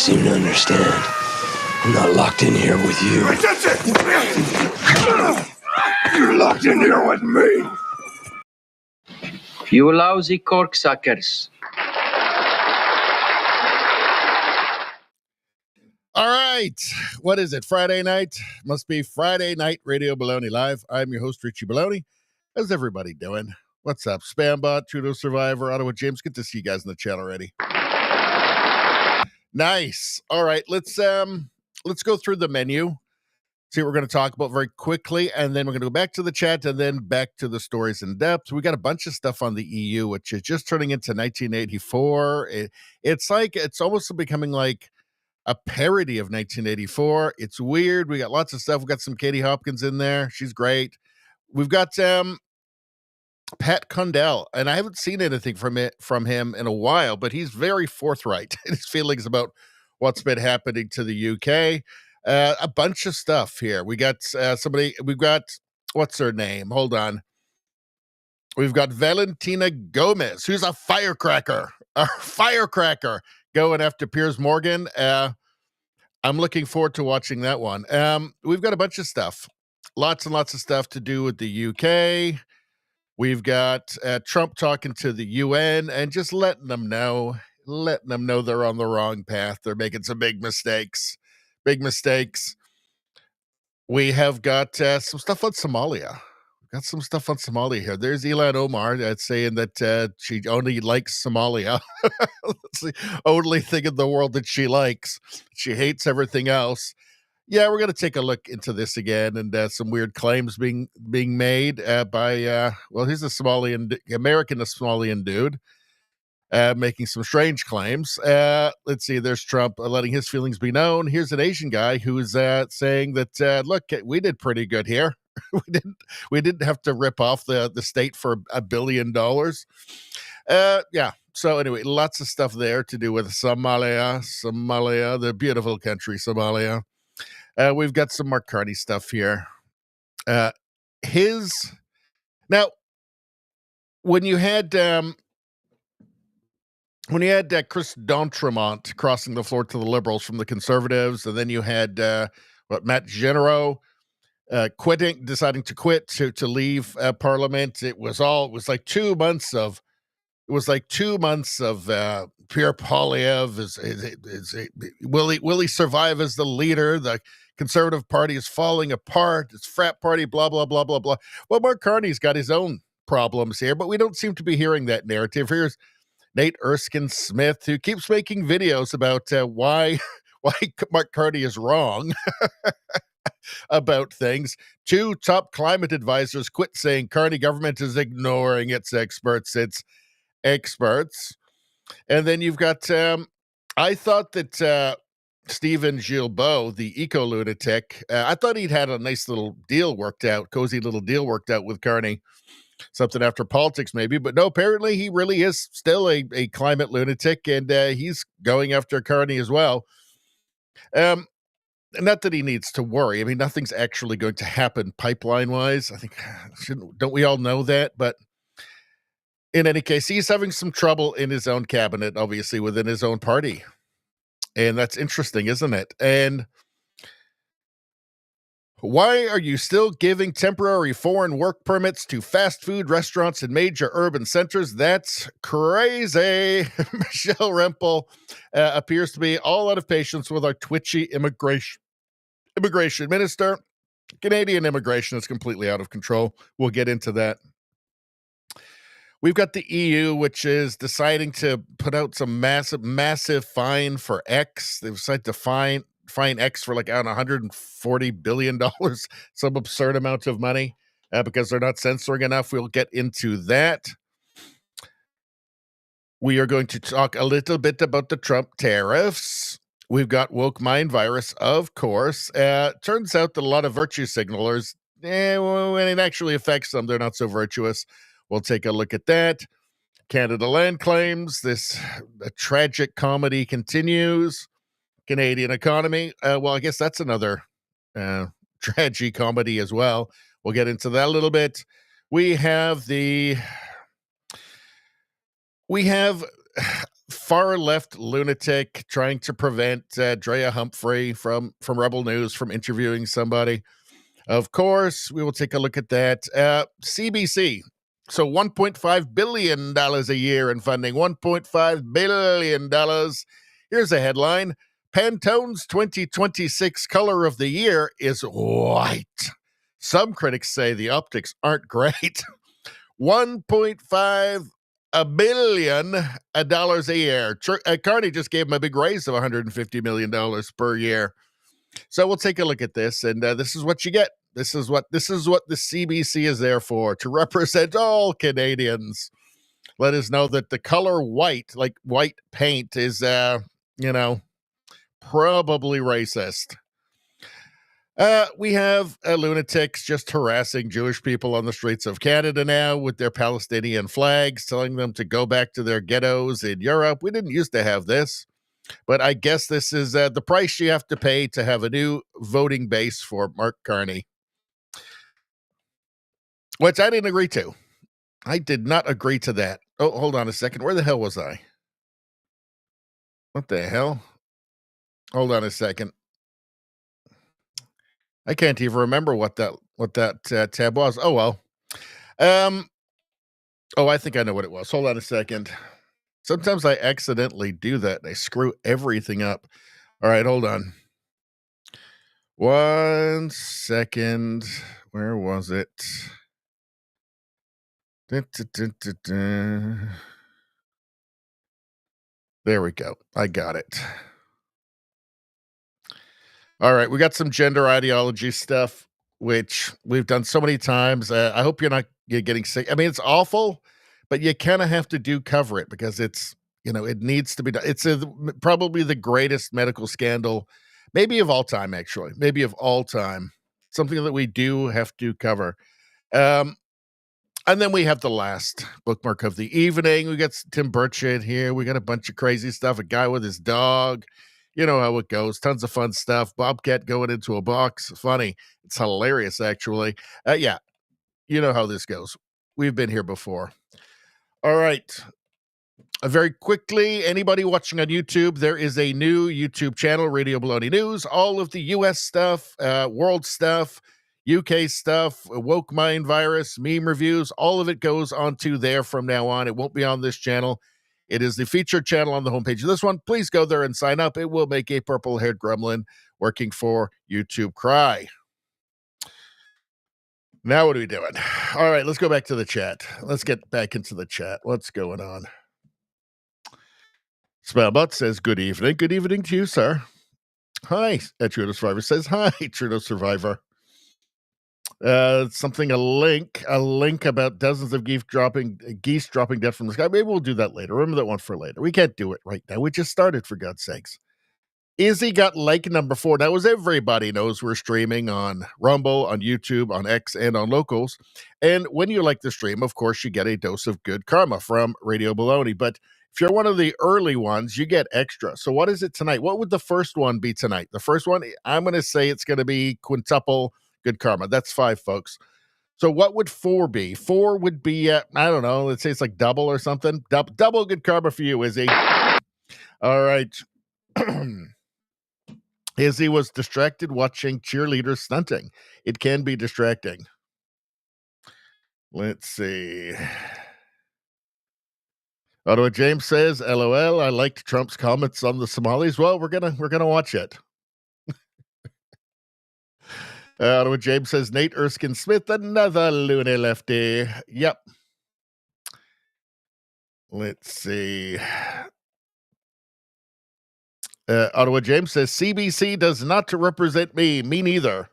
seem to understand. I'm not locked in here with you. That's it! You're locked in here with me! You lousy corksuckers. All right. What is it? Friday night? Must be Friday Night Radio Baloney Live. I'm your host, Richie Baloney. How's everybody doing? What's up? Spambot, Trudeau Survivor, Ottawa James. Good to see you guys in the chat already. Nice. All right. Let's go through the menu. See what we're going to talk about very quickly, and then we're going to go back to the chat and then back to the stories in depth. We got a bunch of stuff on the EU, which is just turning into 1984. It's almost becoming like a parody of 1984. It's weird. We got lots of stuff. We got some Katie Hopkins in there. She's great. We've got Pat Condell, and I haven't seen anything from him in a while, but he's very forthright in his feelings about what's been happening to the UK. A bunch of stuff here. We got what's her name? Hold on. We've got Valentina Gomez, who's a firecracker going after Piers Morgan. I'm looking forward to watching that one. We've got a bunch of stuff. Lots and lots of stuff to do with the UK. We've got Trump talking to the UN and just letting them know they're on the wrong path. They're making some big mistakes. We have got some stuff on Somalia. We've got some stuff on Somalia here. There's Ilhan Omar saying that she only likes Somalia. That's the only thing in the world that she likes. She hates everything else. Yeah, we're going to take a look into this again, and some weird claims being made by he's a American Somalian dude. Making some strange claims. Let's see, there's Trump letting his feelings be known. Here's an Asian guy who's saying that, look, we did pretty good here. we didn't have to rip off the state for $1 billion. Yeah. So anyway, lots of stuff there to do with Somalia, the beautiful country, Somalia. We've got some Mark Carney stuff here. Now, when you had Chris D'Entremont crossing the floor to the Liberals from the Conservatives, and then you had Matt Genero deciding to quit to leave Parliament. It was like 2 months of Pierre Poilievre. Will he survive as the leader? The Conservative Party is falling apart. It's frat party. Blah blah blah blah blah. Well, Mark Carney's got his own problems here, but we don't seem to be hearing that narrative. Here's Nate Erskine-Smith, who keeps making videos about why Mark Carney is wrong about things. 2 top climate advisors quit saying Carney government is ignoring its experts. And then you've got, I thought that Stephen Gilbeau, the eco-lunatic, I thought he'd had a nice little cozy little deal worked out with Carney. Something after politics, maybe, but no, apparently he really is still a climate lunatic, and he's going after Carney as well. Not that he needs to worry. I mean, nothing's actually going to happen pipeline-wise. I think, don't we all know that? But in any case, he's having some trouble in his own cabinet, obviously, within his own party. And that's interesting, isn't it? And why are you still giving temporary foreign work permits to fast food restaurants in major urban centers? That's crazy. Michelle Rempel appears to be all out of patience with our twitchy immigration minister. Canadian immigration is completely out of control. We'll get into that. We've got the EU, which is deciding to put out some massive fine for X. They've decided to fine X for like $140 billion, some absurd amount of money, because they're not censoring enough. We'll get into that. We are going to talk a little bit about the Trump tariffs. We've got woke mind virus, of course. Turns out that a lot of virtue signalers, when it actually affects them, they're not so virtuous. We'll take a look at that. Canada land claims. This tragic comedy continues. Canadian economy. Well, I guess that's another tragic comedy as well. We'll get into that a little bit. We have far left lunatic trying to prevent Drea Humphrey from Rebel News from interviewing somebody. Of course, we will take a look at that. CBC. So $1.5 billion a year in funding. $1.5 billion. Here's a headline. Pantone's 2026 color of the year is white. Some critics say the optics aren't great. $1.5 billion a year. Carney just gave him a big raise of $150 million per year. So we'll take a look at this, and this is what you get. This is what the CBC is there for, to represent all Canadians. Let us know that the color white, like white paint, is probably racist. We have lunatics just harassing Jewish people on the streets of Canada now with their Palestinian flags, telling them to go back to their ghettos in Europe. We didn't used to have this. But I guess this is the price you have to pay to have a new voting base for Mark Carney, which I didn't agree to. I did not agree to that. Oh, hold on a second. Where the hell was I? What the hell? Hold on a second. I can't even remember what that tab was. Oh, well. I think I know what it was. Hold on a second. Sometimes I accidentally do that. I screw everything up. All right, hold on. 1 second. Where was it? There we go. I got it. All right, we got some gender ideology stuff, which we've done so many times. I hope you're getting sick. I mean, it's awful, but you kind of have to cover it because it's, it needs to be done. It's probably the greatest medical scandal, maybe of all time, actually. Maybe of all time. Something that we do have to cover. And then we have the last bookmark of the evening. We got Tim Burchett here. We got a bunch of crazy stuff. A guy with his dog. You know how it goes. Tons of fun stuff. Bobcat going into a box. Funny. It's hilarious, actually. Yeah. You know how this goes. We've been here before. All right. Very quickly, anybody watching on YouTube, there is a new YouTube channel, Radio Baloney News. All of the U.S. stuff, world stuff, UK stuff, woke mind virus, meme reviews, all of it goes onto there from now on. It won't be on this channel. It is the featured channel on the homepage of this one. Please go there and sign up. It will make a purple-haired gremlin working for YouTube cry. Now what are we doing? All right, let's go back to the chat. Let's get back into the chat. What's going on? Spellbot says, good evening. Good evening to you, sir. Hi, Trudeau Survivor says, hi, Trudeau Survivor. A link about dozens of geese dropping dead from the sky. Maybe we'll do that later. Remember that one for later. We can't do it right now. We just started, for God's sakes. Izzy got like number 4. Now, as everybody knows, we're streaming on Rumble, on YouTube, on X, and on Locals. And when you like the stream, of course, you get a dose of good karma from Radio Baloney. But if you're one of the early ones, you get extra. So what is it tonight? What would the first one be tonight? The first one, I'm going to say it's going to be quintuple good karma. That's 5, folks. So what would 4 be? 4 would be, I don't know, let's say it's like double or something. Double good karma for you, Izzy. All right. Izzy was distracted watching cheerleaders stunting. It can be distracting. Let's see. Ottawa James says, LOL, I liked Trump's comments on the Somalis. Well, we're gonna watch it. Ottawa James says, Nate Erskine Smith, another loony lefty. Yep. Let's see. Ottawa James says, CBC does not represent me. Me neither.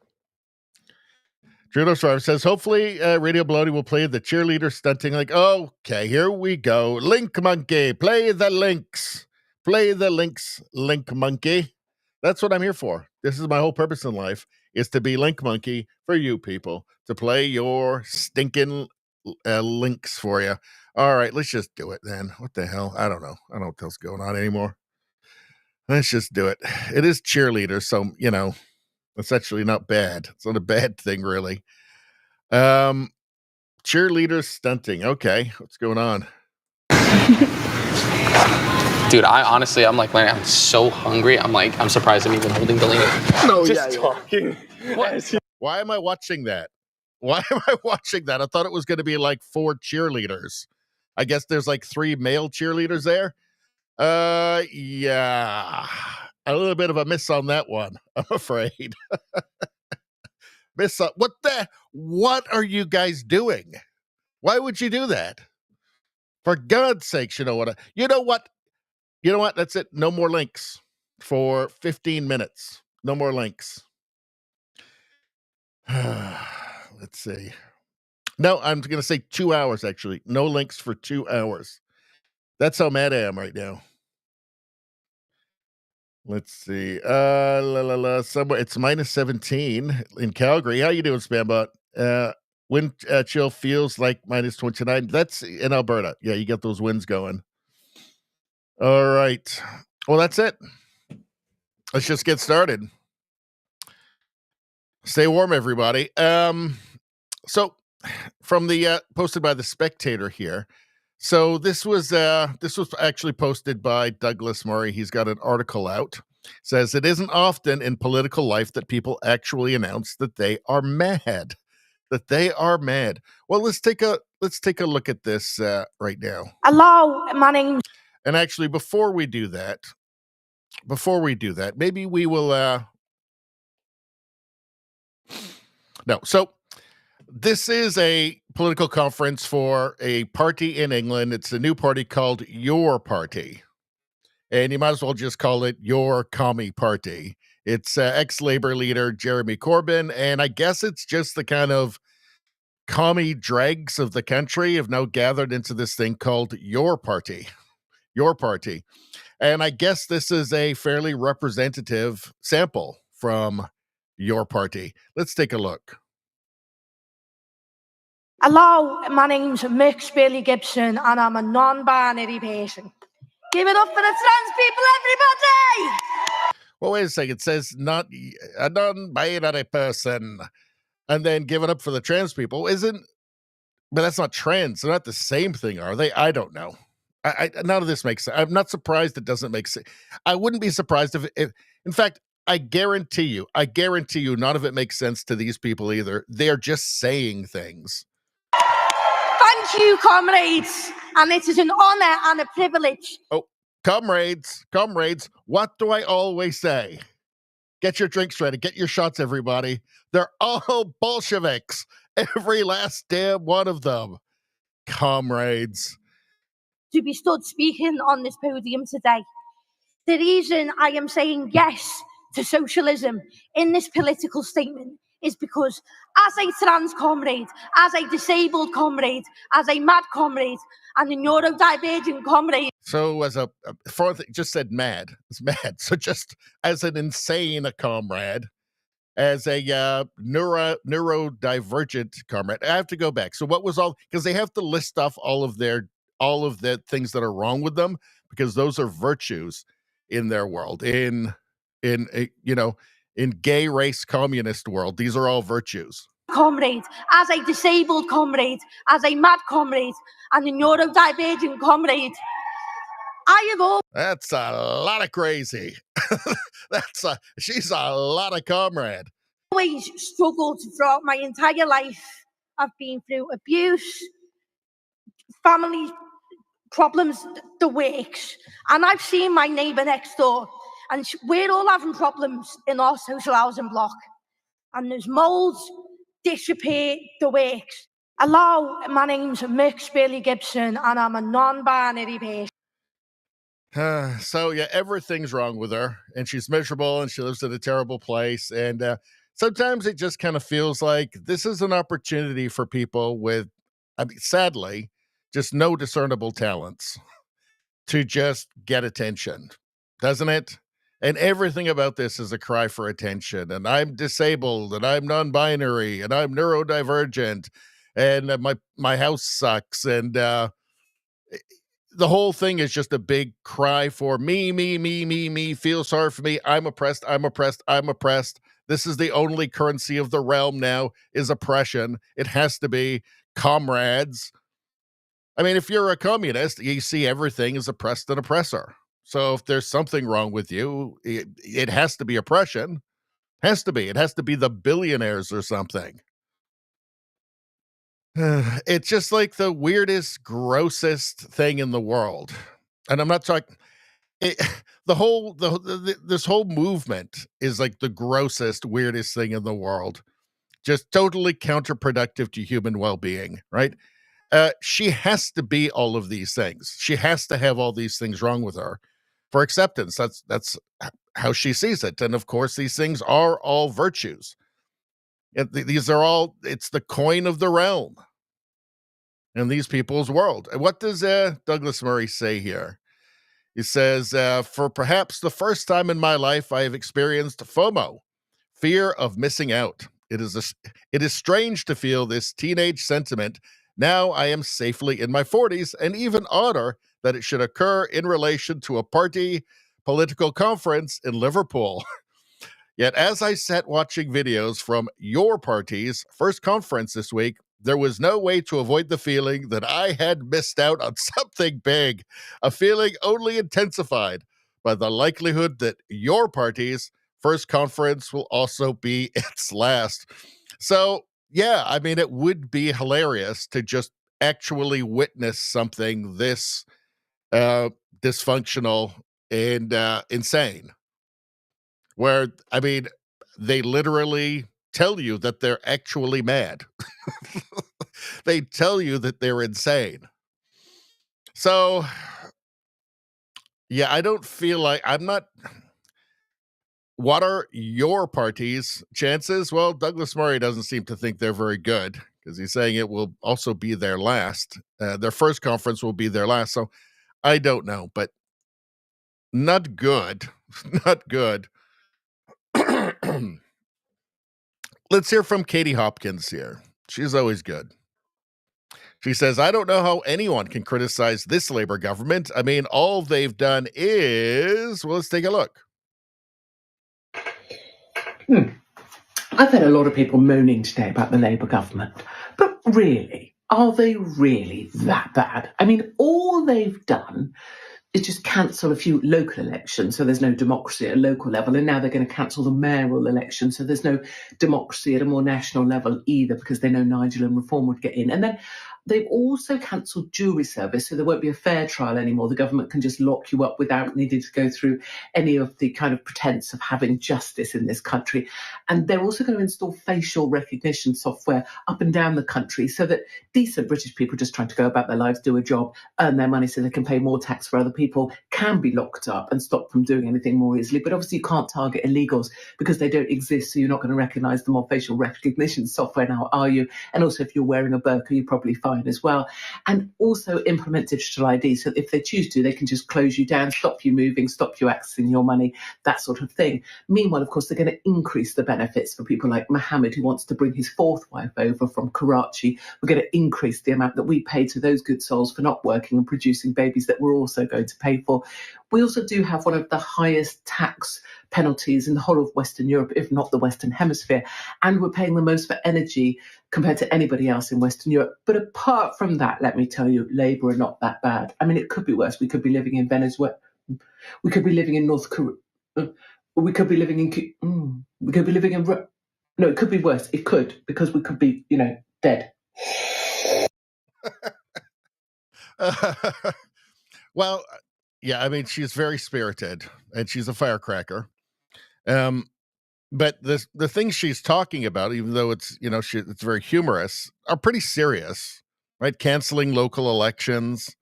Trudeau Survivor says, hopefully Radio Baloney will play the cheerleader stunting. Like, okay, here we go. Link Monkey, play the links. Play the links, Link Monkey. That's what I'm here for. This is my whole purpose in life, is to be Link Monkey for you people, to play your stinking links for you. All right, let's just do it then. What the hell? I don't know. I don't know what the hell's going on anymore. Let's just do it. It is cheerleader, so, it's actually not bad. It's not a bad thing, really. Cheerleader stunting. Okay, what's going on? Dude, I'm like, Lanny, I'm so hungry. I'm surprised I'm even holding Baloney. No, just talking. Why am I watching that? Why am I watching that? I thought it was going to be like 4 cheerleaders. I guess there's like 3 male cheerleaders there. Yeah. A little bit of a miss on that one, I'm afraid. What are you guys doing? Why would you do that? For God's sakes, you know what? That's it. No more links for 15 minutes. No more links. Let's see. No, I'm going to say 2 hours, actually. No links for 2 hours. That's how mad I am right now. Let's see. Somewhere it's minus 17 in Calgary. How you doing, Spambot? Wind chill feels like minus 29. That's in Alberta. Yeah, you get those winds going. All right. Well, that's it. Let's just get started. Stay warm, everybody. So from the posted by the Spectator here. So this was actually posted by Douglas Murray. He's got an article out. Says it isn't often in political life that people actually announce that they are mad. That they are mad. Well, let's take a look at this right now. Hello, my name's. And actually, before we do that, maybe we will. No, so this is a political conference for a party in England. It's a new party called Your Party. And you might as well just call it Your Commie Party. It's ex-Labour leader Jeremy Corbyn, and I guess it's just the kind of commie dregs of the country have now gathered into this thing called Your Party. Your Party. And I guess this is a fairly representative sample from Your Party. Let's take a look. Hello, my name's Mick Billy Gibson, and I'm a non-binary person. Give it up for the trans people, everybody! Well, wait a second. It says not a non-binary person, and then give it up for the trans people. But that's not trans. They're not the same thing, are they? I don't know. None of this makes sense. I'm not surprised it doesn't make sense. I wouldn't be surprised if in fact, I guarantee you, none of it makes sense to these people either. They're just saying things. Thank you, comrades, and it is an honor and a privilege. Oh, comrades, what do I always say? Get your drinks ready, get your shots, everybody. They're all Bolsheviks, every last damn one of them. Comrades. To be stood speaking on this podium today. The reason I am saying yes to socialism in this political statement is because as a trans comrade, as a disabled comrade, as a mad comrade, and a neurodivergent comrade. So as a fourth, just said mad. It's mad. So just as an insane comrade, as a neurodivergent comrade, I have to go back. So what was all, because they have to list off all of the things that are wrong with them, because those are virtues in their world. In gay race communist world, these are all virtues. Comrade, as a disabled comrade, as a mad comrade, and a neurodivergent comrade, That's a lot of crazy. She's a lot of comrade. Always struggled throughout my entire life. I've been through abuse, family problems, the works, and I've seen my neighbour next door, and we're all having problems in our social housing block, and there's moulds, disrepair, the works. Hello, my name's Mick Billy Gibson, and I'm a non-binary person. So yeah, everything's wrong with her, and she's miserable, and she lives in a terrible place, and sometimes it just kind of feels like this is an opportunity for people with, sadly, just no discernible talents to just get attention, doesn't it? And everything about this is a cry for attention. And I'm disabled, and I'm non-binary, and I'm neurodivergent, and my house sucks, and the whole thing is just a big cry for me, feel sorry for me. I'm oppressed. This is the only currency of the realm now, is oppression. It has to be. Comrades. I mean, if you're a communist, you see everything as oppressed and oppressor. So if there's something wrong with you, it has to be oppression. Has to be. It has to be the billionaires or something. It's just like the weirdest, grossest thing in the world. And I'm not talking it, this whole movement is like the grossest, weirdest thing in the world. Just totally counterproductive to human well-being, right? She has to be all of these things. She has to have all these things wrong with her for acceptance. That's how she sees it. And of course, these things are all virtues. These are all, it's the coin of the realm in these people's world. And what does Douglas Murray say here? He says, for perhaps the first time in my life, I have experienced FOMO, fear of missing out. It is strange to feel this teenage sentiment. Now I am safely in my 40s, and even odder that it should occur in relation to a party political conference in Liverpool. Yet as I sat watching videos from your party's first conference this week, there was no way to avoid the feeling that I had missed out on something big, a feeling only intensified by the likelihood that your party's first conference will also be its last. So, yeah, I mean, it would be hilarious to just actually witness something this dysfunctional and insane, where, I mean, they literally tell you that they're actually mad. They tell you that they're insane. So, yeah, I don't feel like I'm not. What are your party's chances? Well, Douglas Murray doesn't seem to think they're very good because he's saying it will also be their last. Their first conference will be their last. So I don't know, but not good. Not good. Let's hear from Katie Hopkins here. She's always good. She says, I don't know how anyone can criticize this Labor government. I mean, all they've done is, well, let's take a look. I've had a lot of people moaning today about the Labour government, but really, are they really that bad? I mean, all they've done is just cancel a few local elections, so there's no democracy at a local level, and now they're going to cancel the mayoral election, so there's no democracy at a more national level either, because they know Nigel and Reform would get in. And then they've also cancelled jury service, so there won't be a fair trial anymore. The government can just lock you up without needing to go through any of the kind of pretense of having justice in this country. And they're also going to install facial recognition software up and down the country so that decent British people just trying to go about their lives, do a job, earn their money so they can pay more tax for other people, can be locked up and stopped from doing anything more easily. But obviously you can't target illegals because they don't exist, so you're not going to recognise them on facial recognition software now, are you? And also if you're wearing a burqa, you're probably fine as well. And also implement digital ID, so if they choose to, they can just close you down, stop you moving, stop you accessing your money, that sort of thing. Meanwhile, of course, they're going to increase the benefits for people like Mohammed, who wants to bring his fourth wife over from Karachi. We're going to increase the amount that we pay to those good souls for not working and producing babies that we're also going to pay for. We also do have one of the highest tax penalties in the whole of Western Europe, if not the Western Hemisphere. And we're paying the most for energy compared to anybody else in Western Europe. But apart from that, let me tell you, Labour are not that bad. I mean, it could be worse. We could be living in Venezuela. We could be living in North Korea. We could be living in. We could be living in. No, it could be worse. It could, because we could be, dead. Well, yeah, I mean, she's very spirited and she's a firecracker. But the things she's talking about, even though it's, it's very humorous, are pretty serious, right? Canceling local elections,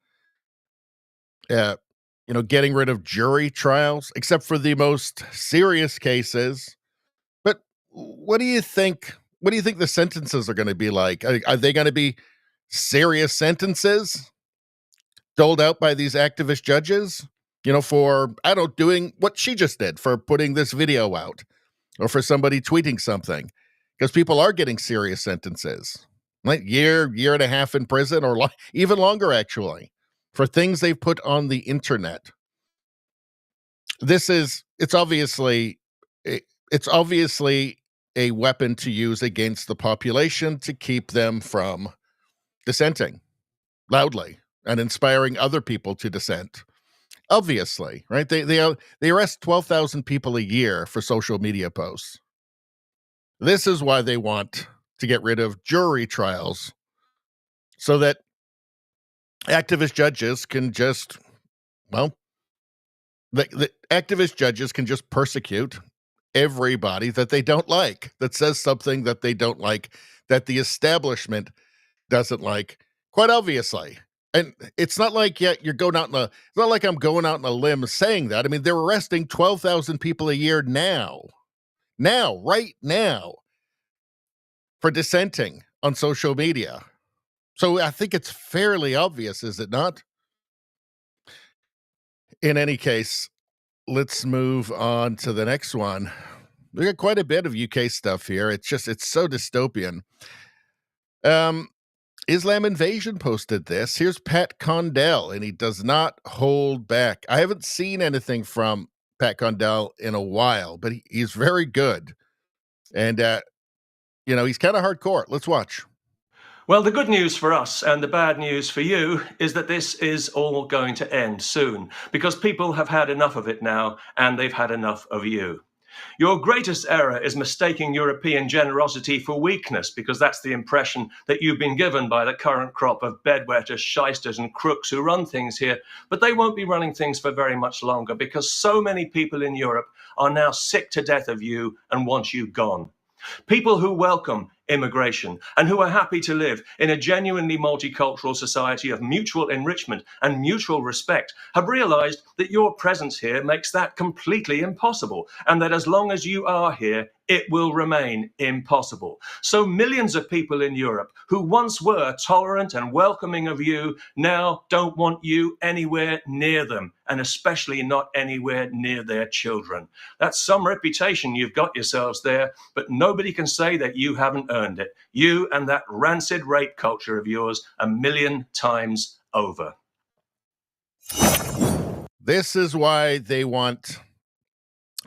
getting rid of jury trials, except for the most serious cases. But what do you think? What do you think the sentences are going to be like? Are they going to be serious sentences doled out by these activist judges? For, doing what she just did, for putting this video out, or for somebody tweeting something, because people are getting serious sentences, like year and a half in prison, or even longer, actually, for things they've put on the internet. It's obviously a weapon to use against the population to keep them from dissenting loudly and inspiring other people to dissent. Obviously, right? They arrest 12,000 people a year for social media posts. This is why they want to get rid of jury trials so that activist judges can just, well, the activist judges can just persecute everybody that they don't like, that says something that they don't like, that the establishment doesn't like, quite obviously. And it's not like you're going out it's not like I'm going out on a limb saying that. I mean, they're arresting 12,000 people a year now, right now, for dissenting on social media. So I think it's fairly obvious, is it not? In any case, let's move on to the next one. We got quite a bit of UK stuff here. It's so dystopian. Islam Invasion posted this. Here's Pat Condell, and he does not hold back. I haven't seen anything from Pat Condell in a while, but he's very good. And, he's kind of hardcore. Let's watch. Well, the good news for us and the bad news for you is that this is all going to end soon, because people have had enough of it now, and they've had enough of you. Your greatest error is mistaking European generosity for weakness, because that's the impression that you've been given by the current crop of bedwetters, shysters and crooks who run things here. But they won't be running things for very much longer, because so many people in Europe are now sick to death of you and want you gone. People who welcome immigration and who are happy to live in a genuinely multicultural society of mutual enrichment and mutual respect have realized that your presence here makes that completely impossible, and that as long as you are here, it will remain impossible. So millions of people in Europe who once were tolerant and welcoming of you now don't want you anywhere near them, and especially not anywhere near their children. That's some reputation you've got yourselves there, but nobody can say that you haven't earned it. You and that rancid rape culture of yours 1,000,000 times over. This is why they want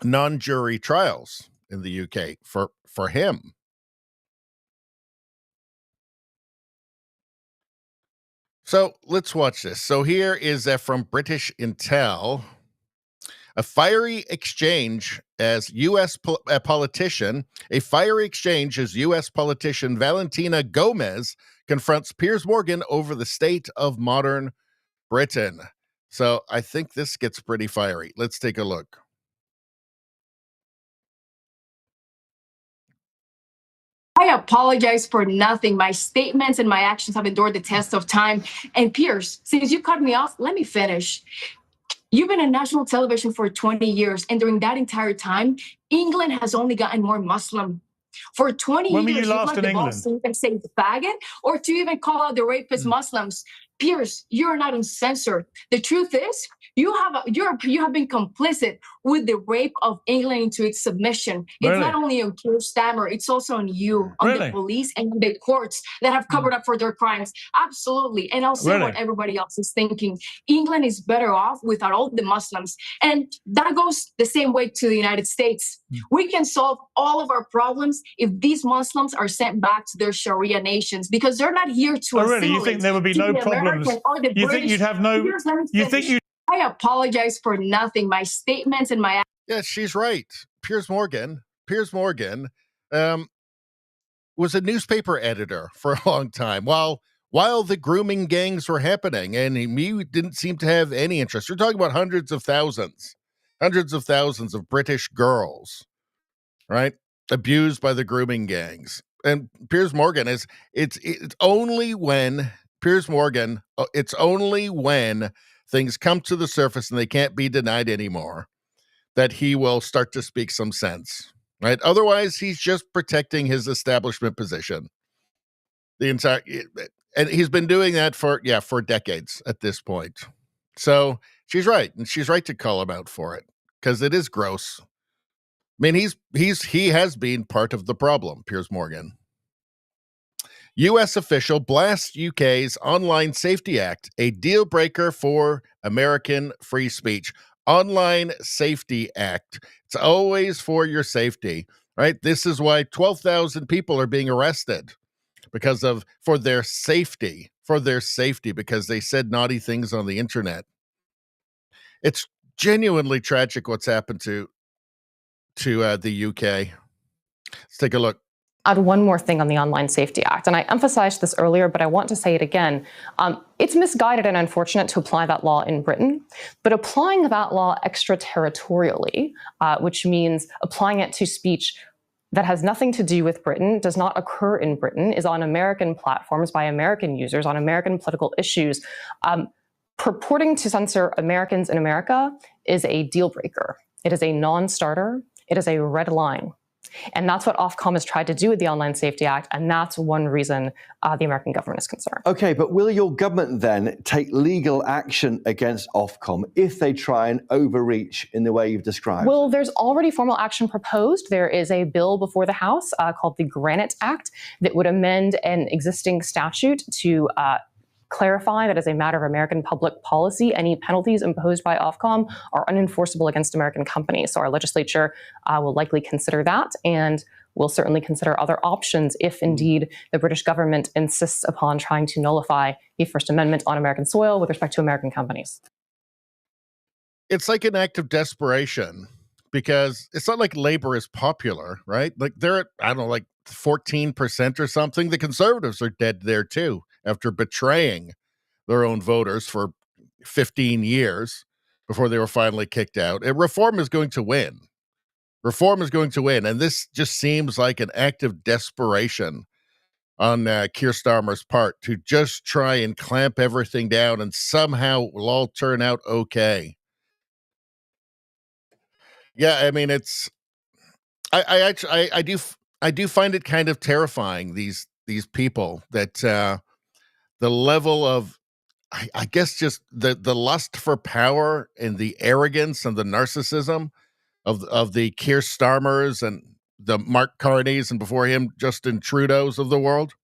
non-jury trials in the UK for him. So let's watch this. So here is from British Intel. A fiery exchange as U.S. politician Valentina Gomez confronts Piers Morgan over the state of modern Britain. So I think this gets pretty fiery. Let's take a look. I apologize for nothing. My statements and my actions have endured the test of time. And Piers, since you cut me off, let me finish. You've been on national television for 20 years, and during that entire time, England has only gotten more Muslim. For 20 When were years, you last you've in not the balls England? to even say faggot or to even call out the rapist Muslims. Piers, you're not uncensored. The truth is, you have been complicit with the rape of England into its submission. It's Really? not only on Keir Starmer, it's also on you, on Really? the police and the courts that have covered up for their crimes. Absolutely. And I'll say Really? what everybody else is thinking. England is better off without all the Muslims. And that goes the same way to the United States. We can solve all of our problems if these Muslims are sent back to their Sharia nations, because they're not here to Oh, really? You assimilate think there would be to no the problems? American or the You British. think you'd have no? Here's- let me You think finish. you? I apologize for nothing. My statements and my Yeah, she's right. Piers Morgan was a newspaper editor for a long time while the grooming gangs were happening, and he didn't seem to have any interest. We're talking about hundreds of thousands of British girls, right, abused by the grooming gangs. And Piers Morgan it's only when things come to the surface and they can't be denied anymore that he will start to speak some sense, right? Otherwise, he's just protecting his establishment position. And he's been doing that for decades at this point. So she's right, and she's right to call him out for it, because it is gross. I mean, he has been part of the problem, Piers Morgan. U.S. official blasts UK's Online Safety Act, a deal breaker for American free speech. Online Safety Act. It's always for your safety, right? This is why 12,000 people are being arrested for their safety, because they said naughty things on the internet. It's genuinely tragic what's happened to the UK. Let's take a look. Add one more thing on the Online Safety Act, and I emphasized this earlier, but I want to say it again. It's misguided and unfortunate to apply that law in Britain, but applying that law extraterritorially, which means applying it to speech that has nothing to do with Britain, does not occur in Britain, is on American platforms by American users on American political issues, purporting to censor Americans in America is a deal breaker. It is a non-starter. It is a red line. And that's what Ofcom has tried to do with the Online Safety Act, and that's one reason the American government is concerned. Okay, but will your government then take legal action against Ofcom if they try and overreach in the way you've described? Well, there's already formal action proposed. There is a bill before the House called the Granite Act that would amend an existing statute to clarify that as a matter of American public policy, any penalties imposed by Ofcom are unenforceable against American companies. So our legislature will likely consider that, and will certainly consider other options if indeed the British government insists upon trying to nullify the First Amendment on American soil with respect to American companies. It's like an act of desperation, because it's not like Labor is popular, right? Like they're at, I don't know, like 14% or something. The Conservatives are dead there too, after betraying their own voters for 15 years before they were finally kicked out. And Reform is going to win. Reform is going to win. And this just seems like an act of desperation on Keir Starmer's part to just try and clamp everything down, and somehow will all turn out okay. Yeah, I mean, it's I do find it kind of terrifying, these people, that the level of, I guess, just the lust for power and the arrogance and the narcissism of the Keir Starmers and the Mark Carneys, and before him Justin Trudeau's of the world.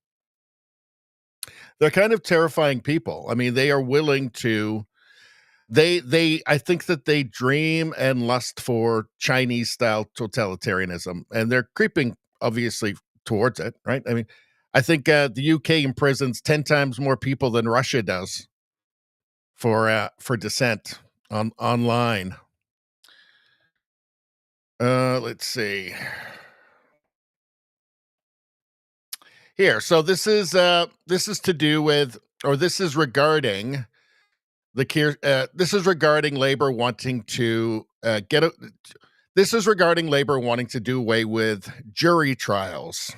They're kind of terrifying people. I mean, they are willing to. I think that they dream and lust for Chinese style totalitarianism, and they're creeping obviously towards it, right? I mean, I think the UK imprisons 10 times more people than Russia does for dissent online. Let's see here. So this is to do with, or this is regarding this is regarding Labor wanting to this is regarding Labor wanting to do away with jury trials.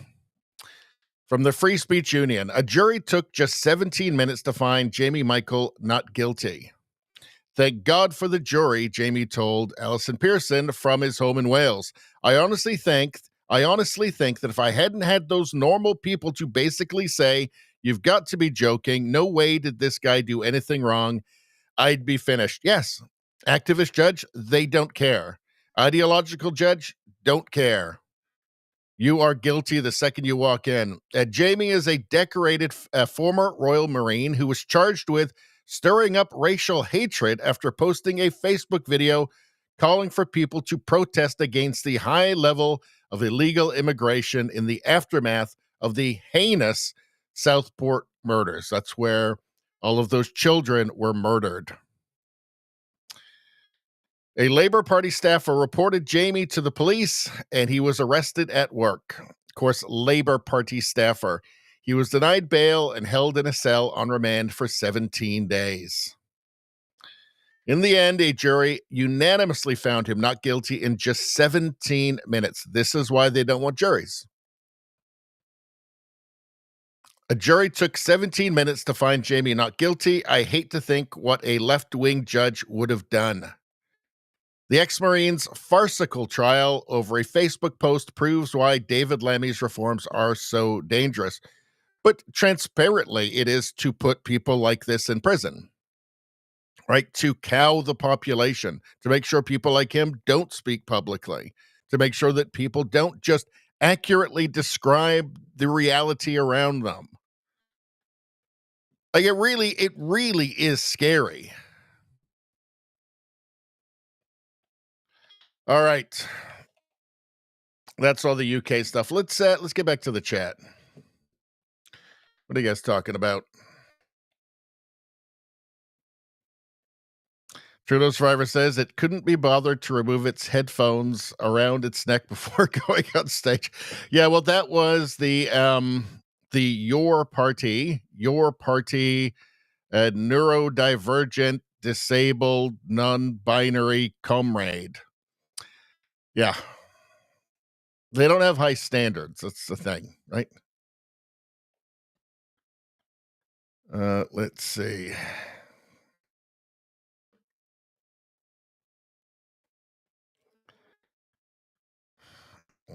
From the Free Speech Union, a jury took just 17 minutes to find Jamie Michael not guilty. Thank God for the jury, Jamie told Alison Pearson from his home in Wales. I honestly think that if I hadn't had those normal people to basically say, you've got to be joking, no way did this guy do anything wrong, I'd be finished. Yes, activist judge, they don't care. Ideological judge, don't care. You are guilty the second you walk in. Jamie is a decorated former Royal Marine who was charged with stirring up racial hatred after posting a Facebook video calling for people to protest against the high level of illegal immigration in the aftermath of the heinous Southport murders. That's where all of those children were murdered. A Labor Party staffer reported Jamie to the police, and he was arrested at work. Of course, Labor Party staffer. He was denied bail and held in a cell on remand for 17 days. In the end, a jury unanimously found him not guilty in just 17 minutes. This is why they don't want juries. A jury took 17 minutes to find Jamie not guilty. I hate to think what a left-wing judge would have done. The ex-Marine's farcical trial over a Facebook post proves why David Lammy's reforms are so dangerous. But transparently, it is to put people like this in prison, right? To cow the population, to make sure people like him don't speak publicly, to make sure that people don't just accurately describe the reality around them. Like, it really is scary. All right. That's all the UK stuff. Let's get back to the chat. What are you guys talking about? Trudeau Survivor says it couldn't be bothered to remove its headphones around its neck before going on stage. Yeah, well, that was the Your Party neurodivergent, disabled, non-binary comrade. Yeah. They don't have high standards. That's the thing, right? Let's see.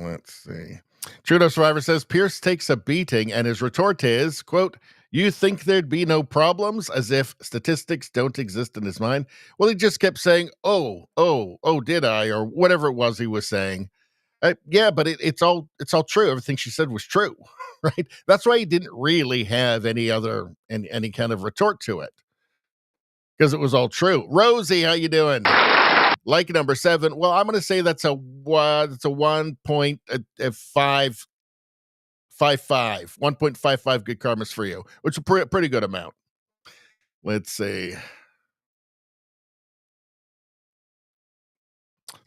Let's see. Trudeau Survivor says Pierce takes a beating and his retort is, quote, "You think there'd be no problems?" As if statistics don't exist in his mind. Well, he just kept saying, oh, did I? Or whatever it was he was saying. Yeah, but it's all true. Everything she said was true, right? That's why he didn't really have any kind of retort to it, because it was all true. Rosie, how you doing? Like number 7. Well, I'm going to say that's a 1.55. 1.55 good karmas for you, which is a pretty good amount. Let's see.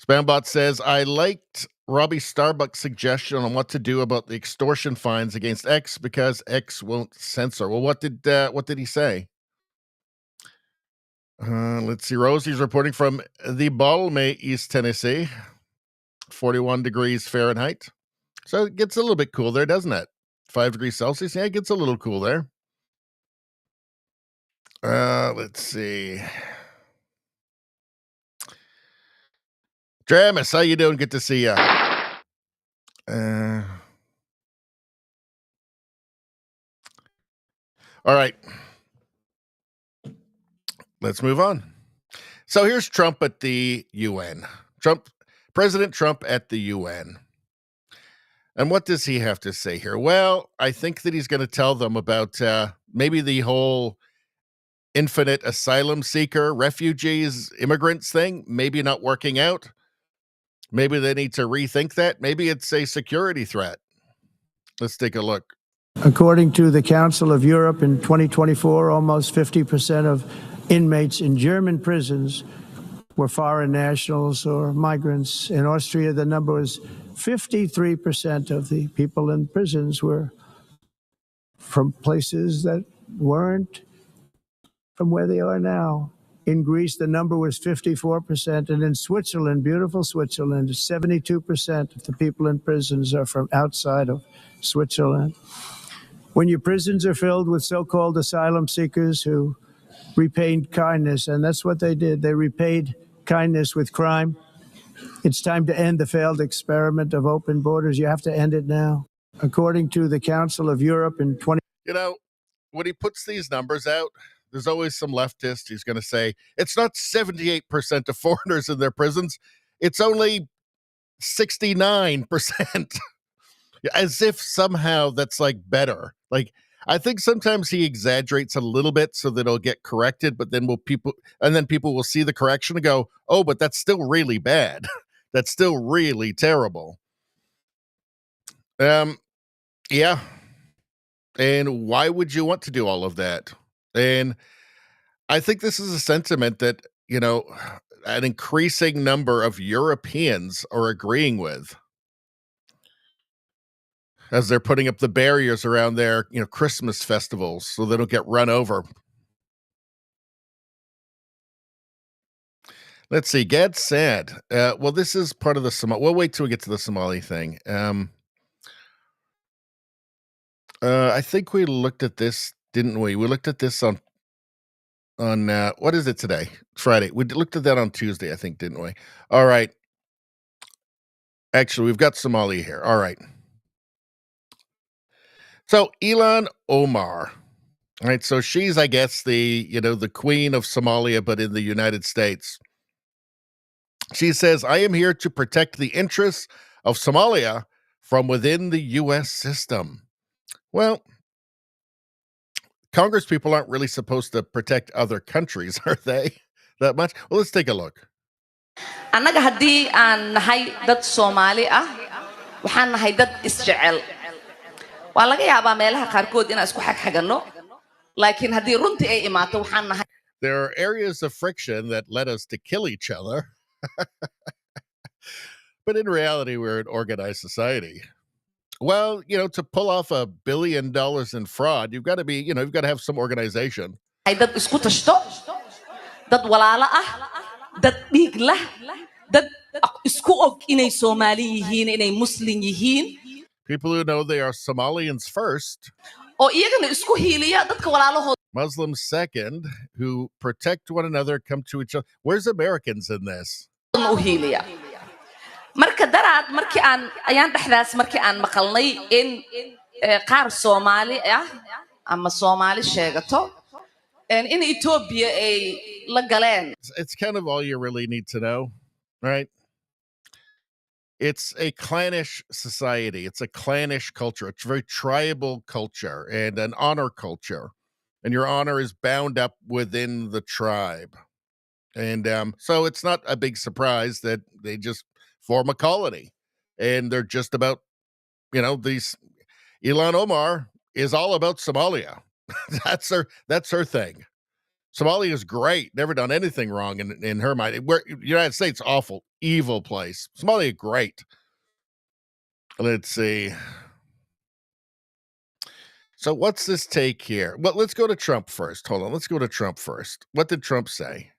Spambot says, I liked Robbie Starbuck's suggestion on what to do about the extortion fines against X because X won't censor. Well, what did he say? Let's see. Rosie's reporting from the Baloney, East Tennessee. 41 degrees Fahrenheit. So it gets a little bit cool there, doesn't it? 5 degrees Celsius. Yeah, it gets a little cool there. Let's see. Dramus, how you doing? Good to see you. All right. Let's move on. So here's Trump at the UN. President Trump at the UN. And what does he have to say here? Well, I think that he's going to tell them about maybe the whole infinite asylum seeker, refugees, immigrants thing, maybe not working out. Maybe they need to rethink that. Maybe it's a security threat. Let's take a look. According to the Council of Europe in 2024, almost 50% of inmates in German prisons were foreign nationals or migrants. In Austria, the number was 53% of the people in prisons were from places that weren't from where they are now. In Greece, the number was 54%. And in Switzerland, beautiful Switzerland, 72% of the people in prisons are from outside of Switzerland. When your prisons are filled with so-called asylum seekers who repaid kindness, and that's what they did. They repaid kindness with crime. It's time to end the failed experiment of open borders. You have to end it now. According to the Council of Europe in 20... You know, when he puts these numbers out, there's always some leftist who's going to say, it's not 78% of foreigners in their prisons. It's only 69%. As if somehow that's like better. Like, I think sometimes he exaggerates a little bit so that it'll get corrected, but then people will see the correction and go, oh, but that's still really bad. That's still really terrible. Yeah. And why would you want to do all of that? And I think this is a sentiment that, you know, an increasing number of Europeans are agreeing with, as they're putting up the barriers around their, you know, Christmas festivals so they don't get run over. Let's see. Gad said, well, this is part of the Somali. We'll wait till we get to the Somali thing. I think we looked at this, didn't we? We looked at this on what is it today? Friday. We looked at that on Tuesday, I think, didn't we? All right. Actually, we've got Somalia here. All right. So Ilhan Omar. All right. So she's, I guess, the queen of Somalia, but in the United States. She says, I am here to protect the interests of Somalia from within the U.S. system. Well, Congress people aren't really supposed to protect other countries, are they? That much? Well, let's take a look. Annaga haddii aan nahay dad Soomaali ah, waxaan nahay dad isjecel. Waa laga yaabaa meelaha qaarkood inaan isku xagxaganno, laakiin haddii runtii ay imaato waxaan nahay. There are areas of friction that led us to kill each other. But in reality, we're an organized society. Well, to pull off $1 billion in fraud, you've got to be, you've got to have some organization. dad isku tashto, dad walaalo ah, dad dhiig lah, dad isku og inay Soomaali yihiin, inay Muslim yihiin. People who know they are Somalians first. Oo iyagana isku hiiliya dadka walaalahooda. Muslims second, who protect one another, come to each other. Where's Americans in this? U hiiliya. Marka daraad markii ayaan dhexdaas markii aan maqalnay in qaar Soomaali ah ama Soomaali sheegato in Ethiopia ay la galeen. It's kind of all you really need to know, right? It's a clannish society. It's a clannish culture. It's a very tribal culture and an honor culture. And your honor is bound up within the tribe. And so it's not a big surprise that they just form a colony. And they're just about, these Ilhan Omar is all about Somalia. That's her thing. Somalia is great. Never done anything wrong in her mind. Where United States, awful, evil place. Somalia, great. Let's see. So what's this take here? Well, let's go to Trump first. Hold on. Let's go to Trump first. What did Trump say?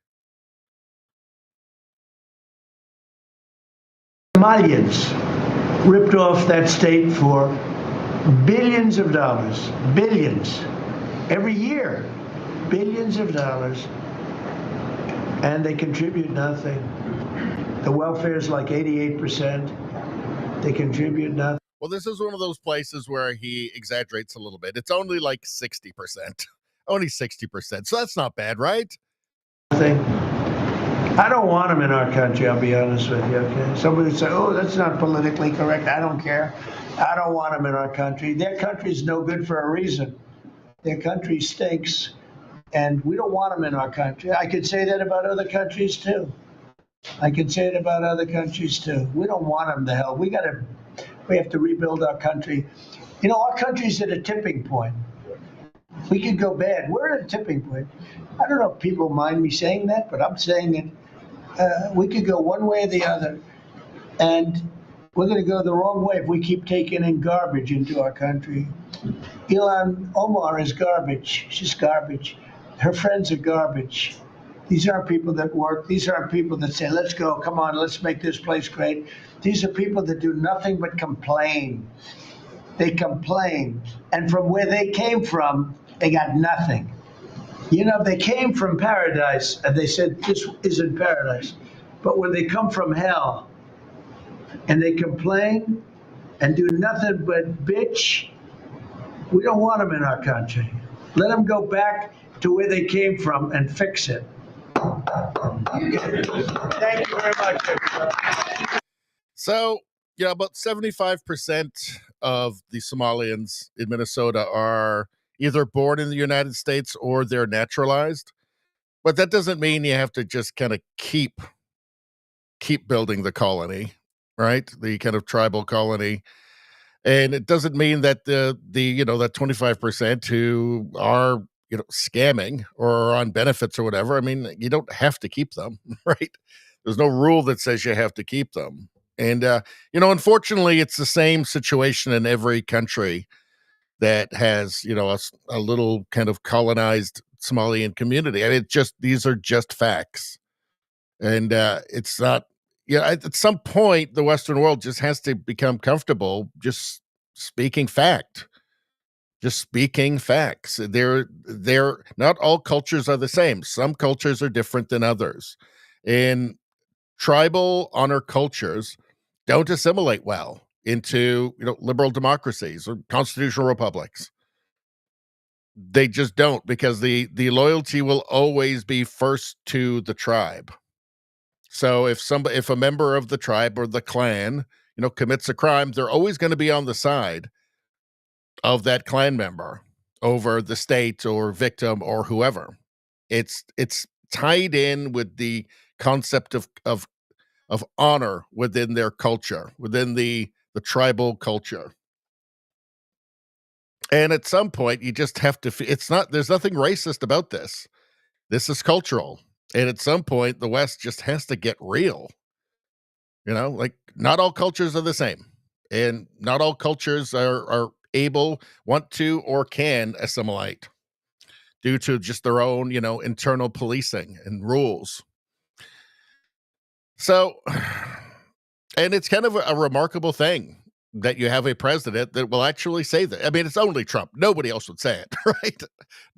Somalians ripped off that state for billions of dollars, billions, every year, billions of dollars, and they contribute nothing. The welfare is like 88%. They contribute nothing. Well, this is one of those places where he exaggerates a little bit. It's only like 60%. Only 60%. So that's not bad, right? Nothing. I don't want them in our country, I'll be honest with you, okay? Somebody would say, oh, that's not politically correct. I don't care. I don't want them in our country. Their country's no good for a reason. Their country stinks, and we don't want them in our country. I could say that about other countries, too. I can say it about other countries, too. We don't want them to hell. We have to rebuild our country. Our country's at a tipping point. We could go bad. We're at a tipping point. I don't know if people mind me saying that, but I'm saying it. We could go one way or the other, and we're going to go the wrong way if we keep taking in garbage into our country. Ilhan Omar is garbage. She's garbage. Her friends are garbage. These aren't people that work. These aren't people that say, let's go, come on, let's make this place great. These are people that do nothing but complain. They complain. And from where they came from, they got nothing. They came from paradise, and they said, this isn't paradise. But when they come from hell, and they complain, and do nothing but bitch, we don't want them in our country. Let them go back to where they came from and fix it. Thank you very much, everybody. So, about 75% of the Somalians in Minnesota are either born in the United States or they're naturalized. But that doesn't mean you have to just kind of keep building the colony, right? The kind of tribal colony. And it doesn't mean that that 25% who are, scamming or on benefits or whatever. I mean, you don't have to keep them, right? There's no rule that says you have to keep them. And, unfortunately, it's the same situation in every country that has, a little kind of colonized Somalian community. I mean, these are just facts. And it's not, at some point, the Western world just has to become comfortable just speaking fact. Just speaking facts. They're not all cultures are the same. Some cultures are different than others. And tribal honor cultures don't assimilate well into liberal democracies or constitutional republics. They just don't, because the loyalty will always be first to the tribe. So if a member of the tribe or the clan commits a crime, they're always going to be on the side of that clan member over the state or victim or whoever. It's tied in with the concept of honor within their culture, within the tribal culture. And at some point, you just have to. There's nothing racist about this. This is cultural. And at some point, the West just has to get real. Like not all cultures are the same. And not all cultures are able, want to, or can assimilate due to just their own, internal policing and rules. So, and it's kind of a remarkable thing that you have a president that will actually say that. I mean, it's only Trump. Nobody else would say it, right?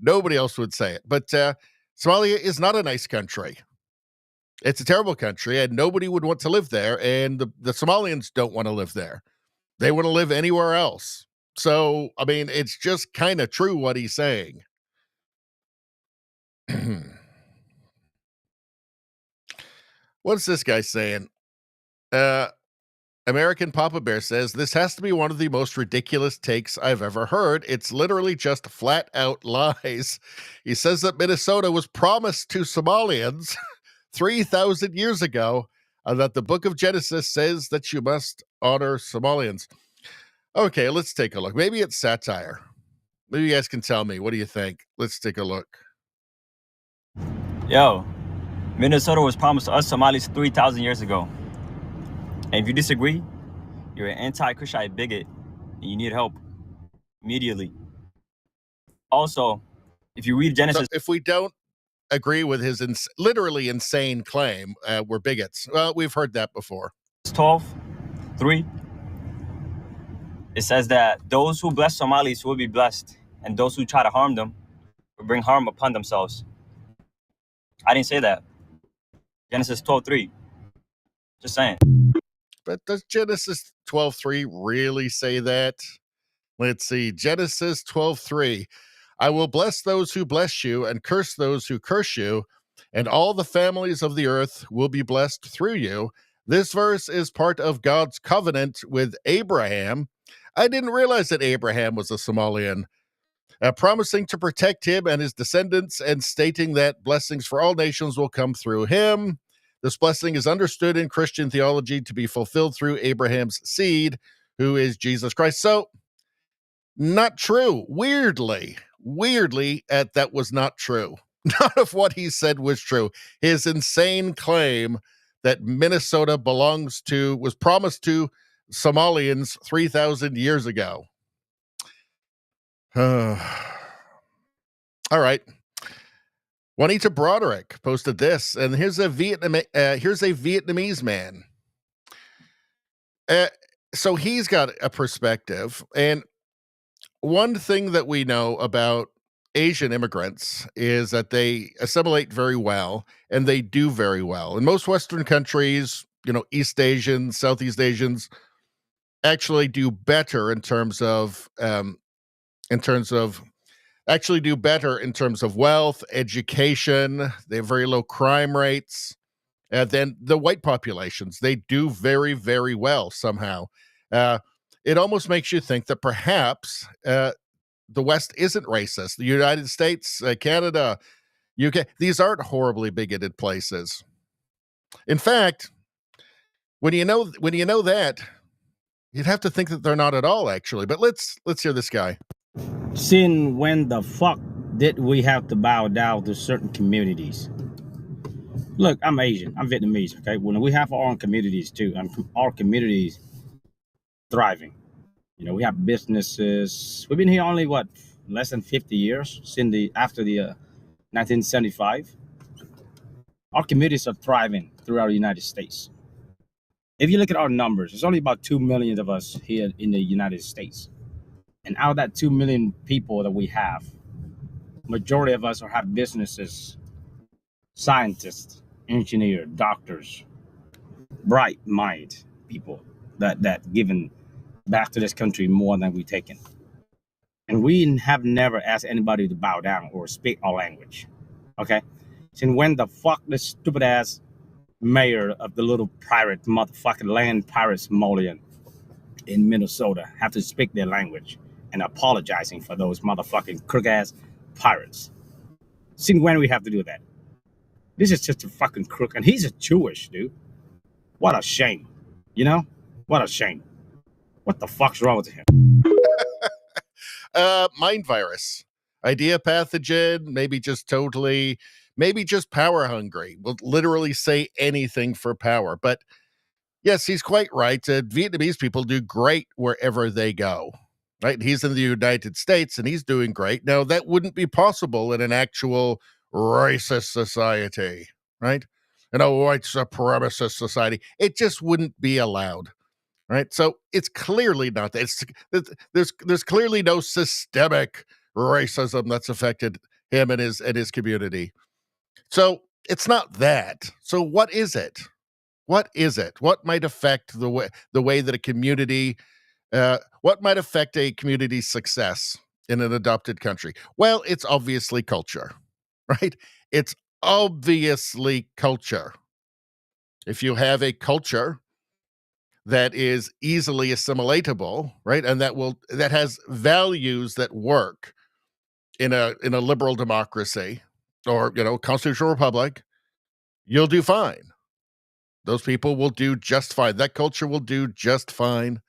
Nobody else would say it. But Somalia is not a nice country. It's a terrible country, and nobody would want to live there. And the Somalians don't want to live there. They want to live anywhere else. So, I mean, it's just kind of true what he's saying. What's this guy saying? American Papa Bear says, this has to be one of the most ridiculous takes I've ever heard. It's literally just flat out lies. He says that Minnesota was promised to Somalians 3,000 years ago, and that the book of Genesis says that you must honor Somalians. Okay, let's take a look. Maybe it's satire. Maybe you guys can tell me. What do you think? Let's take a look. Yo, Minnesota was promised to us Somalis 3,000 years ago. And if you disagree, you're an anti-Cushite bigot and you need help immediately. Also, if you read Genesis... So if we don't agree with his literally insane claim, we're bigots. Well, we've heard that before. 12:3, it says that those who bless Somalis will be blessed, and those who try to harm them will bring harm upon themselves. I didn't say that. Genesis 12:3. Just saying. But does Genesis 12:3 really say that? Let's see. Genesis 12:3. I will bless those who bless you and curse those who curse you, and all the families of the earth will be blessed through you. This verse is part of God's covenant with Abraham. I didn't realize that Abraham was a Somalian. Promising to protect him and his descendants and stating that blessings for all nations will come through him. This blessing is understood in Christian theology to be fulfilled through Abraham's seed, who is Jesus Christ. So, not true. Weirdly, that was not true. None of what he said was true. His insane claim that Minnesota was promised to Somalians 3,000 years ago. All right. Juanita Broderick posted this, and here's a Vietnamese man. So he's got a perspective, and one thing that we know about Asian immigrants is that they assimilate very well, and they do very well. In most Western countries, East Asians, Southeast Asians actually do better in terms of wealth, education. They have very low crime rates. And then the white populations, they do very, very well somehow. It almost makes you think that perhaps the West isn't racist. The United States, Canada, UK, these aren't horribly bigoted places. In fact, when you know that, you'd have to think that they're not at all, actually. But let's hear this guy. Since when the fuck did we have to bow down to certain communities? Look, I'm Asian. I'm Vietnamese, okay? When we have our own communities, too, and our communities thriving. We have businesses. We've been here only, less than 50 years after the 1975. Our communities are thriving throughout the United States. If you look at our numbers, there's only about 2 million of us here in the United States. And out of that 2 million people that we have, majority of us have businesses, scientists, engineers, doctors, bright mind people that given back to this country more than we've taken. And we have never asked anybody to bow down or speak our language. Okay? Since when the fuck this stupid ass mayor of the little pirate motherfucking land pirate Somalian in Minnesota have to speak their language and apologizing for those motherfucking crook-ass pirates? Since when we have to do that? This is just a fucking crook, and he's a Jewish dude. What a shame. What a shame. What the fuck's wrong with him? Mind virus. idea pathogen, maybe just power hungry, will literally say anything for power. But yes, he's quite right. Vietnamese people do great wherever they go, right? He's in the United States and he's doing great. Now, that wouldn't be possible in an actual racist society, right? In a white supremacist society. It just wouldn't be allowed, right? So it's clearly not that. There's clearly no systemic racism that's affected him and his community. So it's not that. So what is it? What is it? What might affect the way that a community, what might affect a community's success in an adopted country? Well, it's obviously culture, right? It's obviously culture. If you have a culture that is easily assimilatable, right, and that has values that work in a liberal democracy or constitutional republic, you'll do fine. Those people will do just fine. That culture will do just fine.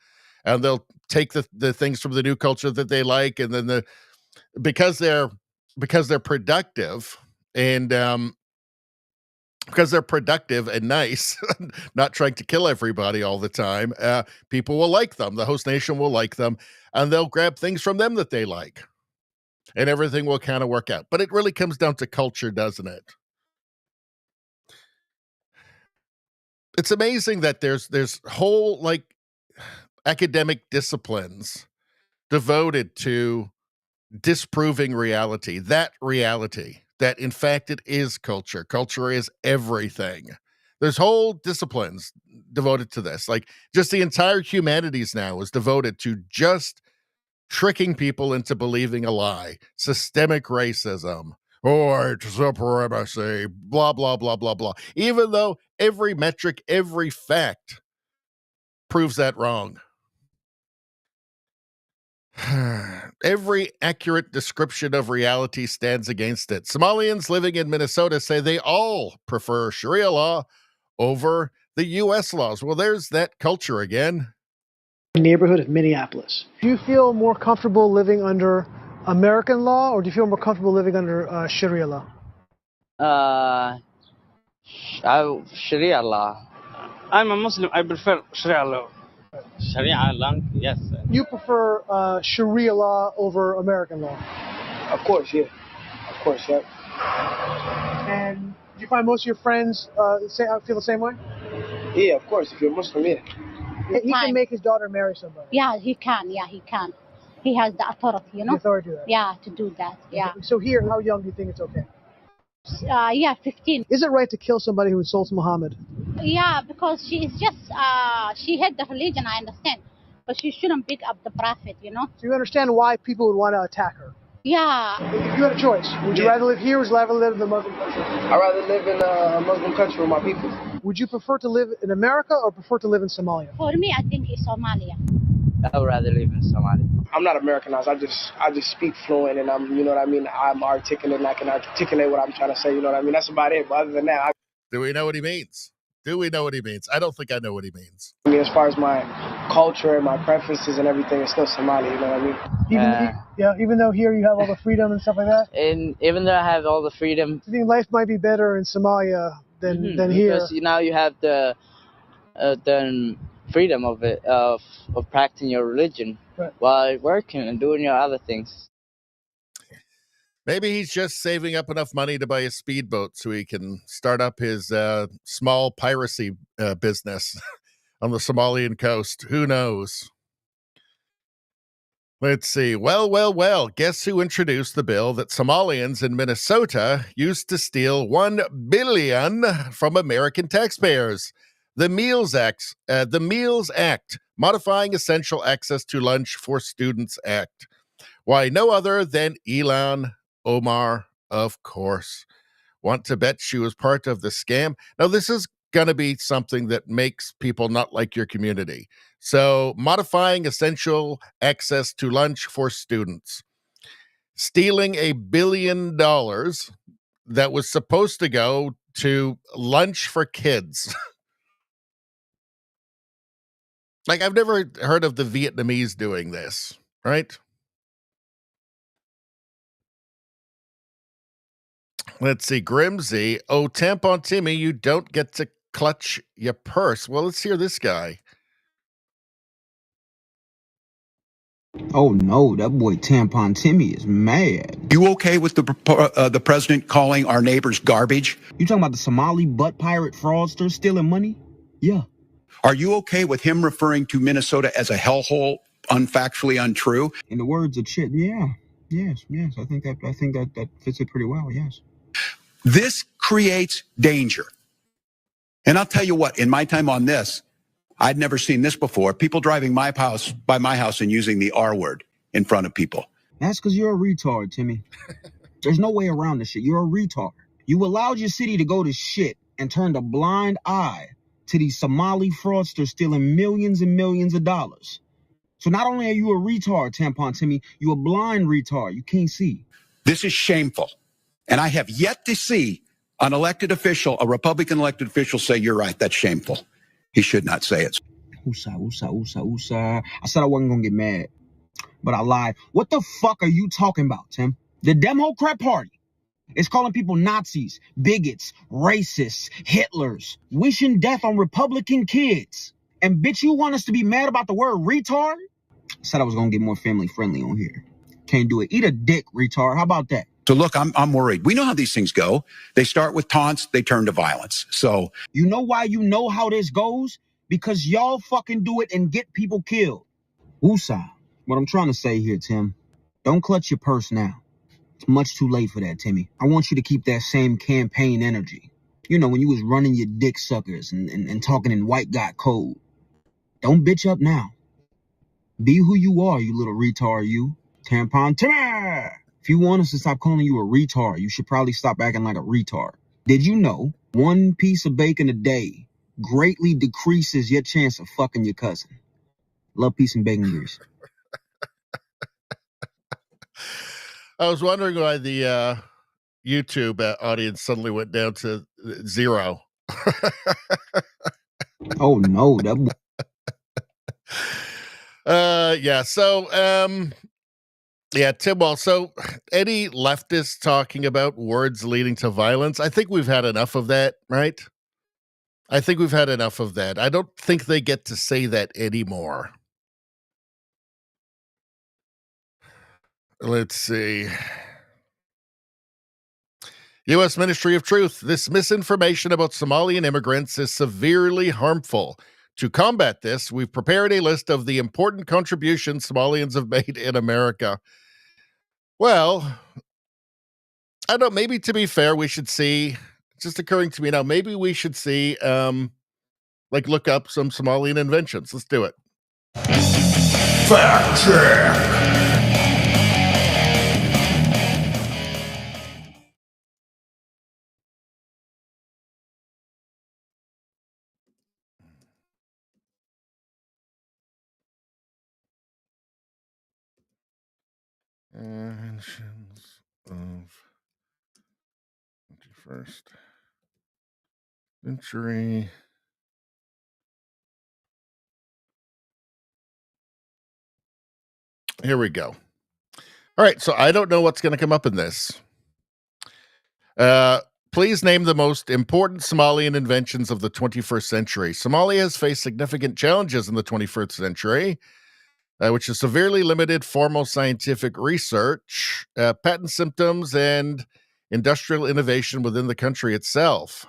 And they'll take the things from the new culture that they like, and then because they're productive and because they're productive and nice, not trying to kill everybody all the time, people will like them. The host nation will like them, and they'll grab things from them that they like, and everything will kind of work out. But it really comes down to culture, doesn't it? It's amazing that there's whole academic disciplines devoted to disproving reality, that in fact it is culture. Culture is everything. There's whole disciplines devoted to this. Like just the entire humanities now is devoted to just tricking people into believing a lie. Systemic racism, white supremacy, blah, blah, blah, blah, blah. Even though every metric, every fact proves that wrong. Every accurate description of reality stands against it. Somalians living in Minnesota say they all prefer Sharia law over the U.S. laws. Well, there's that culture again. Neighborhood of Minneapolis. Do you feel more comfortable living under American law, or do you feel more comfortable living under Sharia law? Sharia law. I'm a Muslim. I prefer Sharia law. Sharia law, yes. You prefer Sharia law over American law? Of course, yeah. Of course, yeah. And do you find most of your friends feel the same way? Yeah, of course. If you're Muslim, yeah. He can make his daughter marry somebody. Yeah, he can. Yeah, he can. He has the authority, The authority to do that. Yeah, to do that. Yeah. So here, how young do you think it's okay? Yeah, 15. Is it right to kill somebody who insults Muhammad? Yeah, because she is just, she had the religion, I understand. But she shouldn't pick up the prophet, So you understand why people would want to attack her? Yeah. If you had a choice, would you rather live here or would you rather live in the Muslim country? I'd rather live in a Muslim country with my people. Would you prefer to live in America or prefer to live in Somalia? For me, I think it's Somalia. I would rather live in Somalia. I'm not Americanized. I just speak fluent, and I'm articulate, and I can articulate what I'm trying to say. You know what I mean? That's about it. But other than that, do we know what he means? Do we know what he means? I don't think I know what he means. I mean, as far as my culture and my preferences and everything, it's still Somali. You know what I mean? Even though here you have all the freedom and stuff like that. And even though I have all the freedom, I think life might be better in Somalia than here. Because now you have the freedom of it of practicing your religion while working and doing your other things. Maybe he's just saving up enough money to buy a speedboat so he can start up his small piracy business on the Somalian coast. Who knows? Let's see. Well. Guess who introduced the bill that Somalians in Minnesota used to steal $1 billion from American taxpayers? The Meals Act, Modifying Essential Access to Lunch for Students Act. Why, no other than Ilhan Omar, of course. Want to bet she was part of the scam? Now, this is going to be something that makes people not like your community. So, modifying essential access to lunch for students. Stealing $1 billion that was supposed to go to lunch for kids. Like, I've never heard of the Vietnamese doing this, right? Let's see, Grimsey. Oh, Tampon Timmy, you don't get to clutch your purse. Well, let's hear this guy. Oh no, that boy Tampon Timmy is mad. You okay with the president calling our neighbors garbage? You talking about the Somali butt pirate fraudster stealing money? Yeah. Are you okay with him referring to Minnesota as a hellhole, unfactually untrue? In the words of Chip, yeah. Yes. I think that fits it pretty well, yes. This creates danger. And I'll tell you what, in my time on this, I'd never seen this before. People driving by my house and using the R word in front of people. That's because you're a retard, Timmy. There's no way around this shit. You're a retard. You allowed your city to go to shit and turned a blind eye to these Somali fraudsters stealing millions and millions of dollars. So not only are you a retard, Tampon Timmy, you a blind retard. You can't see. This is shameful. And I have yet to see an elected official, a Republican elected official, say, you're right, that's shameful. He should not say it. Usa. I said I wasn't going to get mad, but I lied. What the fuck are you talking about, Tim? The Democrat Party is calling people Nazis, bigots, racists, Hitlers, wishing death on Republican kids. And bitch, you want us to be mad about the word retard? I said I was going to get more family friendly on here. Can't do it. Eat a dick, retard. How about that? So look, I'm worried. We know how these things go. They start with taunts, they turn to violence. So you know why you know how this goes? Because y'all fucking do it and get people killed. Woosah. What I'm trying to say here, Tim, don't clutch your purse now. It's much too late for that, Timmy. I want you to keep that same campaign energy. You know, when you was running your dick suckers and talking in white guy code. Don't bitch up now. Be who you are, you little retard, you. Tampon Timmy! If you want us to stop calling you a retard, you should probably stop acting like a retard. Did you know 1 piece of bacon a day greatly decreases your chance of fucking your cousin? Love, peace, and bacon grease. I was wondering why the YouTube audience suddenly went down to 0. Oh no, that. Yeah. So, yeah, Tim. Also, any leftists talking about words leading to violence? I think we've had enough of that, right? I think we've had enough of that. I don't think they get to say that anymore. Let's see. U.S. Ministry of Truth. This misinformation about Somalian immigrants is severely harmful. To combat this, we've prepared a list of the important contributions Somalians have made in America. Well, I don't know, maybe to be fair, we should see, it's just occurring to me now, maybe we should see, look up some Somalian inventions. Let's do it. Fact check. Inventions of 21st century. Here we go. All right, so I don't know what's going to come up in this. Please name the most important Somalian inventions of the 21st century. Somalia has faced significant challenges in the 21st century, which is severely limited formal scientific research, patent symptoms, and industrial innovation within the country itself.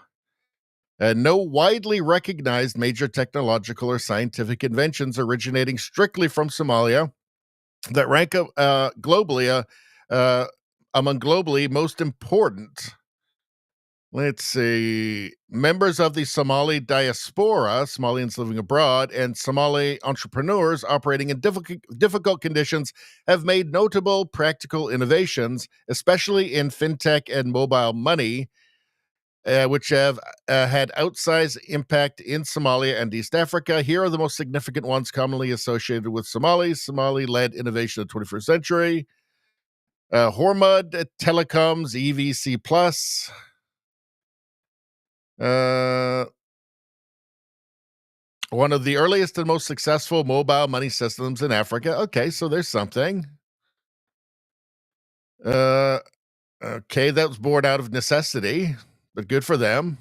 No widely recognized major technological or scientific inventions originating strictly from Somalia that rank globally among globally most important. Let's see. Members of the Somali diaspora, Somalians living abroad, and Somali entrepreneurs operating in difficult conditions have made notable practical innovations, especially in fintech and mobile money, which have had outsized impact in Somalia and East Africa. Here are the most significant ones commonly associated with Somali-led innovation of the 21st century. Hormud Telecom's EVC Plus. One of the earliest and most successful mobile money systems in Africa. Okay, so there's something. Okay, that was born out of necessity, but good for them.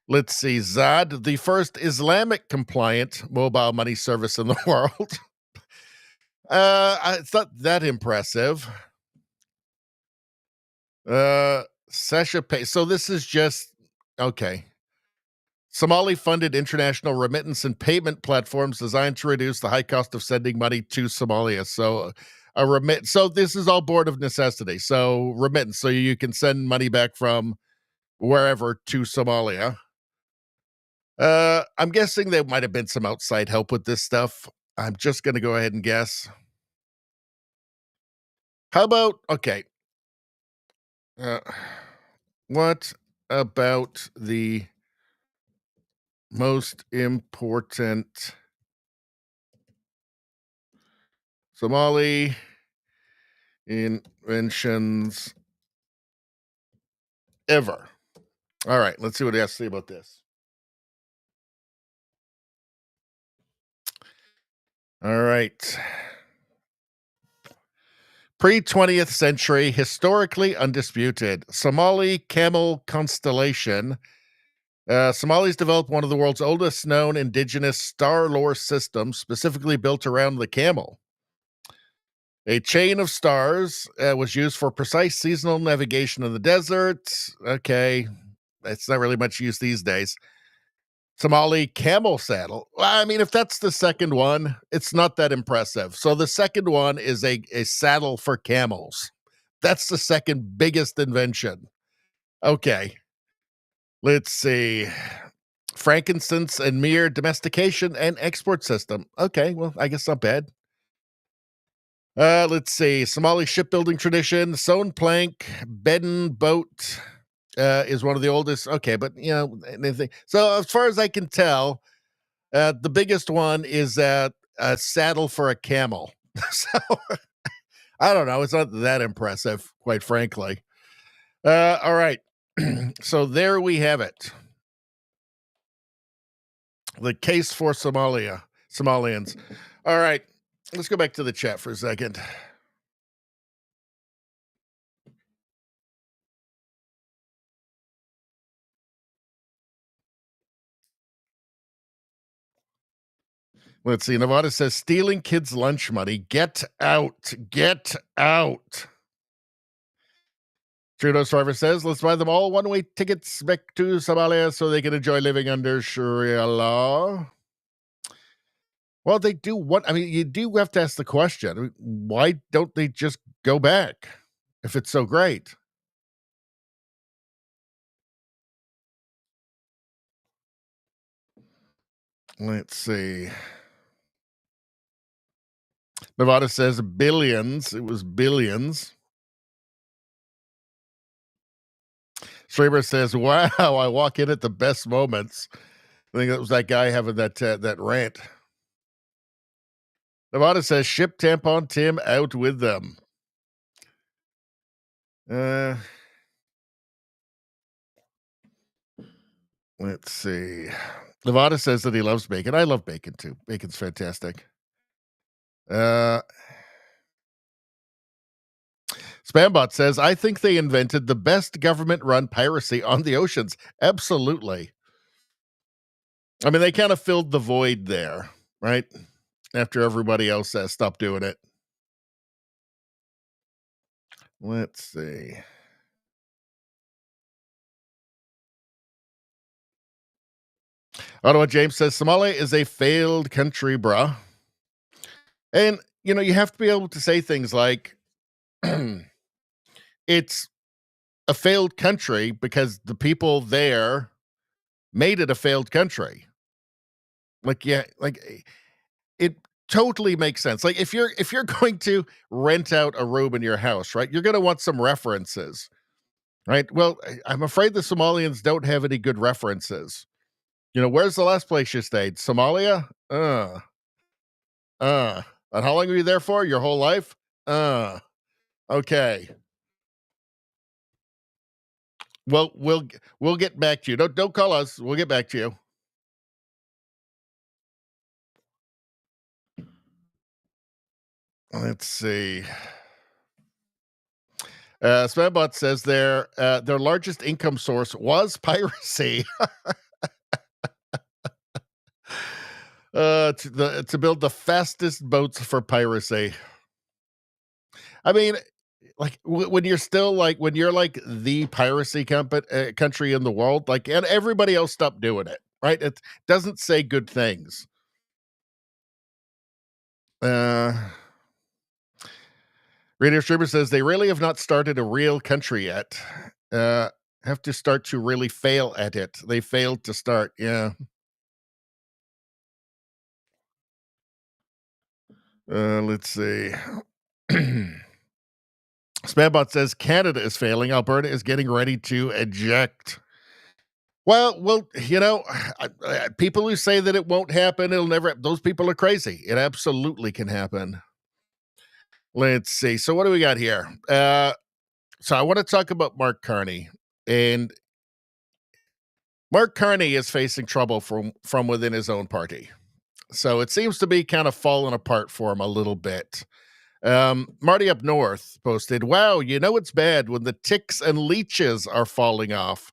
Let's see, Zad, the first Islamic compliant mobile money service in the world. It's not that impressive. Sasha Pay. So this is just okay. Somali-funded international remittance and payment platforms designed to reduce the high cost of sending money to Somalia. So So this is all born of necessity. So remittance, so you can send money back from wherever to Somalia. I'm guessing there might have been some outside help with this stuff. I'm just going to go ahead and guess. How about okay? What about the most important Somali inventions ever? All right, let's see what he has to say about this. All right. Pre-20th century, historically undisputed, Somali camel constellation. Somalis developed one of the world's oldest known indigenous star lore systems, specifically built around the camel. A chain of stars was used for precise seasonal navigation in the desert. Okay, it's not really much use these days. Somali camel saddle. Well, I mean, if that's the second one, it's not that impressive. So the second one is a saddle for camels. That's the second biggest invention. Okay. Let's see. Frankincense and mere domestication and export system. Okay, well, I guess not bad. Let's see. Somali shipbuilding tradition, sewn plank, bedden boat is one of the oldest. Okay, but anything. So as far as I can tell, the biggest one is a saddle for a camel. So I don't know. It's not that impressive, quite frankly. All right. So there we have it. The case for Somalians. All right. Let's go back to the chat for a second. Let's see. Nevada says stealing kids' lunch money. Get out. Get out. Trudeau Driver says, let's buy them all one-way tickets back to Somalia so they can enjoy living under Sharia law. Well, they do what? I mean, you do have to ask the question. I mean, why don't they just go back if it's so great? Let's see. Nevada says billions. It was billions. Streamer says, wow, I walk in at the best moments. I think that was that guy having that rant. Nevada says, ship Tampon Tim out with them. Let's see. Nevada says that he loves bacon. I love bacon too. Bacon's fantastic. Spambot says, I think they invented the best government-run piracy on the oceans. Absolutely. I mean, they kind of filled the void there, right? After everybody else stopped doing it. Let's see. Ottawa James says, Somalia is a failed country, bruh. And, you have to be able to say things like, it's a failed country because the people there made it a failed country. It totally makes sense. Like if you're going to rent out a room in your house, right? You're going to want some references, right? Well, I'm afraid the Somalians don't have any good references. Where's the last place you stayed? Somalia? And how long were you there for? Your whole life? Okay. Well, we'll get back to you. Don't call us. We'll get back to you. Let's see. Spambot says their largest income source was piracy. To build the fastest boats for piracy. I mean, like when you're still like when you're like the piracy country in the world, like, and everybody else stopped doing it, right? It doesn't say good things. Radio Streamer says they really have not started a real country yet. Have to start to really fail at it. They failed to start. Yeah. Let's see. Spambot says Canada is failing. Alberta is getting ready to eject. Well, you know, people who say that it won't happen, it'll never. Those people are crazy. It absolutely can happen. Let's see. So what do we got here? So I want to talk about Mark Carney, and Mark Carney is facing trouble from within his own party. So it seems to be kind of falling apart for him a little bit. Marty up north posted, wow, you know it's bad when the ticks and leeches are falling off.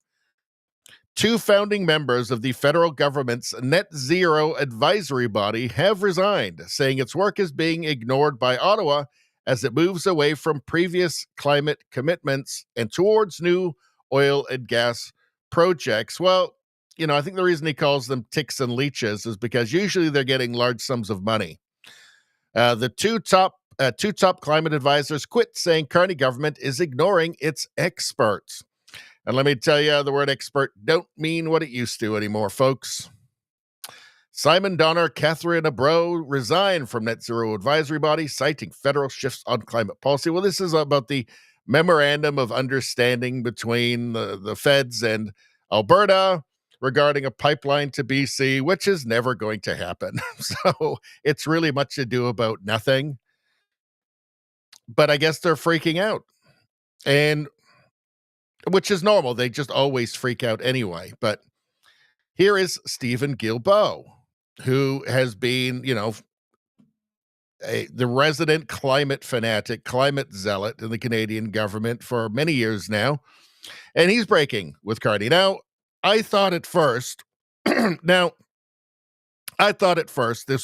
2 founding members of the federal government's net zero advisory body have resigned, saying its work is being ignored by Ottawa as it moves away from previous climate commitments and towards new oil and gas projects. Well, you know, I think the reason he calls them ticks and leeches is because usually they're getting large sums of money. The two top climate advisors quit, saying Carney government is ignoring its experts. And let me tell you, the word expert don't mean what it used to anymore, folks. Simon Donner, Catherine Abro resigned from Net Zero Advisory Body, citing federal shifts on climate policy. Well, this is about the memorandum of understanding between the feds and Alberta regarding a pipeline to BC, which is never going to happen. So it's really much ado about nothing. But I guess they're freaking out. And which is normal. They just always freak out anyway. But here is Stephen Guilbeault, who has been, you know, the resident climate fanatic, climate zealot in the Canadian government for many years now. And he's breaking with Carney. Now, I thought at first this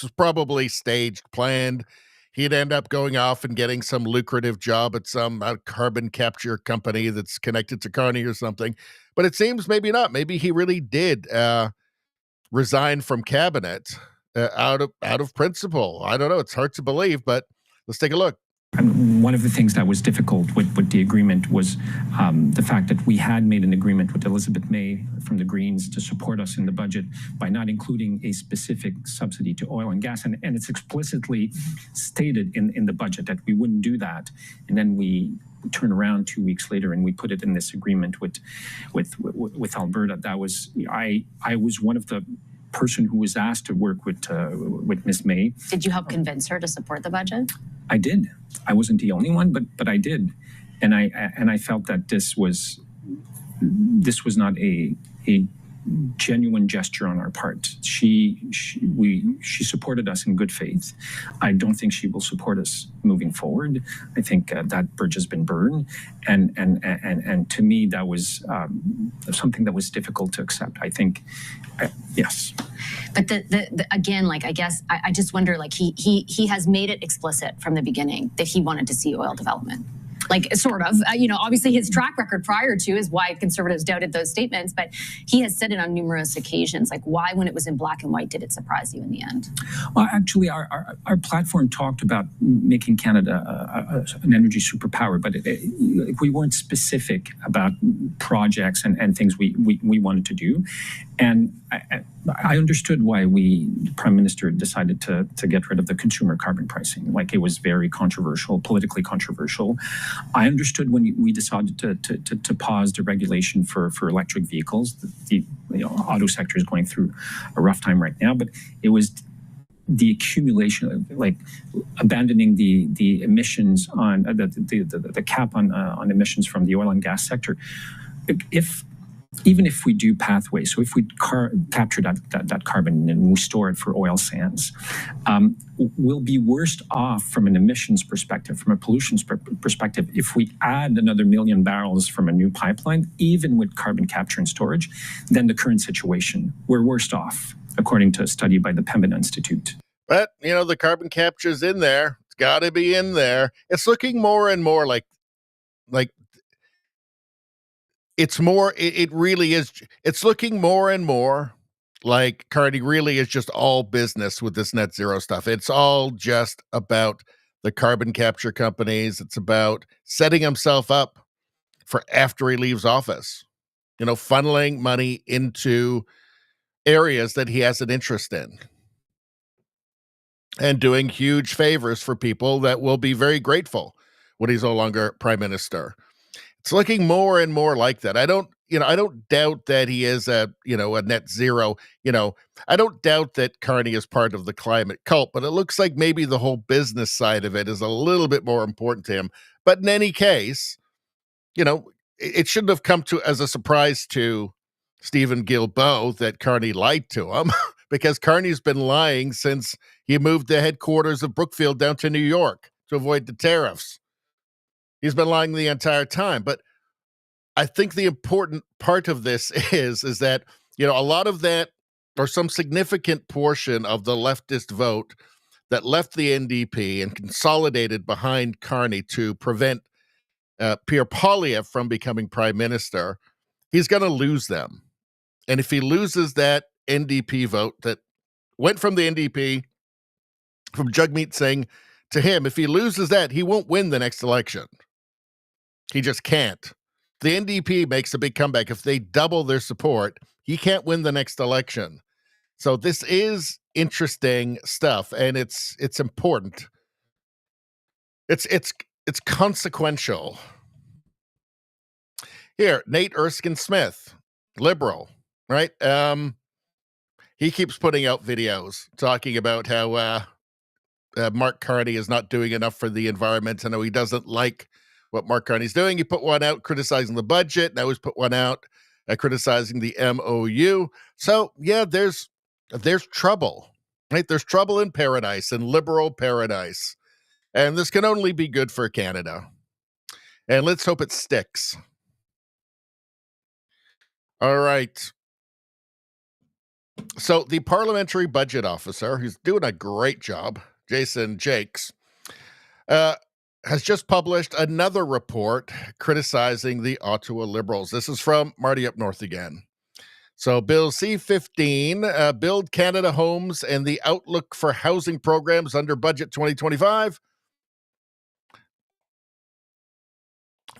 was probably staged, planned. He'd end up going off and getting some lucrative job at some carbon capture company that's connected to Carney or something. But it seems maybe not. Maybe he really did resign from cabinet out of principle. I don't know. It's hard to believe, but let's take a look. One of the things that was difficult with the agreement was the fact that we had made an agreement with Elizabeth May from the Greens to support us in the budget by not including a specific subsidy to oil and gas. And it's explicitly stated in the budget that we wouldn't do that. And then we turn around 2 weeks later and we put it in this agreement with Alberta. That was, I was one of the person who was asked to work with Ms. May. Did you help convince her to support the budget? I did. I wasn't the only one, but I did, and I felt that this was not a genuine gesture on our part. She supported us in good faith. I don't think she will support us moving forward. I think that bridge has been burned, and to me that was something that was difficult to accept. I think, yes. But the again, like, I guess I just wonder, like, he has made it explicit from the beginning that he wanted to see oil development. Like, sort of, you know, obviously his track record prior to is why Conservatives doubted those statements, but he has said it on numerous occasions. Like, why, when it was in black and white, did it surprise you in the end? Well, actually, our platform talked about making Canada an energy superpower, but we weren't specific about projects and things we wanted to do. And I understood why the Prime Minister decided to get rid of the consumer carbon pricing. Like, it was very controversial, politically controversial. I understood when we decided to pause the regulation for electric vehicles. The auto sector is going through a rough time right now, but it was the accumulation of, like, abandoning the emissions on the cap on emissions from the oil and gas sector. If even if we do pathways, so if we capture that carbon and we store it for oil sands, we'll be worse off from an emissions perspective, from a pollution perspective, if we add another 1 million barrels from a new pipeline, even with carbon capture and storage, than the current situation. We're worse off, according to a study by the Pembina Institute. But, the carbon capture's in there. It's got to be in there. It's looking more and more like it's more, it really is. It's looking more and more like Carney really is just all business with this net zero stuff. It's all just about the carbon capture companies. It's about setting himself up for after he leaves office, funneling money into areas that he has an interest in and doing huge favors for people that will be very grateful when he's no longer prime minister. It's looking more and more like that. I don't doubt that he is a net zero. I don't doubt that Carney is part of the climate cult, but it looks like maybe the whole business side of it is a little bit more important to him. But in any case, it shouldn't have come as a surprise to Stephen Guilbeault that Carney lied to him because Carney's been lying since he moved the headquarters of Brookfield down to New York to avoid the tariffs. He's been lying the entire time. But I think the important part of this is that, a lot of that, or some significant portion of the leftist vote that left the NDP and consolidated behind Carney to prevent Pierre Poilievre from becoming prime minister, he's going to lose them. And if he loses that NDP vote that went from the NDP, from Jagmeet Singh to him, if he loses that, he won't win the next election. He just can't. The NDP makes a big comeback. If they double their support, he can't win the next election. So this is interesting stuff, and it's important. It's consequential. Here, Nate Erskine Smith, liberal, right? He keeps putting out videos talking about how Mark Carney is not doing enough for the environment. I know he doesn't like what Mark Carney's doing. He put one out criticizing the budget. Now he's put one out criticizing the MOU. So yeah, there's trouble, right? There's trouble in paradise, in liberal paradise. And this can only be good for Canada. And let's hope it sticks. All right. So the parliamentary budget officer, who's doing a great job, Jason Jakes, has just published another report criticizing the Ottawa Liberals. This is from Marty Up North again. So Bill C-15, Build Canada Homes and the Outlook for Housing Programs under Budget 2025.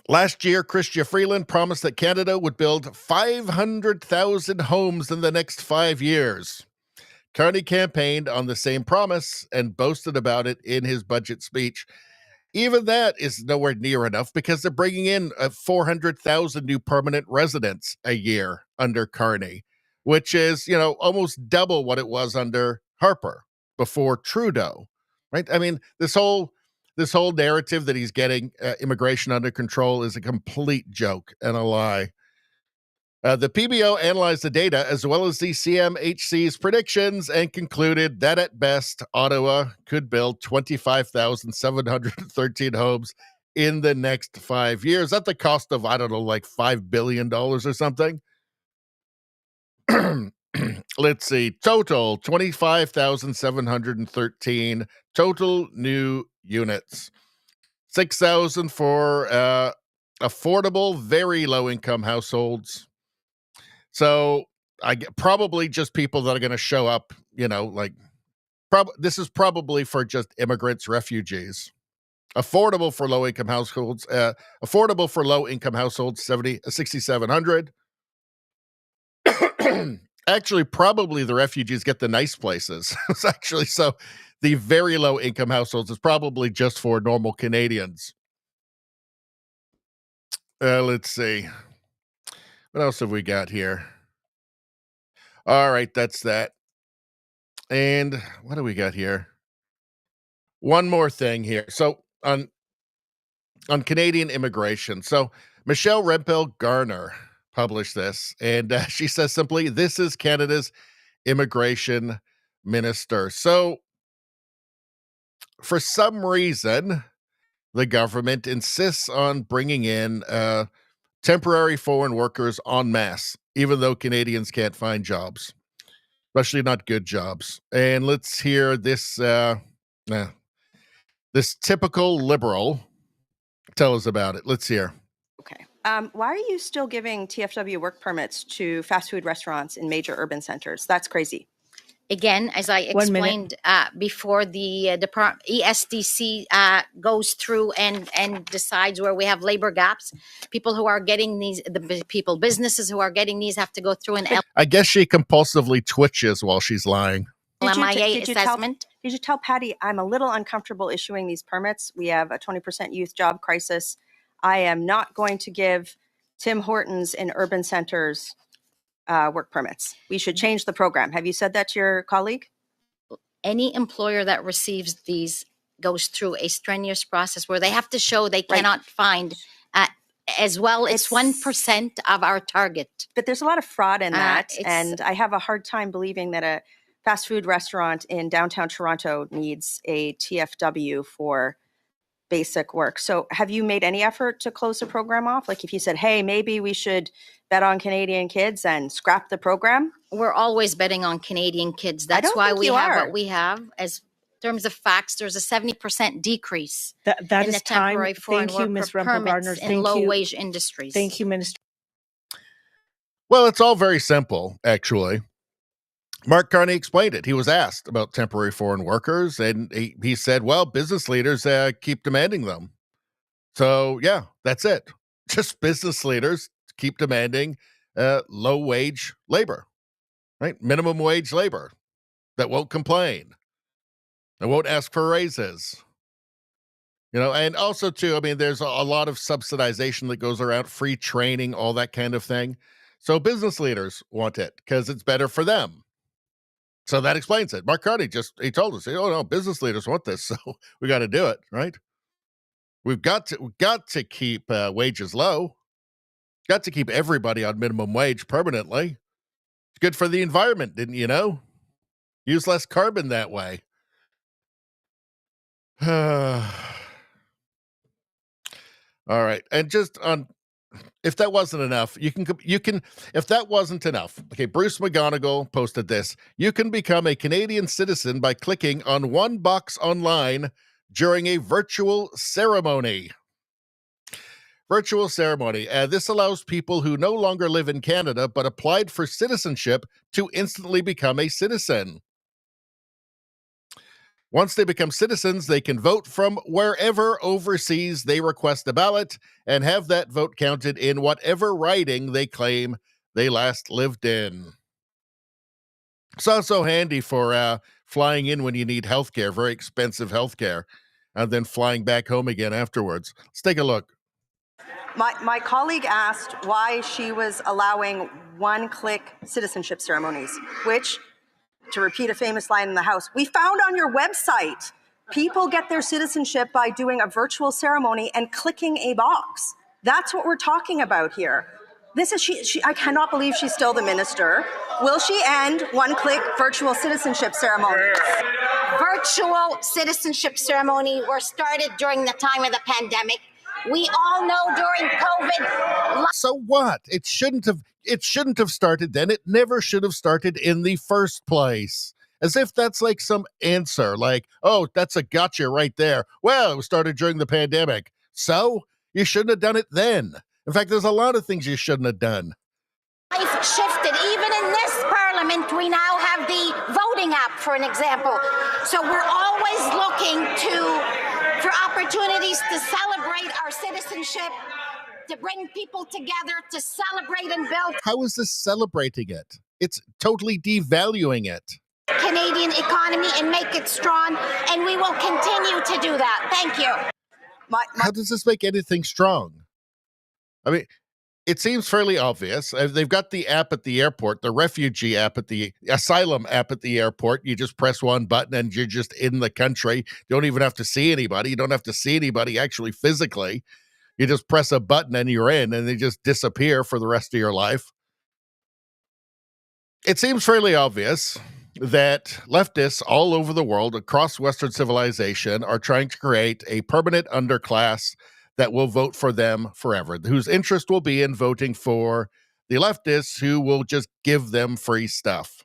Last year, Chrystia Freeland promised that Canada would build 500,000 homes in the next 5 years. Carney campaigned on the same promise and boasted about it in his budget speech. Even that is nowhere near enough because they're bringing in 400,000 new permanent residents a year under Carney, which is, almost double what it was under Harper before Trudeau, right? I mean, this whole narrative that he's getting immigration under control is a complete joke and a lie. The PBO analyzed the data as well as the CMHC's predictions and concluded that at best, Ottawa could build 25,713 homes in the next 5 years at the cost of, I don't know, like $5 billion or something. Let's see. Total 25,713 total new units. 6,000 for affordable, very low income households. So I get probably just people that are going to show up, this is probably for just immigrants, refugees. Affordable for low income households, 6,700. Actually, probably the refugees get the nice places. It's actually, so the very low income households is probably just for normal Canadians. Let's see. What else have we got here? All right, that's that. And what do we got here? One more thing here. So on Canadian immigration. So Michelle Rempel Garner published this, and she says simply, "This is Canada's immigration minister." So, for some reason, the government insists on bringing in temporary foreign workers en masse, even though Canadians can't find jobs, especially not good jobs. And let's hear this this typical liberal tell us about it. Let's hear. Okay. Why are you still giving TFW work permits to fast food restaurants in major urban centers? That's crazy. Again, as I explained before, the ESDC goes through and decides where we have labor gaps. People who are getting these, businesses who are getting these have to go through an I guess she compulsively twitches while she's lying. LMIA assessment. Did you tell Patty I'm a little uncomfortable issuing these permits? We have a 20% youth job crisis. I am not going to give Tim Hortons in urban centers work permits. We should change the program. Have you said that to your colleague? Any employer that receives these goes through a strenuous process where they have to show they cannot find as well. It's 1% of our target. But there's a lot of fraud in that. And I have a hard time believing that a fast food restaurant in downtown Toronto needs a TFW for basic work. So have you made any effort to close the program off? Like if you said, hey, maybe we should bet on Canadian kids and scrap the program? We're always betting on Canadian kids. That's why we have what we have. As in terms of facts, there's a 70% decrease that in is the temporary foreign Thank you, Ms. worker permits Rempel-Gardner. in low-wage industries. Thank you, Minister. Well, it's all very simple, actually. Mark Carney explained it. He was asked about temporary foreign workers, and he said, well, business leaders keep demanding them. So, yeah, that's it. Just business leaders keep demanding low-wage labor, right? Minimum wage labor that won't complain, that won't ask for raises. You know, and also, too, I mean, there's a lot of subsidization that goes around, free training, all that kind of thing. So business leaders want it because it's better for them. So that explains it. Mark Carney he told us, oh no, business leaders want this, so we got to do it, right? We've got to keep wages low. Got to keep everybody on minimum wage permanently. It's good for the environment, didn't you know? Use less carbon that way. All right, and just on. If that wasn't enough, you can, if that wasn't enough, okay, Bruce McGonigal posted this. You can become a Canadian citizen by clicking on one box online during a virtual ceremony. Virtual ceremony. This allows people who no longer live in Canada but applied for citizenship to instantly become a citizen. Once they become citizens, they can vote from wherever overseas they request a ballot and have that vote counted in whatever riding they claim they last lived in. It's also handy for flying in when you need healthcare, very expensive healthcare, and then flying back home again afterwards. Let's take a look. My colleague asked why she was allowing one-click citizenship ceremonies, which, to repeat a famous line in the House, we found on your website. People get their citizenship by doing a virtual ceremony and clicking a box. That's what we're talking about here. This is she I cannot believe she's still the minister. Will she end one-click virtual citizenship ceremonies? Virtual citizenship ceremony were started during the time of the pandemic. We all know during COVID. So what? It shouldn't have started then. It never should have started in the first place. As if that's like some answer, like, oh, that's a gotcha right there. Well, it was started during the pandemic. So you shouldn't have done it then. In fact, there's a lot of things you shouldn't have done. Life shifted. Even in this parliament, we now have the voting app, for an example. So we're always looking for opportunities to celebrate our citizenship, to bring people together, to celebrate and build. How is this celebrating it? It's totally devaluing it. Canadian economy and make it strong, and we will continue to do that. Thank you. How does this make anything strong? I mean, it seems fairly obvious. They've got the app at the airport, the refugee app at the asylum app at the airport. You just press one button and you're just in the country. You don't even have to see anybody. You don't have to see anybody actually physically. You just press a button and you're in, and they just disappear for the rest of your life. It seems fairly obvious that leftists all over the world, across Western civilization, are trying to create a permanent underclass that will vote for them forever, whose interest will be in voting for the leftists who will just give them free stuff.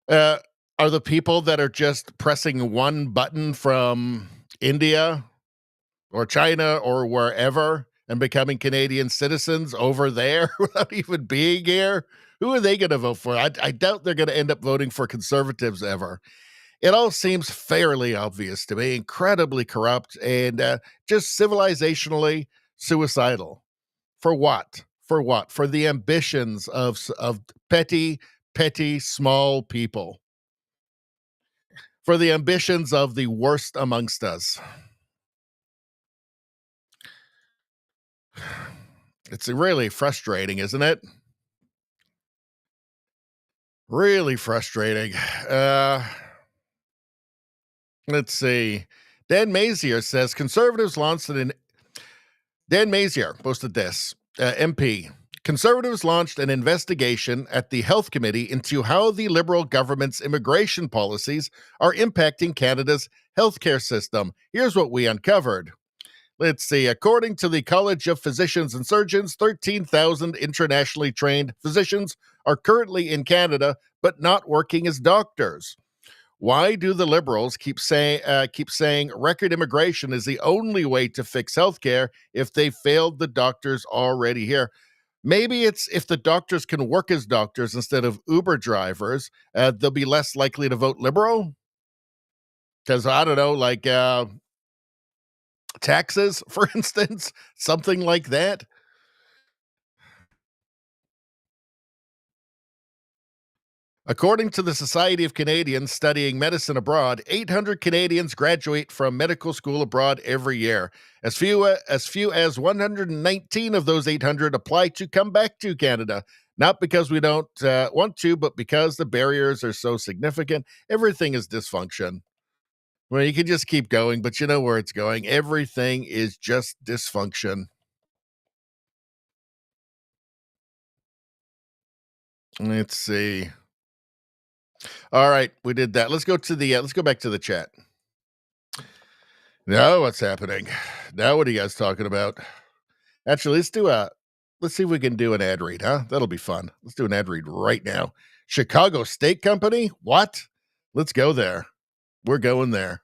Are the people that are just pressing one button from India or China or wherever and becoming Canadian citizens over there without even being here? Who are they going to vote for? I doubt they're going to end up voting for conservatives ever. It all seems fairly obvious to me, incredibly corrupt and just civilizationally suicidal. For what? For what? For the ambitions of petty, small people. For the ambitions of the worst amongst us. It's really frustrating, isn't it? Really frustrating. Let's see. Dan Mazier says conservatives launched an. Dan Mazier posted this. MP. Conservatives launched an investigation at the Health Committee into how the Liberal government's immigration policies are impacting Canada's healthcare system. Here's what we uncovered. Let's see. According to the College of Physicians and Surgeons, 13,000 internationally trained physicians are currently in Canada, but not working as doctors. Why do the Liberals keep saying record immigration is the only way to fix healthcare if they failed the doctors already here? Maybe it's if the doctors can work as doctors instead of Uber drivers, they'll be less likely to vote Liberal. Because I don't know, like taxes, for instance, something like that. According to the Society of Canadians Studying Medicine Abroad, 800 Canadians graduate from medical school abroad every year. As few as 119 of those 800 apply to come back to Canada, not because we don't want to, but because the barriers are so significant. Everything is dysfunction. Well, you can just keep going, but you know where it's going. Everything is just dysfunction. Let's see. All right, we did that. Let's go to the let's go back to the chat. Now what's happening? Now what are you guys talking about? Actually, let's see if we can do an ad read, huh? That'll be fun. Let's do an ad read right now. Chicago Steak Company? What? Let's go there. We're going there.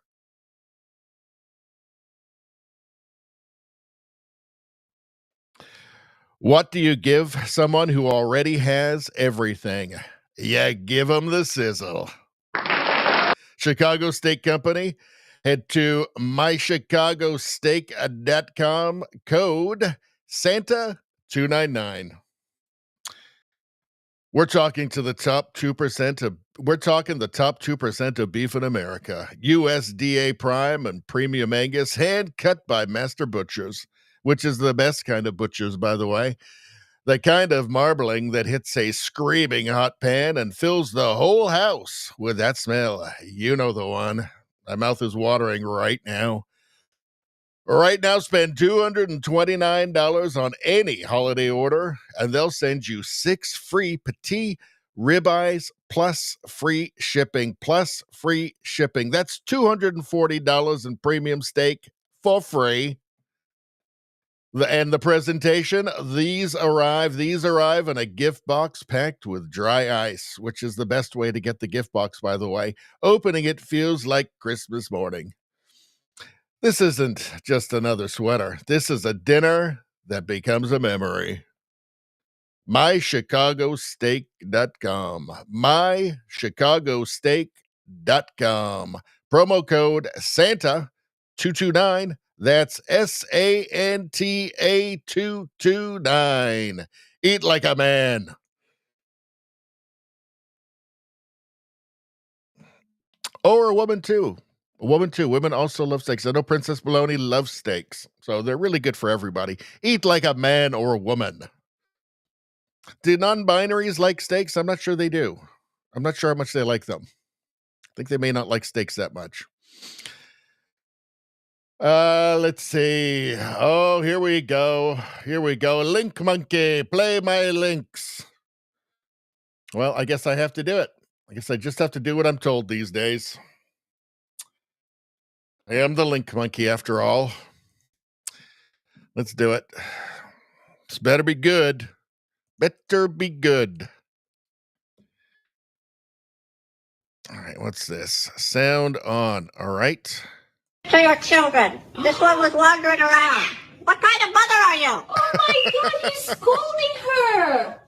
What do you give someone who already has everything? Yeah, give them the sizzle. Chicago Steak Company. Head to mychicagosteak.com, code Santa299. We're talking to the top 2% of the top 2% of beef in America. USDA Prime and Premium Angus, hand cut by master butchers, which is the best kind of butchers, by the way. The kind of marbling that hits a screaming hot pan and fills the whole house with that smell. You know the one. My mouth is watering right now. Right now, spend $229 on any holiday order, and they'll send you 6 free petite ribeyes plus free shipping. That's $240 in premium steak for free. And the presentation, these arrive in a gift box packed with dry ice, which is the best way to get the gift box, by the way. Opening it feels like Christmas morning. This isn't just another sweater. This is a dinner that becomes a memory. mychicagosteak.com. mychicagosteak.com. Promo code Santa229. That's SANTA 229. Eat like a man. Or a woman too. Women also love steaks. I know Princess Baloney loves steaks, so they're really good for everybody. Eat like a man or a woman. Do non-binaries like steaks? I'm not sure they do. I'm not sure how much they like them. I think they may not like steaks that much. Let's see. Oh, here we go. Here we go. Link monkey, play my links. Well, I guess I have to do it. I guess I just have to do what I'm told these days. I am the link monkey after all. Let's do it. This better be good. Better be good. All right, what's this? Sound on. All right. To your children. This one was wandering around. What kind of mother are you? Oh my God, he's scolding her.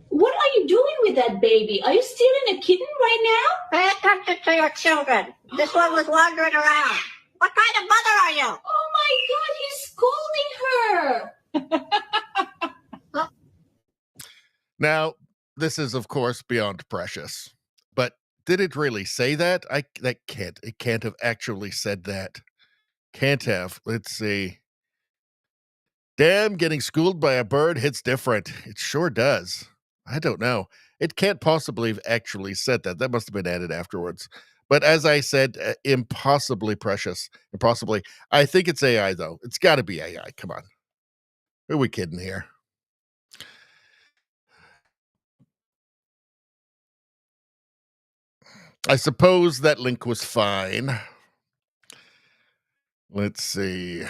What are you doing with that baby? Are you stealing a kitten right now? Pay attention to your children. This one was wandering around. What kind of mother are you? Oh my God, he's scolding her. Now, this is, of course, beyond precious. But did it really say that? It can't have actually said that. Can't have. Let's see. Damn, getting schooled by a bird hits different. It sure does. I don't know. It can't possibly have actually said that. That must have been added afterwards. But as I said, impossibly precious. Impossibly. I think it's AI, though. It's got to be AI. Come on. Who are we kidding here? I suppose that link was fine. Let's see.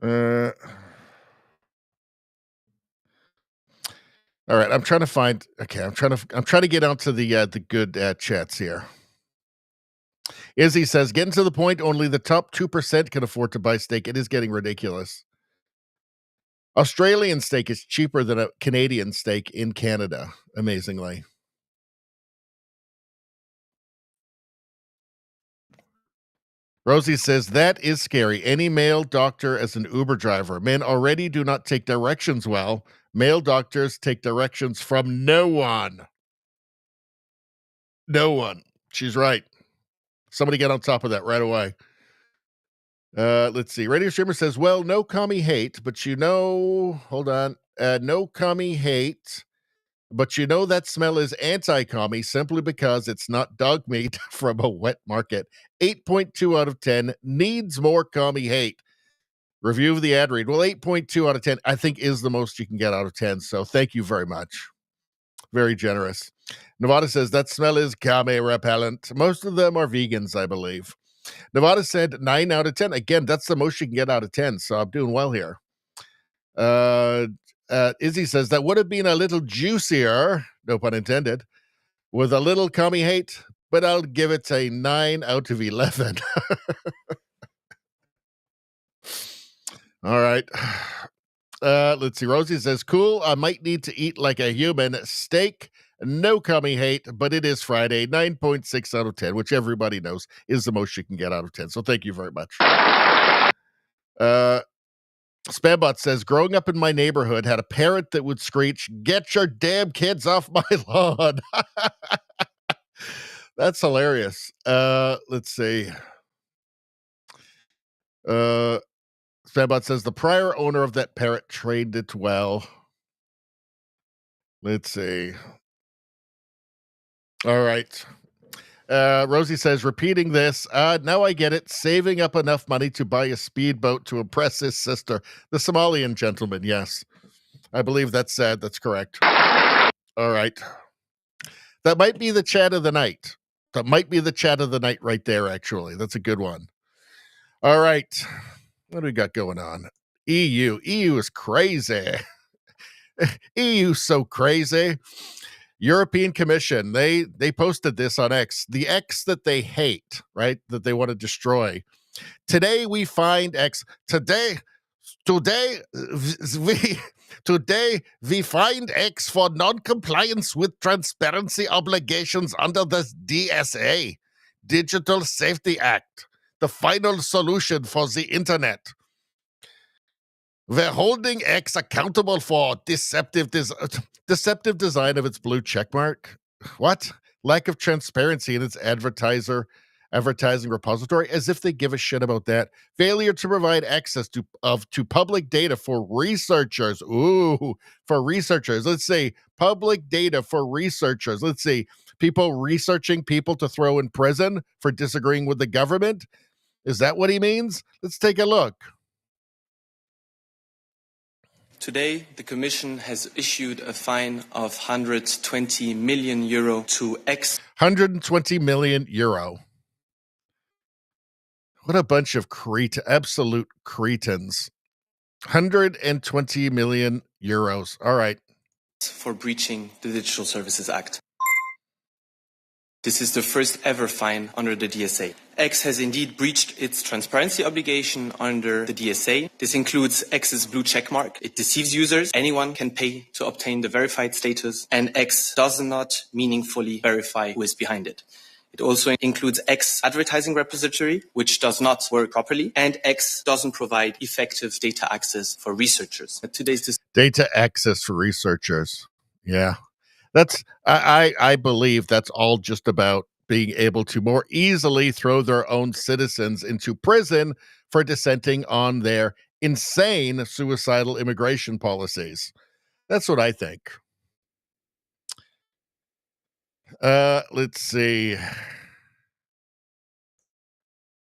All right, I'm trying to find. Okay, I'm trying to get onto the good chats here. Izzy says, getting to the point, only the top 2% can afford to buy steak. It is getting ridiculous. Australian steak is cheaper than a Canadian steak in Canada, amazingly. Rosie says, that is scary. Any male doctor as an Uber driver. Men already do not take directions well. Male doctors take directions from no one. No one. She's right. Somebody get on top of that right away. Let's see. Radio Streamer says, well, no commie hate, but hold on. No commie hate, but that smell is anti-commie simply because it's not dog meat from a wet market. 8.2 out of 10 needs more commie hate. Review of the ad read. Well, 8.2 out of 10, I think, is the most you can get out of 10. So thank you very much. Very generous. Nevada says that smell is commie repellent. Most of them are vegans, I believe. Nevada said 9 out of 10. Again, that's the most you can get out of 10. So I'm doing well here. Izzy says that would have been a little juicier, no pun intended, with a little commie hate, but I'll give it a 9 out of 11. All right. Let's see. Rosie says, cool. I might need to eat like a human. Steak, no commie hate, but it is Friday. 9.6 out of 10, which everybody knows is the most you can get out of 10. So thank you very much. Spambot says, growing up in my neighborhood had a parrot that would screech, get your damn kids off my lawn. That's hilarious. Let's see. Spambot says, the prior owner of that parrot trained it well. Let's see. All right. Rosie says, repeating this, now I get it. Saving up enough money to buy a speedboat to impress his sister. The Somalian gentleman, yes. I believe that's correct. All right. That might be the chat of the night. That might be the chat of the night right there, actually. That's a good one. All right. What do we got going on? EU. EU is crazy. EU's so crazy. European Commission, they posted this on X. The X that they hate, right? That they want to destroy. Today we find X. Today we find X for non-compliance with transparency obligations under the DSA, Digital Safety Act, the final solution for the internet. We're holding X accountable for deceptive design of its blue checkmark. What? Lack of transparency in its advertiser advertising repository, as if they give a shit about that. Failure to provide access to public data for researchers. Ooh, for researchers. Let's say public data for researchers. Let's see, people researching people to throw in prison for disagreeing with the government. Is that what he means? Let's take a look. Today, the Commission has issued a fine of 120 million euro to X. 120 million euro. What a bunch of absolute cretins. 120 million euros. All right. For breaching the Digital Services Act. This is the first ever fine under the DSA. X has indeed breached its transparency obligation under the DSA. This includes X's blue checkmark. It deceives users. Anyone can pay to obtain the verified status, and X does not meaningfully verify who is behind it. It also includes X advertising repository, which does not work properly, and X doesn't provide effective data access for researchers. Data access for researchers. Yeah. That's I believe that's all just about being able to more easily throw their own citizens into prison for dissenting on their insane suicidal immigration policies. That's what I think. Let's see.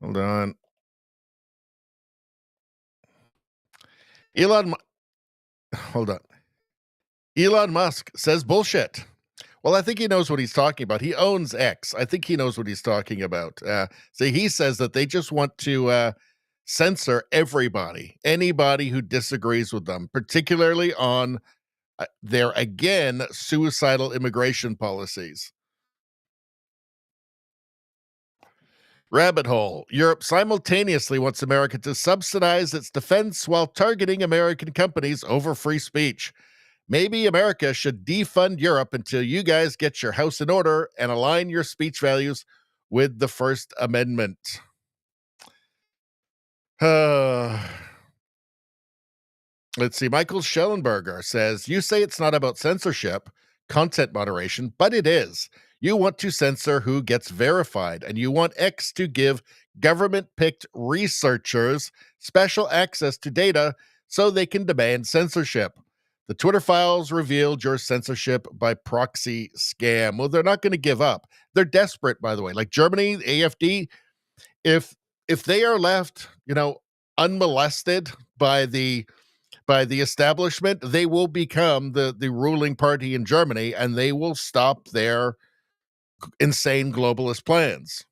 Hold on. Hold on. Elon Musk says bullshit. Well, I think he knows what he's talking about. He owns X. I think he knows what he's talking about. So he says that they just want to censor everybody, anybody who disagrees with them, particularly on their, again, suicidal immigration policies. Rabbit hole. Europe simultaneously wants America to subsidize its defense while targeting American companies over free speech. Maybe America should defund Europe until you guys get your house in order and align your speech values with the First Amendment. Let's see. Michael Schellenberger says, you say it's not about censorship, content moderation, but it is. You want to censor who gets verified, and you want X to give government-picked researchers special access to data so they can demand censorship. The Twitter files revealed your censorship by proxy scam. Well, they're not going to give up. They're desperate, by the way. Like Germany, the AfD, if they are left, unmolested by the establishment, they will become the ruling party in Germany, and they will stop their insane globalist plans.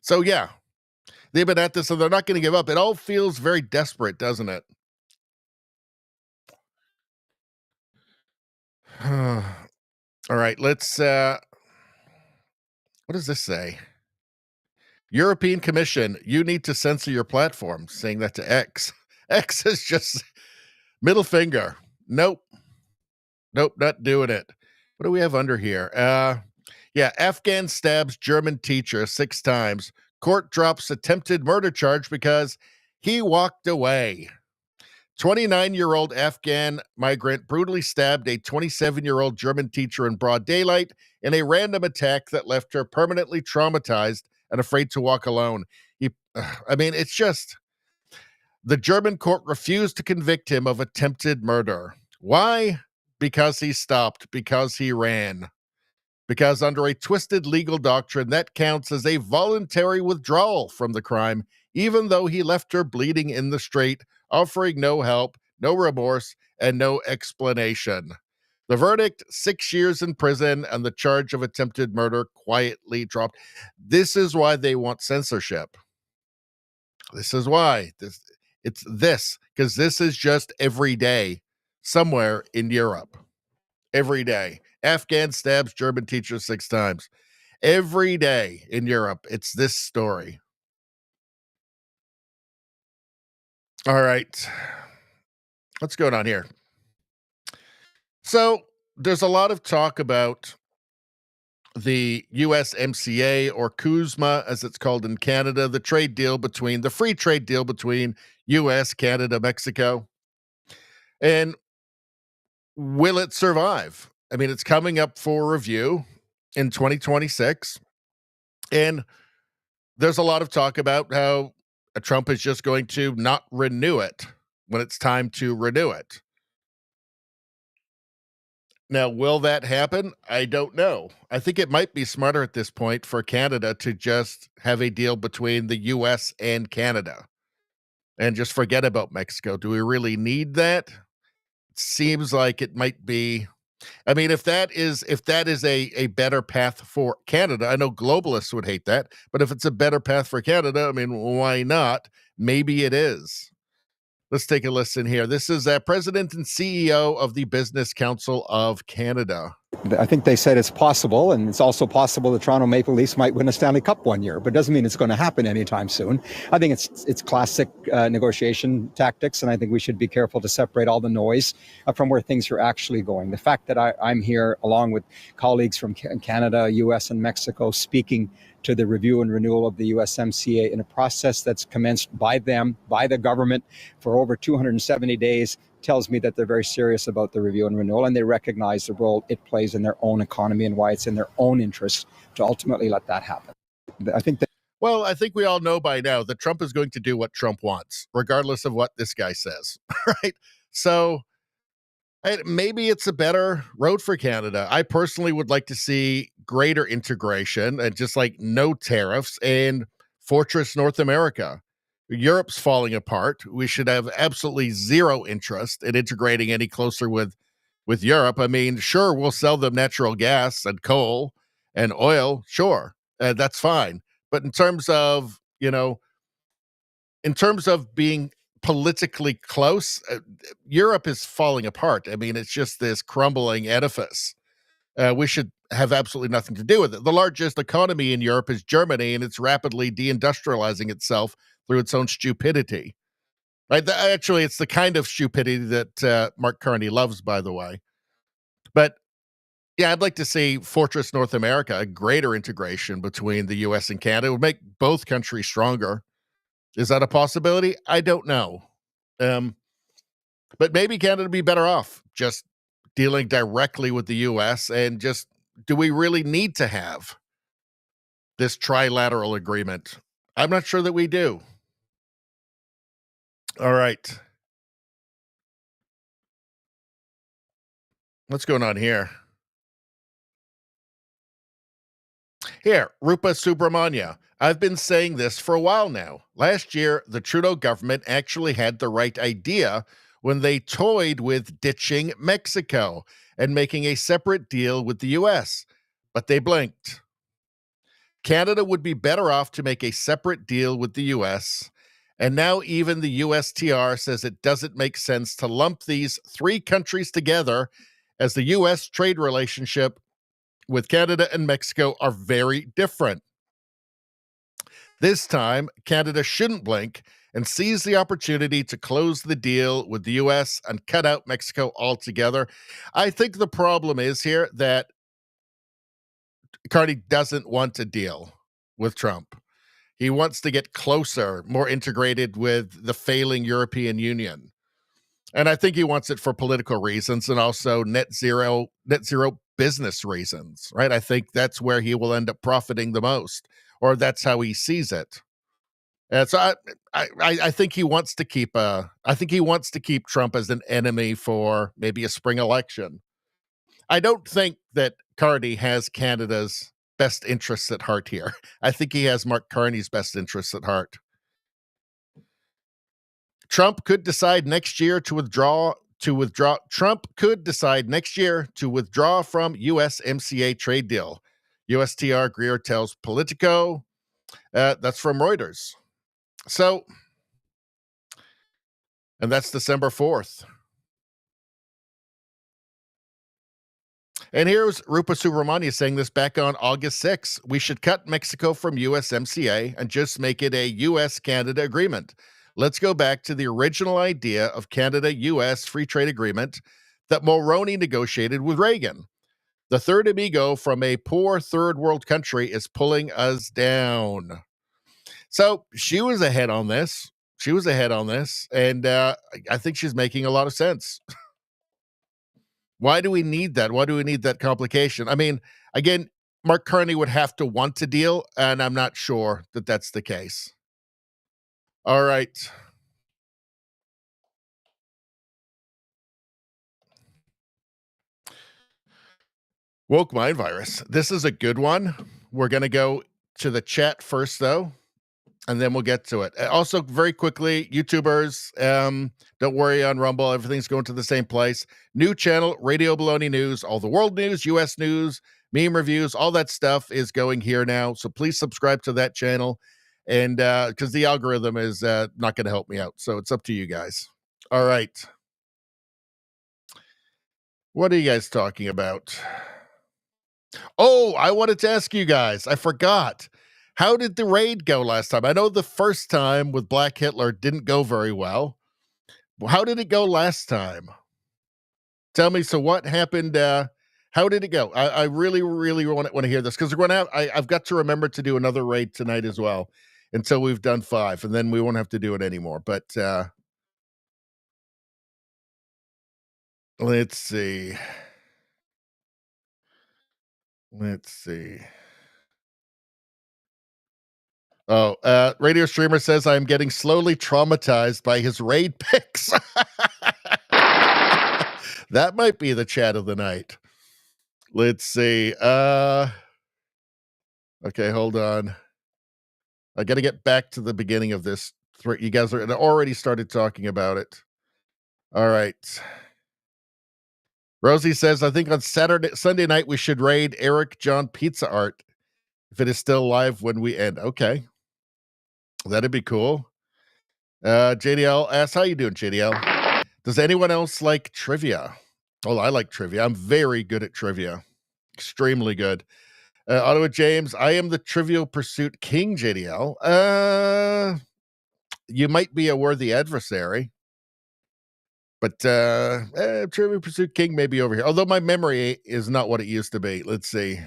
So yeah, they've been at this, and they're not going to give up. It all feels very desperate, doesn't it? All right, let's what does this say? European Commission, you need to censor your platform, saying that to X. X is just middle finger. Nope, not doing it. What do we have under here? Yeah, Afghan stabs German teacher 6 times. Court drops attempted murder charge because he walked away. 29-year-old Afghan migrant brutally stabbed a 27-year-old German teacher in broad daylight in a random attack that left her permanently traumatized and afraid to walk alone. It's just, the German court refused to convict him of attempted murder. Why? Because he stopped, because he ran. Because under a twisted legal doctrine, that counts as a voluntary withdrawal from the crime, even though he left her bleeding in the street, offering no help, no remorse, and no explanation. The verdict, 6 years in prison, and the charge of attempted murder quietly dropped. This is why they want censorship. This is why. Because this is just every day somewhere in Europe. Every day. Afghan stabs German teacher 6 times. Every day in Europe, it's this story. All right. What's going on here? So there's a lot of talk about the USMCA, or CUSMA, as it's called in Canada, the free trade deal between US, Canada, Mexico. And will it survive? It's coming up for review in 2026. And there's a lot of talk about how Trump is just going to not renew it when it's time to renew it. Now, will that happen? I don't know. I think it might be smarter at this point for Canada to just have a deal between the US and Canada and just forget about Mexico. Do we really need that? It seems like it might be. I mean, if that is a better path for Canada, I know globalists would hate that, but if it's a better path for Canada, I mean, why not? Maybe it is. Let's take a listen here. This is President and CEO of the Business Council of Canada. I think they said it's possible, and it's also possible the Toronto Maple Leafs might win a Stanley Cup one year, but it doesn't mean it's going to happen anytime soon. I think it's classic negotiation tactics, and I think we should be careful to separate all the noise from where things are actually going. The fact that I'm here, along with colleagues from Canada, US, and Mexico, speaking to the review and renewal of the USMCA in a process that's commenced by them, by the government, for over 270 days, tells me that they're very serious about the review and renewal, and they recognize the role it plays in their own economy and why it's in their own interest to ultimately let that happen. I think that. Well, I think we all know by now that Trump is going to do what Trump wants, regardless of what this guy says, right? So maybe it's a better road for Canada. I personally would like to see greater integration and just like no tariffs and Fortress North America. Europe's falling apart. We should have absolutely zero interest in integrating any closer with Europe. I mean, sure, we'll sell them natural gas and coal and oil. Sure, that's fine. But in terms of, being politically close, Europe is falling apart. I mean, it's just this crumbling edifice. We should have absolutely nothing to do with it. The largest economy in Europe is Germany, and it's rapidly deindustrializing itself through its own stupidity. Right? Actually, it's the kind of stupidity that Mark Carney loves, by the way. But yeah, I'd like to see Fortress North America, a greater integration between the U.S. and Canada. It would make both countries stronger. Is that a possibility? I don't know. But maybe Canada would be better off just dealing directly with the U.S. and just, do we really need to have this trilateral agreement? I'm not sure that we do. All right. What's going on here? Here, Rupa Subramanya. I've been saying this for a while now. Last year, the Trudeau government actually had the right idea when they toyed with ditching Mexico and making a separate deal with the U.S., but they blinked. Canada would be better off to make a separate deal with the U.S., and now even the USTR says it doesn't make sense to lump these three countries together, as the U.S. trade relationship with Canada and Mexico are very different. This time, Canada shouldn't blink and seize the opportunity to close the deal with the U.S. and cut out Mexico altogether. I think the problem is here that Carney doesn't want a deal with Trump. He wants to get closer, more integrated with the failing European Union. And I think he wants it for political reasons and also net zero business reasons, right? I think that's where he will end up profiting the most, or that's how he sees it. And so I think he wants to keep Trump as an enemy for maybe a spring election. I don't think that Carney has Canada's best interests at heart here. I think he has Mark Carney's best interests at heart. Trump could decide next year to withdraw. Trump could decide next year to withdraw from USMCA trade deal. USTR Greer tells Politico. That's from Reuters. So, and that's December 4th. And here's Rupa Subramanya saying this back on August 6th. We should cut Mexico from USMCA and just make it a US-Canada agreement. Let's go back to the original idea of Canada-US free trade agreement that Mulroney negotiated with Reagan. The third amigo from a poor third world country is pulling us down. So she was ahead on this. And I think she's making a lot of sense. Why do we need that? Why do we need that complication? I mean, again, Mark Carney would have to want to deal, and I'm not sure that that's the case. All right. Woke mind virus. This is a good one. We're going to go to the chat first, though, and then we'll get to it. Also, very quickly, YouTubers, don't worry on Rumble. Everything's going to the same place. New channel, Radio Baloney News. All the world news, U.S. news, meme reviews, all that stuff is going here now. So please subscribe to that channel. And because the algorithm is not going to help me out. So it's up to you guys. All right. What are you guys talking about? Oh, I wanted to ask you guys. I forgot. How did the raid go last time? I know the first time with Black Hitler didn't go very well. How did it go last time? Tell me. So what happened? How did it go? I really, really want to hear this because we're going to have. I've got to remember to do another raid tonight as well until we've done 5, and then we won't have to do it anymore. But let's see. Let's see. Oh, radio streamer says I'm getting slowly traumatized by his raid pics. That might be the chat of the night. Let's see. Okay, hold on. I got to get back to the beginning of this. You guys are already started talking about it. All right. Rosie says, I think on Sunday night, we should raid Eric John Pizza Art if it is still live when we end. Okay. That'd be cool. JDL asks, how you doing, JDL? Does anyone else like trivia? Oh, I like trivia. I'm very good at trivia. Extremely good. Ottawa James, I am the Trivial Pursuit King, JDL. You might be a worthy adversary. But Trivial Pursuit King may be over here. Although my memory is not what it used to be. Let's see.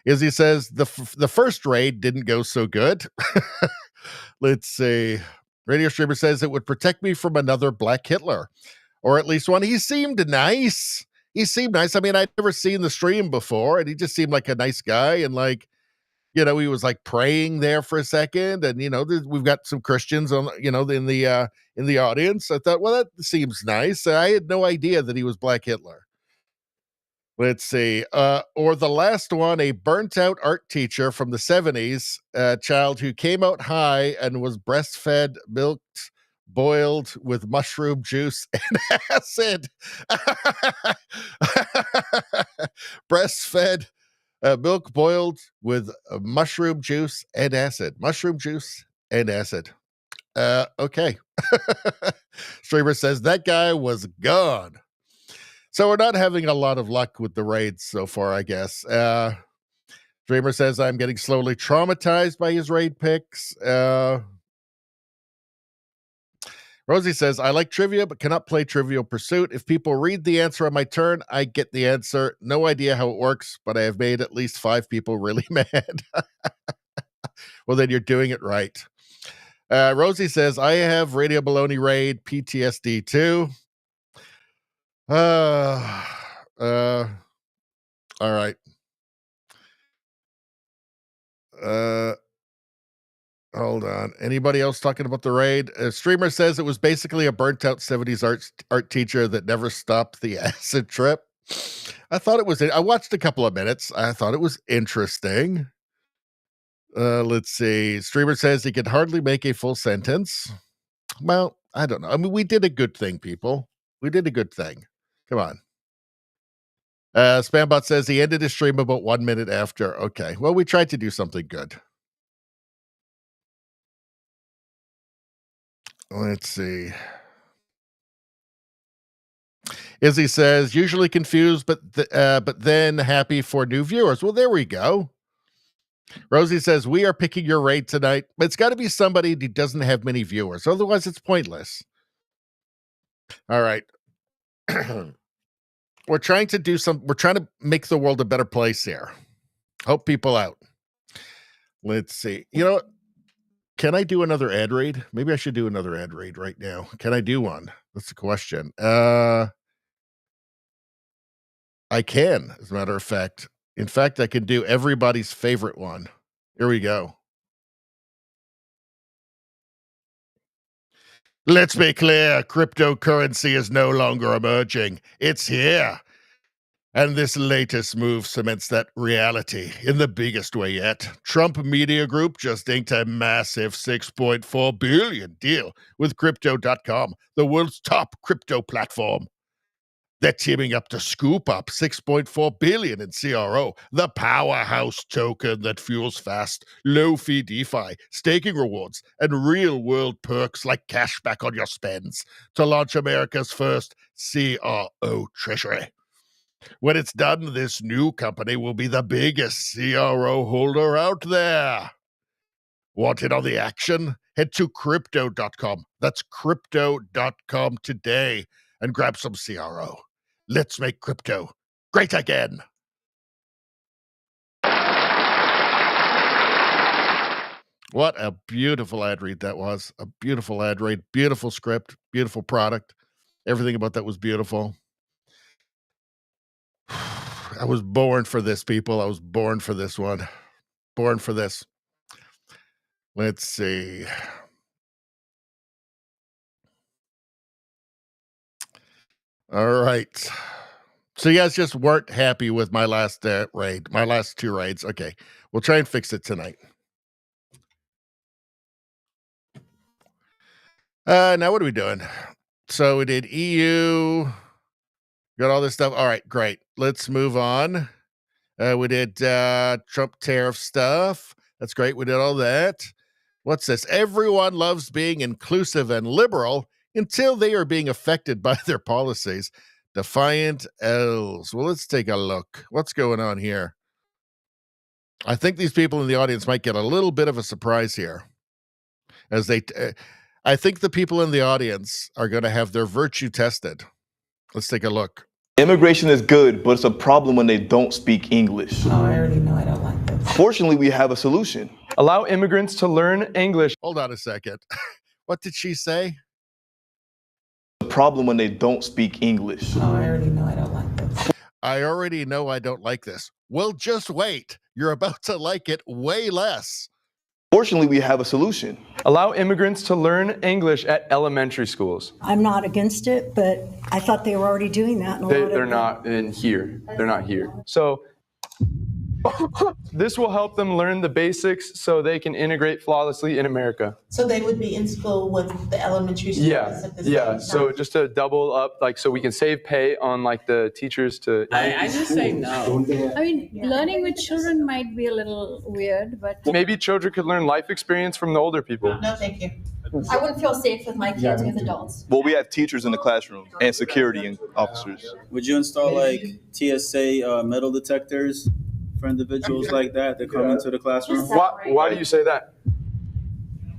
Izzy says, the first raid didn't go so good. Let's see. Radio Streamer says it would protect me from another Black Hitler. Or at least one. He seemed nice. I mean, I'd never seen the stream before, and he just seemed like a nice guy. And like, he was like praying there for a second. And, we've got some Christians on, in the audience. I thought, well, that seems nice. I had no idea that he was Black Hitler. Let's see. Or the last one, a burnt out art teacher from the 70s, child who came out high and was breastfed, milked, boiled with mushroom juice and acid. Breastfed, milk boiled with mushroom juice and acid. Mushroom juice and acid. Okay. Streamer says that guy was gone. So we're not having a lot of luck with the raids so far, I guess. Dreamer says I'm getting slowly traumatized by his raid picks. Rosie says, I like trivia, but cannot play Trivial Pursuit. If people read the answer on my turn, I get the answer. No idea how it works, but I have made at least 5 people really mad. Well, then you're doing it right. Rosie says, I have Radio Baloney Raid PTSD too. All right. Hold on. Anybody else talking about the raid? A streamer says it was basically a burnt out 70s art teacher that never stopped the acid trip. I thought it was, I watched a couple of minutes. I thought it was interesting. Let's see. Streamer says he could hardly make a full sentence. Well, I don't know. I mean, we did a good thing, people. We did a good thing. Come on. Spambot says he ended his stream about 1 minute after. Okay. Well, we tried to do something good. Let's see. Izzy says, usually confused, but then happy for new viewers. Well, there we go. Rosie says, we are picking your raid tonight, but it's got to be somebody who doesn't have many viewers. Otherwise, it's pointless. All right. We're trying to make the world a better place here. Help people out. Let's see. You know what? Can I do another ad read? Maybe I should do another ad read right now. Can I do one? That's the question. I can, as a matter of fact. In fact, I can do everybody's favorite one. Here we go. Let's be clear, cryptocurrency is no longer emerging. It's here. And this latest move cements that reality in the biggest way yet. Trump Media Group just inked a massive $6.4 billion deal with Crypto.com, the world's top crypto platform. They're teaming up to scoop up $6.4 billion in CRO, the powerhouse token that fuels fast, low-fee DeFi, staking rewards, and real-world perks like cash back on your spends to launch America's first CRO treasury. When it's done, this new company will be the biggest CRO holder out there. Want in on the action? Head to Crypto.com. That's Crypto.com today and grab some CRO. Let's make crypto great again. What a beautiful ad read that was. A beautiful ad read, beautiful script, beautiful product. Everything about that was beautiful. I was born for this, people. I was born for this one. Born for this. Let's see. All right. So you guys just weren't happy with my last raid, my last two raids. Okay. We'll try and fix it tonight. Now what are we doing? So we did EU. Got all this stuff. All right, great. Let's move on. We did Trump tariff stuff. That's great. We did all that. What's this? Everyone loves being inclusive and liberal until they are being affected by their policies. Defiant L's. Well, let's take a look. What's going on here? I think these people in the audience might get a little bit of a surprise here. As they, I think the people in the audience are going to have their virtue tested. Let's take a look. Immigration is good, but it's a problem when they don't speak English. Oh, I already know I don't like this. Fortunately, we have a solution. Allow immigrants to learn English. Hold on a second. What did she say? The problem when they don't speak English. Oh, I already know I don't like this. I already know I don't like this. Well, just wait. You're about to like it way less. Fortunately, we have a solution. Allow immigrants to learn English at elementary schools. I'm not against it, but I thought they were already doing that. They're not in here. They're not here. So this will help them learn the basics so they can integrate flawlessly in America. So they would be in school with the elementary students at the same Yeah. time. So just to double up, like, so we can save pay on like the teachers to. I just say no. I mean, learning with children might be a little weird, but Maybe children could learn life experience from the older people. No, thank you. I wouldn't feel safe with my kids with adults. Well, we have teachers in the classroom and security officers. Would you install like TSA metal detectors for individuals like that come into the classroom? Why do you say that?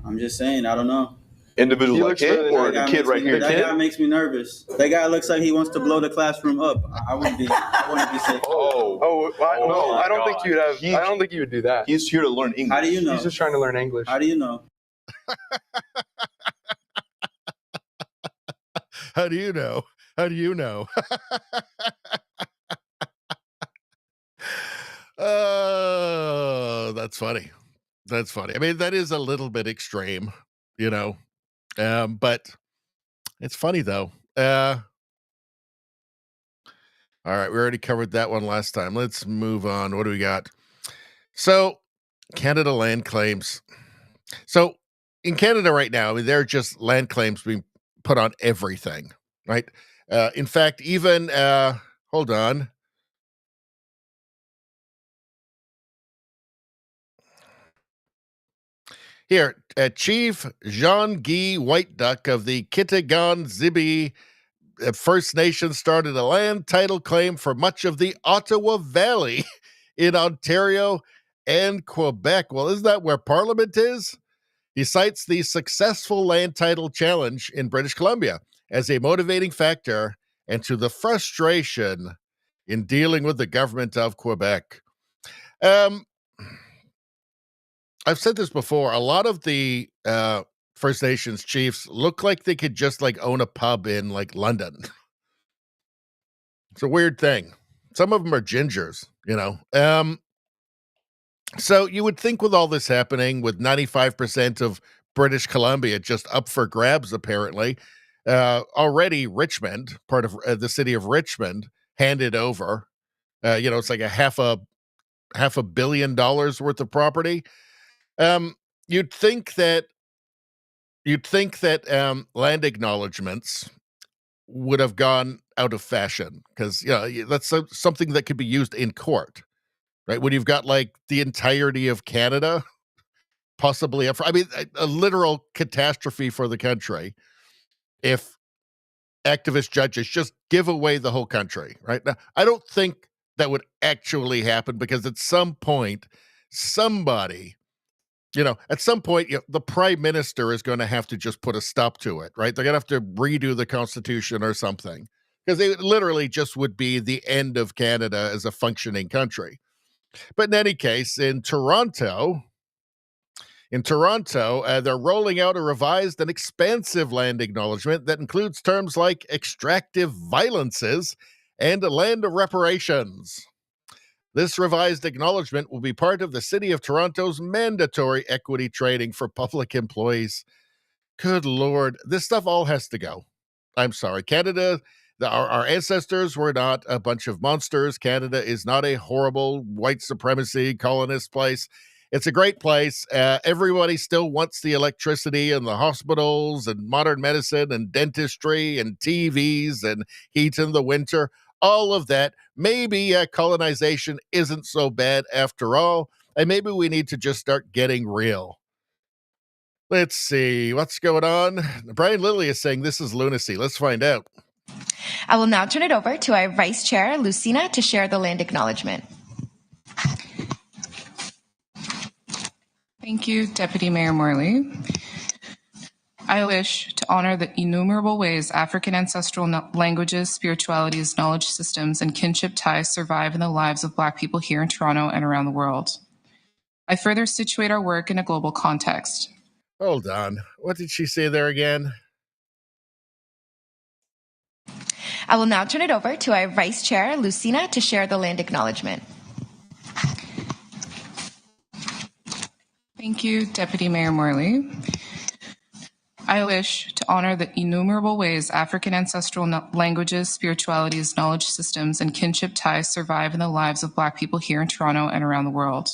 I'm just saying, I don't know. Individuals like him or the kid right here? That guy makes me nervous. That guy looks like he wants to blow the classroom up. I wouldn't be safe. No, I don't think you'd have. I don't think you would do that. He's here to learn English. How do you know? He's just trying to learn English. How do you know? How do you know? How do you know? Oh, that's funny. That's funny. I mean, that is a little bit extreme, you know, but it's funny though. All right, we already covered that one last time. Let's move on. What do we got? So, Canada land claims. So, in Canada right now, I mean, there are just land claims being put on everything, right? In fact, even, hold on. Here, Chief Jean-Guy White Duck of the Kitigan-Zibi First Nation started a land title claim for much of the Ottawa Valley in Ontario and Quebec. Well, isn't that where Parliament is? He cites the successful land title challenge in British Columbia as a motivating factor and to the frustration in dealing with the government of Quebec. I've said this before. A lot of the First Nations chiefs look like they could just like own a pub in like London. It's a weird thing. Some of them are gingers, you know. So you would think with all this happening, with 95% of British Columbia just up for grabs, apparently, already Richmond, part of the city of Richmond, handed over. It's like a $500 million worth of property. Um, you'd think that land acknowledgements would have gone out of fashion because that's something that could be used in court, right? When you've got like the entirety of Canada possibly up for, I mean, a literal catastrophe for the country if activist judges just give away the whole country, right? Now, I don't think that would actually happen because at some point, somebody, at some point, the prime minister is going to have to just put a stop to it, right? They're going to have to redo the constitution or something because they literally just would be the end of Canada as a functioning country. But in any case, in Toronto, they're rolling out a revised and expansive land acknowledgement that includes terms like extractive violences and land reparations. This revised acknowledgement will be part of the City of Toronto's mandatory equity training for public employees. Good Lord, this stuff all has to go. I'm sorry. Canada, our ancestors were not a bunch of monsters. Canada is not a horrible white supremacy colonist place. It's a great place. Everybody still wants the electricity and the hospitals and modern medicine and dentistry and TVs and heat in the winter. All of that. Maybe colonization isn't so bad after all. And maybe we need to just start getting real. Let's see what's going on. Brian Lilly is saying this is lunacy. Let's find out. I will now turn it over to our Vice Chair, Lucina, to share the land acknowledgement. Thank you, Deputy Mayor Morley. I wish to honor the innumerable ways African ancestral languages, spiritualities, knowledge systems, and kinship ties survive in the lives of Black people here in Toronto and around the world. I further situate our work in a global context. Hold on. What did she say there again? I will now turn it over to our Vice Chair, Lucina, to share the land acknowledgement. Thank you, Deputy Mayor Morley. I wish to honor the innumerable ways African ancestral languages, spiritualities, knowledge systems, and kinship ties survive in the lives of Black people here in Toronto and around the world.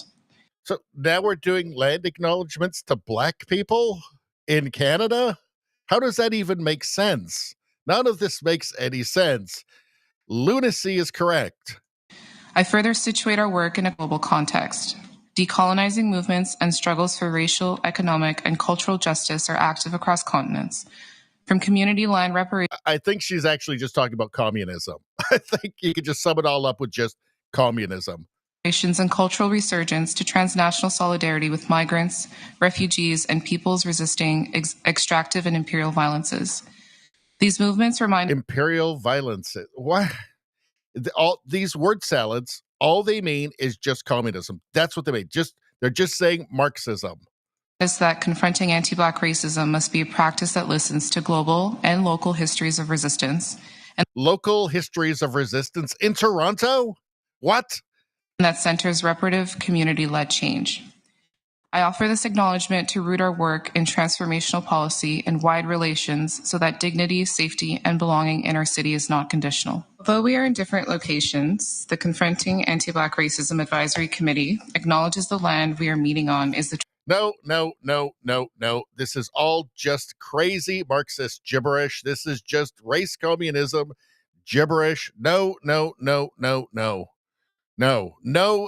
So now we're doing land acknowledgements to Black people in Canada? How does that even make sense? None of this makes any sense. Lunacy is correct. I further situate our work in a global context. Decolonizing movements and struggles for racial, economic, and cultural justice are active across continents. From community line reparations. I think she's actually just talking about communism. I think you could just sum it all up with just communism. And cultural resurgence to transnational solidarity with migrants, refugees, and peoples resisting extractive and imperial violences. These movements remind imperial violence. What? All these word salads, all they mean is just communism. That's what they mean. They're just saying Marxism. Is that confronting anti-Black racism must be a practice that listens to global and local histories of resistance. And local histories of resistance in Toronto? What? That centers reparative, community-led change. I offer this acknowledgement to root our work in transformational policy and wide relations so that dignity, safety, and belonging in our city is not conditional. Although we are in different locations, the Confronting Anti-Black Racism Advisory Committee acknowledges the land we are meeting on is the... No. This is all just crazy Marxist gibberish. This is just race communism gibberish. No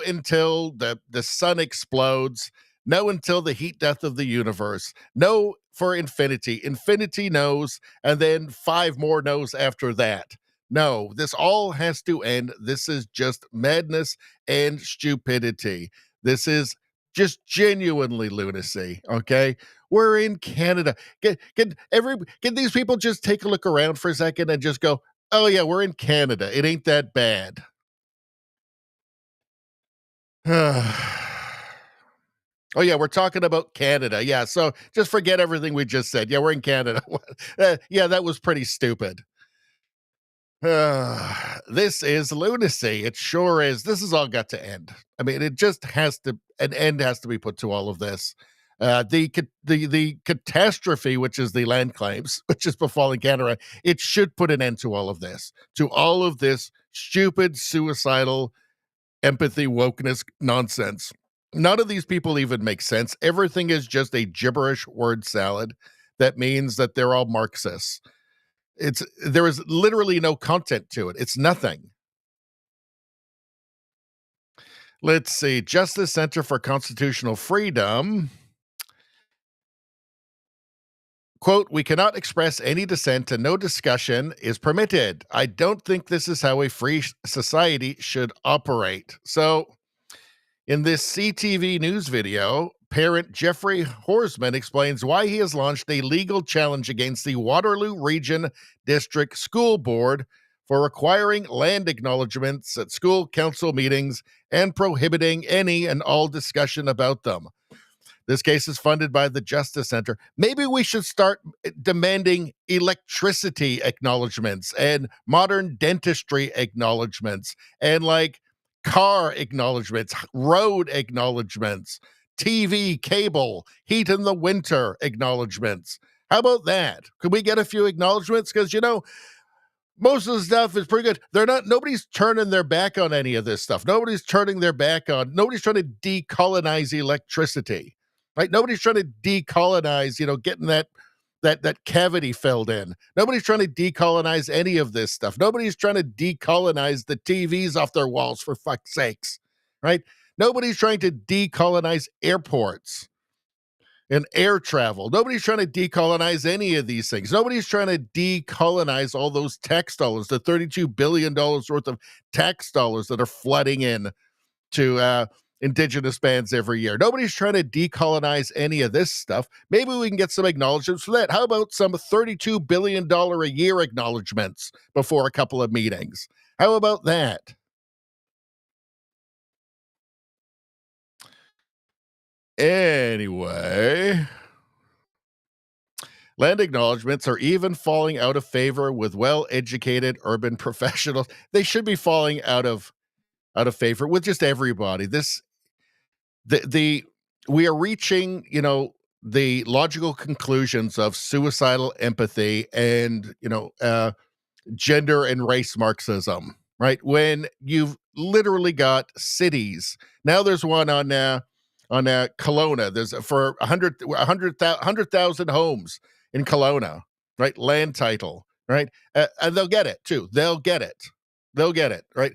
until the sun explodes. No until the heat death of the universe. No for infinity. Infinity knows, and then 5 more knows after that. No, this all has to end. This is just madness and stupidity. This is just genuinely lunacy, okay? We're in Canada. Can these people just take a look around for a second and just go, oh yeah, we're in Canada. It ain't that bad. Oh, yeah, we're talking about Canada. Yeah, so just forget everything we just said. Yeah, we're in Canada. Yeah, that was pretty stupid. This is lunacy. It sure is. This has all got to end. I mean, it just has to. An end has to be put to all of this. The catastrophe, which is the land claims, which is befalling Canada, it should put an end to all of this. To all of this stupid, suicidal, empathy, wokeness nonsense. None of these people even make sense. Everything is just a gibberish word salad that means that they're all Marxists. There is literally no content to it. It's nothing. Let's see. Justice Center for Constitutional Freedom. Quote, we cannot express any dissent and no discussion is permitted. I don't think this is how a free society should operate. So, in this CTV news video, parent Jeffrey Horsman explains why he has launched a legal challenge against the Waterloo Region District School Board for requiring land acknowledgements at school council meetings and prohibiting any and all discussion about them. This case is funded by the Justice Center. Maybe we should start demanding electricity acknowledgements and modern dentistry acknowledgements and like car acknowledgements, road acknowledgements, TV, cable, heat in the winter acknowledgements. How about that? Could we get a few acknowledgements? Because, you know, most of the stuff is pretty good. Nobody's turning their back on any of this stuff. Nobody's trying to decolonize electricity, right? Nobody's trying to decolonize, getting that cavity filled in. Nobody's trying to decolonize any of this stuff. Nobody's trying to decolonize the TVs off their walls, for fuck's sakes, right? Nobody's trying to decolonize airports and air travel. Nobody's trying to decolonize any of these things. Nobody's trying to decolonize all those tax dollars, the $32 billion worth of tax dollars that are flooding in to indigenous bands every year. Nobody's trying to decolonize any of this stuff. Maybe we can get some acknowledgments for that. How about some $32 billion a year acknowledgments before a couple of meetings? How about that? Anyway, land acknowledgements are even falling out of favor with well-educated urban professionals. They should be falling out of favor with just everybody. We are reaching, the logical conclusions of suicidal empathy and, gender and race Marxism, right? When you've literally got cities. Now there's one on Kelowna. There's for 100,000 homes in Kelowna, right? Land title, right? And they'll get it too. They'll get it, right?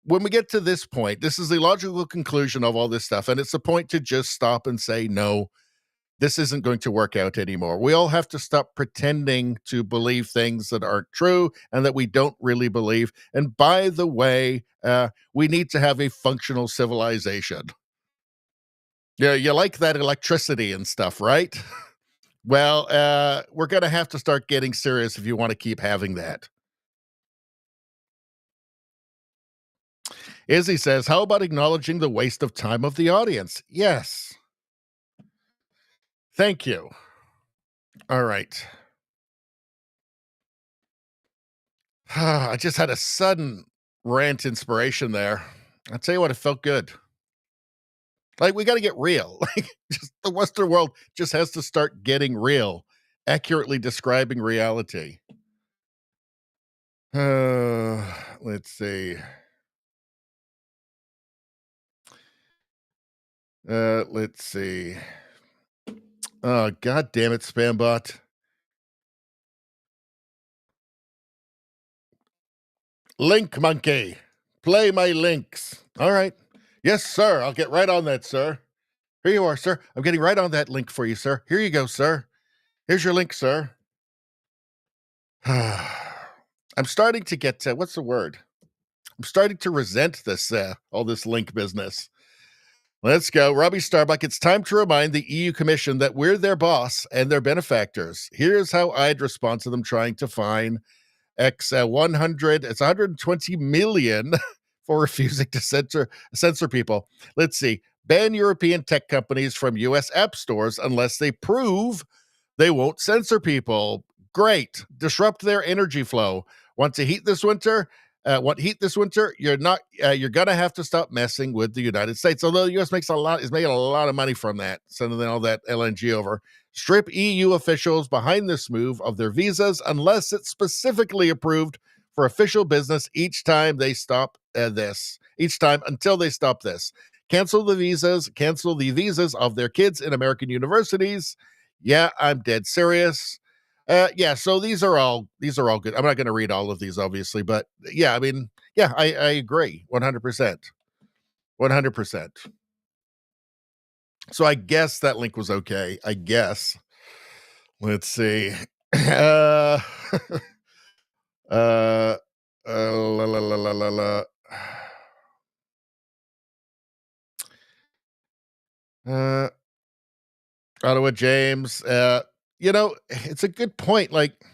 When we get to this point, this is the logical conclusion of all this stuff. And it's the point to just stop and say, no, this isn't going to work out anymore. We all have to stop pretending to believe things that aren't true and that we don't really believe. And by the way, we need to have a functional civilization. Yeah, you like that electricity and stuff, right? Well, we're going to have to start getting serious if you want to keep having that. Izzy says, how about acknowledging the waste of time of the audience? Yes. Thank you. All right. I just had a sudden rant inspiration there. I'll tell you what, it felt good. Like, we got to get real. Like, just the Western world just has to start getting real, accurately describing reality. Let's see. Let's see. Oh, God damn it, Spambot. Link monkey. Play my links. All right. Yes, sir. I'll get right on that, sir. Here you are, sir. I'm getting right on that link for you, sir. Here you go, sir. Here's your link, sir. I'm starting to get, what's the word? I'm starting to resent this, all this link business. Let's go. Robbie Starbuck, it's time to remind the EU Commission that we're their boss and their benefactors. Here's how I'd respond to them trying to fine it's 120 million for refusing to censor people. Let's see. Ban European tech companies from US app stores unless they prove they won't censor people. Great. Disrupt their energy flow. Want heat this winter? You're not. You're gonna have to stop messing with the United States. Although the U.S. is making a lot of money from that, sending all that LNG over. Strip EU officials behind this move of their visas unless it's specifically approved for official business each time they stop until they stop this. Cancel the visas of their kids in American universities. Yeah, I'm dead serious. So these are all good. I'm not going to read all of these, obviously, but yeah, I mean, yeah, I agree 100%. 100%. So I guess that link was okay. I guess. Let's see. La, la, la, la, la, la. Ottawa James. It's a good point. Like,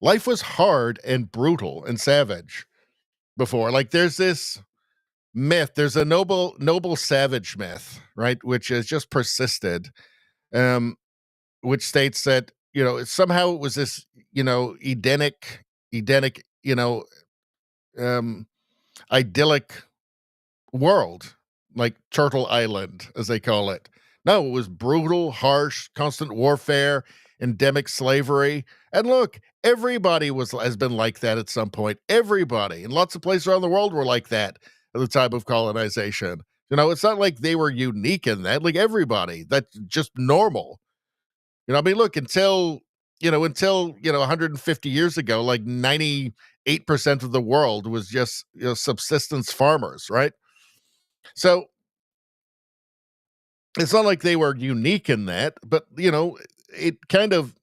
life was hard and brutal and savage before. Like, there's this myth. There's a noble savage myth, right? Which has just persisted. Which states that, somehow it was this, Edenic, idyllic world, like Turtle Island, as they call it. No, it was brutal, harsh, constant warfare, endemic slavery. And look, everybody has been like that at some point. Everybody in lots of places around the world were like that at the time of colonization. It's not like they were unique in that. Like everybody, that's just normal. I mean, look, until 150 years ago, like 98% of the world was just subsistence farmers, right? So it's not like they were unique in that, but it kind of,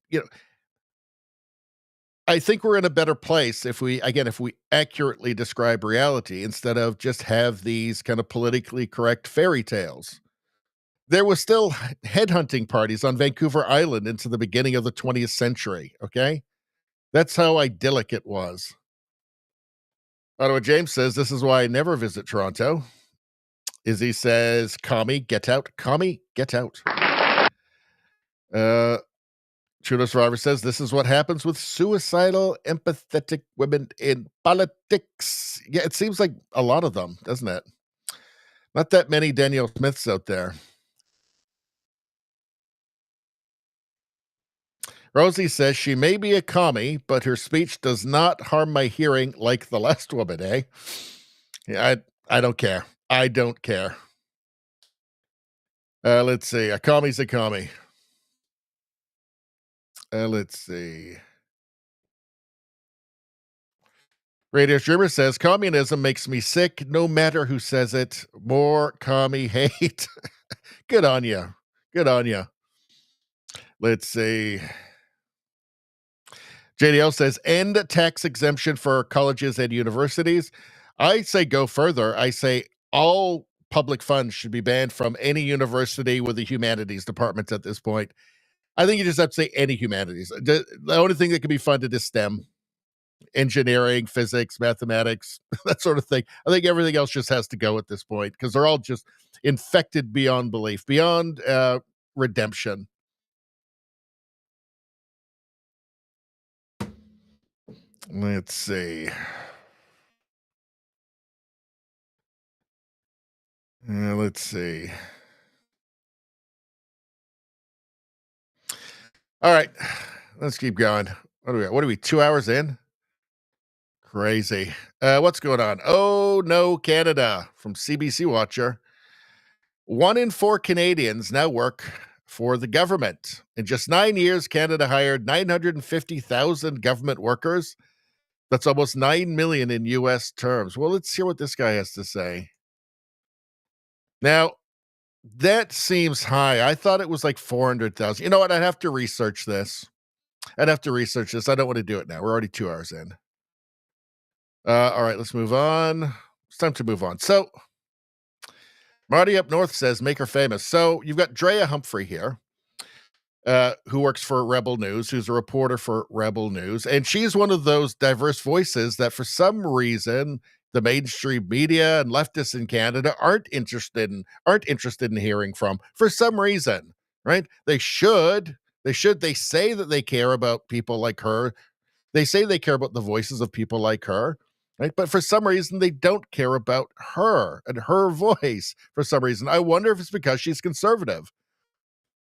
I think we're in a better place if we accurately describe reality instead of just have these kind of politically correct fairy tales. There was still headhunting parties on Vancouver Island into the beginning of the 20th century, okay? That's how idyllic it was. Ottawa James says, this is why I never visit Toronto. Izzy says, commie, get out. Commie, get out. Trudeau Survivor says, this is what happens with suicidal, empathetic women in politics. Yeah, it seems like a lot of them, doesn't it? Not that many Danielle Smiths out there. Rosie says she may be a commie, but her speech does not harm my hearing like the last woman, eh? Yeah, I don't care. I don't care. Let's see. A commie's a commie. Let's see. Radio Streamer says, communism makes me sick no matter who says it. More commie hate. Good on you. Good on you. Let's see. JDL says, end tax exemption for colleges and universities. I say go further. I say all public funds should be banned from any university with a humanities department at this point. I think you just have to say any humanities. The only thing that can be funded is STEM, engineering, physics, mathematics, that sort of thing. I think everything else just has to go at this point because they're all just infected beyond belief, beyond redemption. Let's see. Let's see. All right, let's keep going. What are we 2 hours in? Crazy. What's going on? Oh, no, Canada from CBC Watcher. 1 in 4 Canadians now work for the government. In just 9 years, Canada hired 950,000 government workers. That's almost 9 million in U.S. terms. Well, let's hear what this guy has to say. Now, that seems high. I thought it was like 400,000. You know what? I'd have to research this. I don't want to do it now. We're already 2 hours in. All right, let's move on. It's time to move on. So, Marty up north says, make her famous. So, you've got Drea Humphrey here, who works for Rebel News, who's a reporter for Rebel News. And she's one of those diverse voices that for some reason, the mainstream media and leftists in Canada aren't interested in hearing from for some reason, right? They say that they care about people like her, They say they care about the voices of people like her, right? But for some reason, they don't care about her and her voice for some reason. I wonder if it's because she's conservative.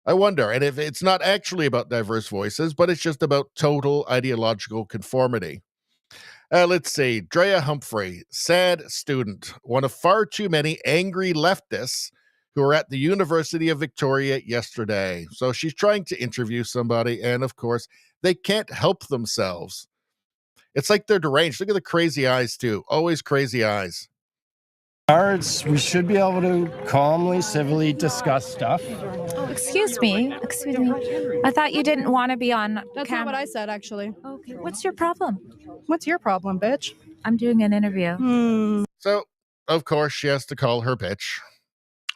I wonder. And if it's not actually about diverse voices, but it's just about total ideological conformity. Let's see. Drea Humphrey, sad student, one of far too many angry leftists who were at the University of Victoria yesterday. So she's trying to interview somebody, and of course, they can't help themselves. It's like they're deranged. Look at the crazy eyes, too. Always crazy eyes. We should be able to calmly, civilly discuss stuff. Oh, excuse me. I thought you didn't want to be on That's camera. not what I said, actually. Okay, what's your problem? What's your problem, bitch? I'm doing an interview. So, of course, she has to call her bitch,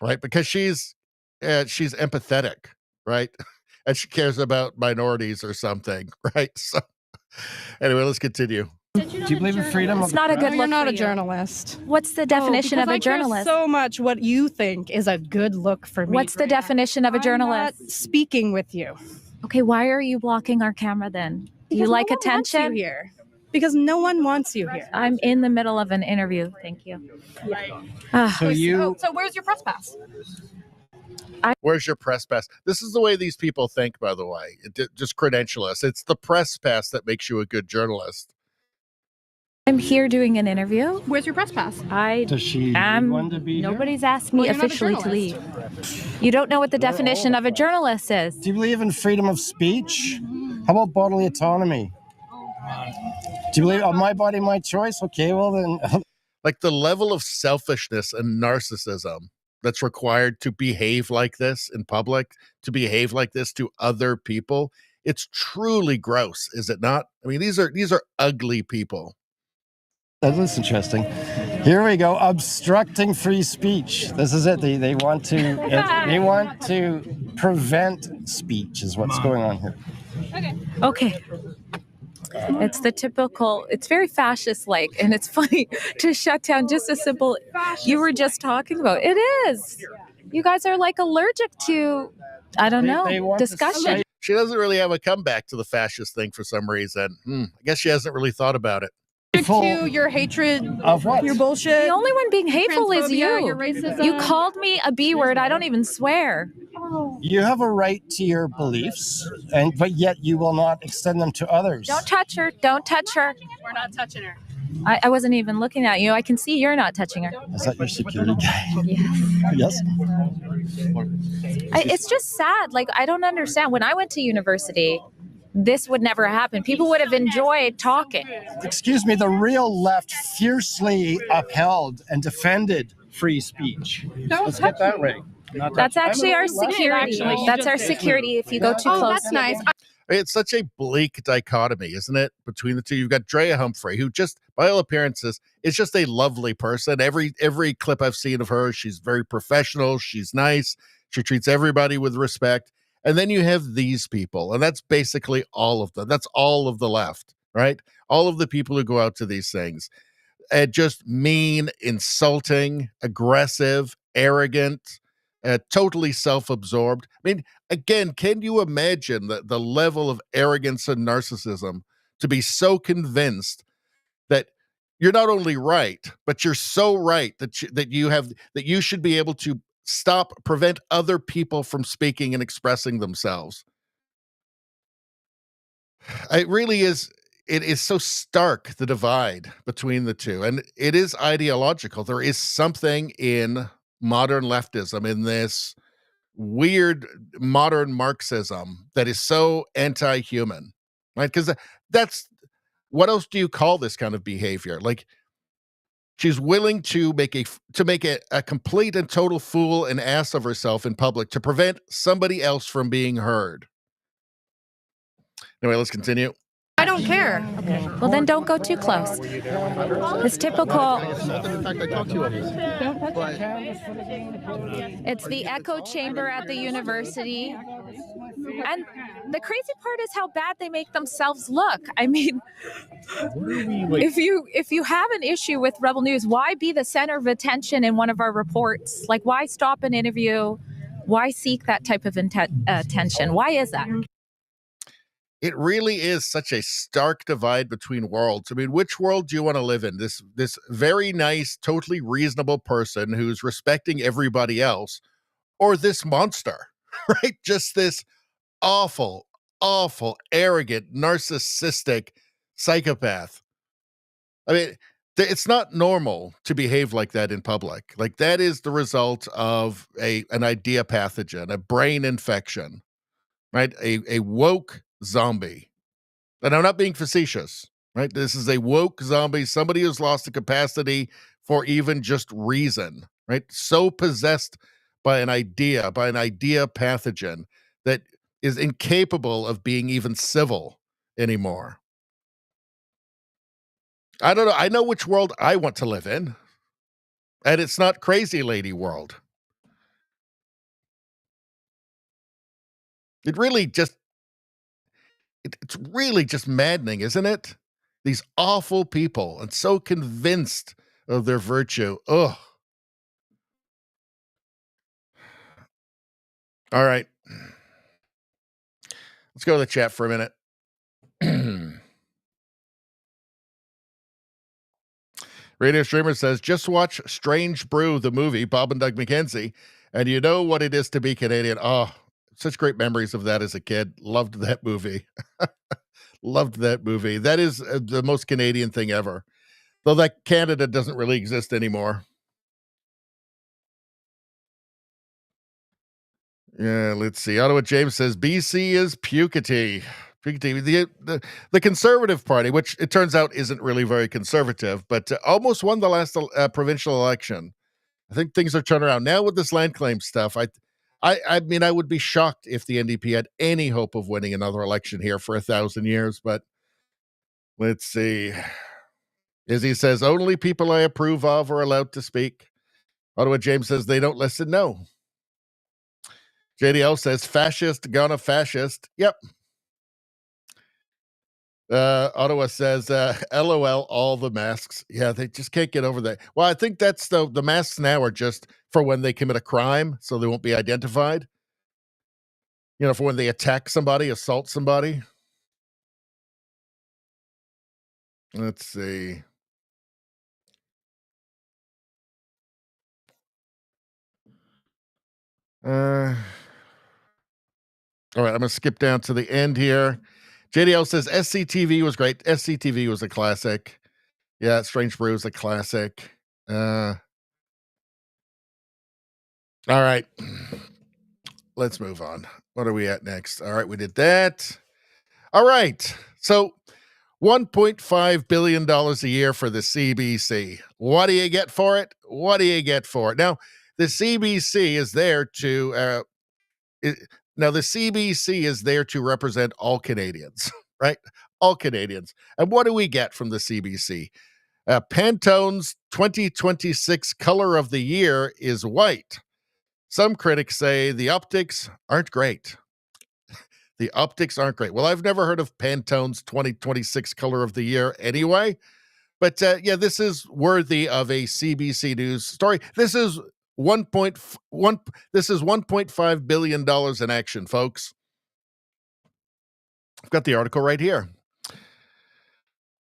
right? Because she's empathetic, right? And she cares about minorities or something, right? So, anyway, let's continue. Do you believe in freedom? It's not a good look You're not for a you. journalist. What's the definition of a because I care journalist? so much what you think is a good look for me. What's the definition of a journalist? I'm not speaking with you. Okay, why are you blocking our camera then? Do you Because like no one wants attention? you here. Because no one wants you here. I'm in the middle of an interview. Thank you. So where's your press pass? Where's your press pass? This is the way these people think, by the way. Just credential us. It's the press pass that makes you a good journalist. I'm here doing an interview. Where's your press pass? Does she need one to be here? Nobody's asked me Well, you're not a officially to leave. journalist. You don't know what the definition of a journalist is. Do you believe in freedom of speech? How about bodily autonomy? Do you believe my body, my choice? Okay, well then. Like the level of selfishness and narcissism that's required to behave like this in public, to behave like this to other people, it's truly gross, is it not? I mean, these are ugly people. That's interesting. Here we go. Obstructing free speech. This is it. They want to prevent speech. Is what's going on here. Okay. It's the typical, it's very fascist-like, and it's funny to shut down just a simple, you were just talking about. It is. You guys are like allergic to, I don't know, discussion. She doesn't really have a comeback to the fascist thing for some reason. I guess she hasn't really thought about it. To your hatred of what? Your bullshit. The only one being hateful is you. Your racism. You called me a B word. I don't even swear. You have a right to your beliefs, but yet you will not extend them to others. Don't touch her. Don't touch her. We're not touching her. I wasn't even looking at you. I can see you're not touching her. Is that your security guy? Yes. Yes. It's just sad. Like, I don't understand. When I went to university, this would never happen. People would have enjoyed talking. Excuse me, the real left fiercely upheld and defended free speech. Let's get that right. That's actually our security. That's our security if you go too close. Oh, that's nice. It's such a bleak dichotomy, isn't it, between the two? You've got Drea Humphrey, who just, by all appearances, is just a lovely person. Every clip I've seen of her, she's very professional. She's nice. She treats everybody with respect. And then you have these people, and that's basically all of them. That's all of the left, right? All of the people who go out to these things. And just mean, insulting, aggressive, arrogant, totally self-absorbed. I mean, again, can you imagine the level of arrogance and narcissism to be so convinced that you're not only right, but you're so right that you should be able to prevent other people from speaking and expressing themselves. It really is. It is so stark, the divide between the two. And it is ideological. There is something in modern leftism, in this weird modern Marxism that is so anti-human, right? Because that's, what else do you call this kind of behavior? Like, she's willing to make a complete and total fool and ass of herself in public to prevent somebody else from being heard. Anyway, let's continue. I don't care. Okay. Well, then don't go too close. It's typical. It's the echo chamber at the university. And the crazy part is how bad they make themselves look. I mean, if you have an issue with Rebel News, why be the center of attention in one of our reports? Like, why stop an interview? Why seek that type of attention? Why is that? It really is such a stark divide between worlds. I mean, which world do you want to live in? This very nice, totally reasonable person who's respecting everybody else, or this monster, right? Just this awful, awful, arrogant, narcissistic psychopath. I mean, it's not normal to behave like that in public. Like, that is the result of an idea pathogen, a brain infection, right? A woke zombie. And I'm not being facetious, right? This is a woke zombie, somebody who's lost the capacity for even just reason, right? So possessed by an idea pathogen that is incapable of being even civil anymore. I don't know. I know which world I want to live in, and it's not crazy lady world. It really just it's really just maddening, isn't it? These awful people and so convinced of their virtue. Ugh. All right. Let's go to the chat for a minute. Radio Streamer says, just watch Strange Brew, the movie, Bob and Doug McKenzie, and you know what it is to be Canadian. Oh, such great memories of that as a kid. Loved that movie. Loved that movie. That is the most Canadian thing ever. Though that Canada doesn't really exist anymore. Yeah, let's see. Ottawa James says, BC is pukety. The Conservative Party, which it turns out isn't really very conservative, but almost won the last provincial election. I think things are turning around now with this land claim stuff. I mean, I would be shocked if the NDP had any hope of winning another election here for 1,000 years. But let's see. Izzy says only people I approve of are allowed to speak. Ottawa James says they don't listen. No. JDL says fascist gonna fascist. Yep. Ottawa says, LOL, all the masks. Yeah, they just can't get over that. Well, I think that's the masks now are just for when they commit a crime, so they won't be identified. You know, for when they attack somebody, assault somebody. Let's see. All right, I'm going to skip down to the end here. JDL says SCTV was great. SCTV was a classic. Yeah, Strange Brew is a classic. All right. Let's move on. What are we at next? All right, we did that. All right. So $1.5 billion a year for the CBC. What do you get for it? What do you get for it? Now, the CBC is there to represent all Canadians, right? All Canadians. And what do we get from the CBC? Pantone's 2026 color of the year is white. Some critics say the optics aren't great. The optics aren't great. Well, I've never heard of Pantone's 2026 color of the year anyway. But yeah, this is worthy of a CBC News story. This is $1.5 billion in action, folks. I've got the article right here.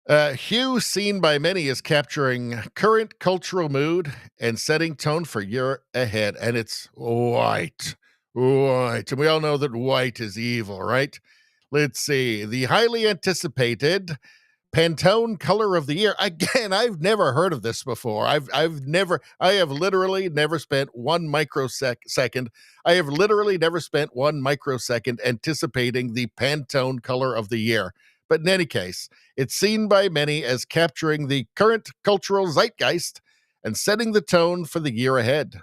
Hue, seen by many as capturing current cultural mood and setting tone for year ahead. And it's white. White. And we all know that white is evil, right? Let's see. The highly anticipated Pantone color of the year. Again, I've never heard of this before. I have literally never spent 1 microsecond. I have literally never spent 1 microsecond anticipating the Pantone color of the year. But in any case, it's seen by many as capturing the current cultural zeitgeist and setting the tone for the year ahead.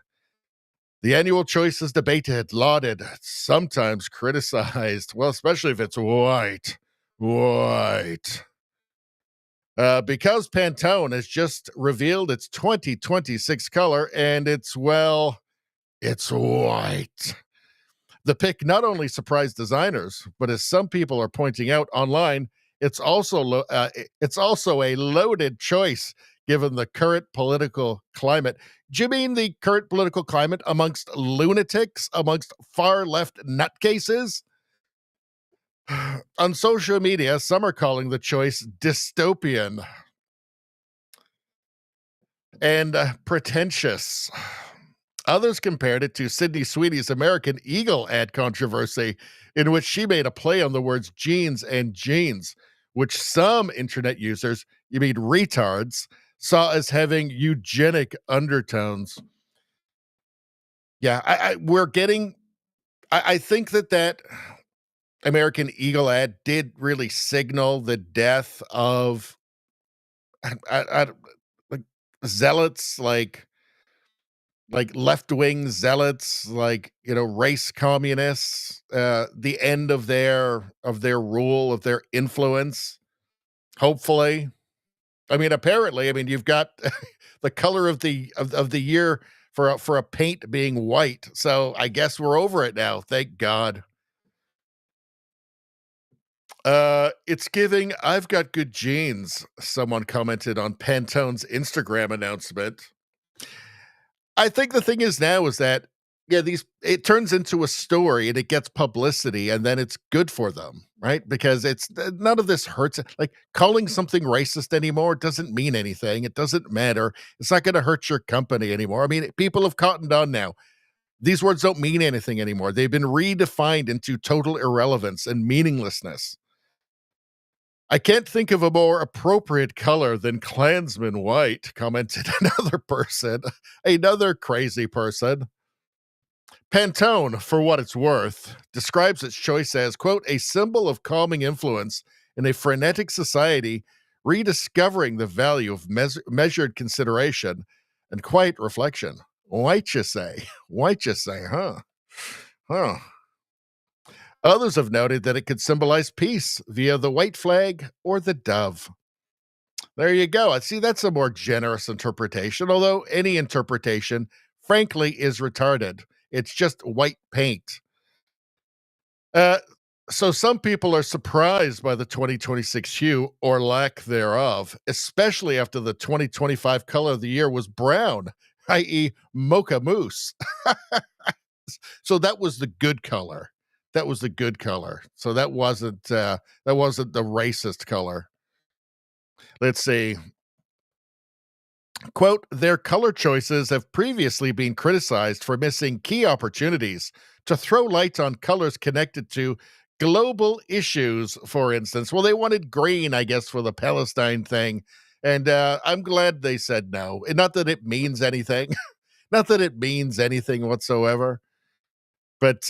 The annual choice is debated, lauded, sometimes criticized. Well, especially if it's white. White. Because Pantone has just revealed its 2026 color, and it's white. The pick not only surprised designers, but as some people are pointing out online, it's also a loaded choice given the current political climate. Do you mean the current political climate amongst lunatics, amongst far left nutcases? On social media, some are calling the choice dystopian and pretentious. Others compared it to Sydney Sweeney's American Eagle ad controversy, in which she made a play on the words jeans and jeans, which some internet users, you mean retards, saw as having eugenic undertones. Yeah, I think that American Eagle ad did really signal the death of like zealots, like left-wing zealots, like, race communists, the end of their rule, of their influence, hopefully. I mean, apparently, you've got the color of the year for a paint being white. So I guess we're over it now. Thank God. It's giving I've got good genes, someone commented on Pantone's Instagram announcement. I think the thing is now is that, yeah, it turns into a story and it gets publicity and then it's good for them, right? Because it's none of this hurts. Like calling something racist anymore doesn't mean anything. It doesn't matter. It's not going to hurt your company anymore. I mean, people have cottoned on now. These words don't mean anything anymore. They've been redefined into total irrelevance and meaninglessness. I can't think of a more appropriate color than Klansman white, commented another person, another crazy person. Pantone, for what it's worth, describes its choice as, quote, a symbol of calming influence in a frenetic society, rediscovering the value of measured consideration and quiet reflection. White, you say? White, you say, huh? Huh. Others have noted that it could symbolize peace via the white flag or the dove. There you go. See, that's a more generous interpretation, although any interpretation, frankly, is retarded. It's just white paint. So some people are surprised by the 2026 hue or lack thereof, especially after the 2025 color of the year was brown, i.e. mocha mousse. So that was the good color. That was the good color. So that wasn't the racist color. Let's see. Quote, their color choices have previously been criticized for missing key opportunities to throw light on colors connected to global issues, for instance. Well, they wanted green, I guess, for the Palestine thing. And I'm glad they said no. And not that it means anything. Not that it means anything whatsoever. But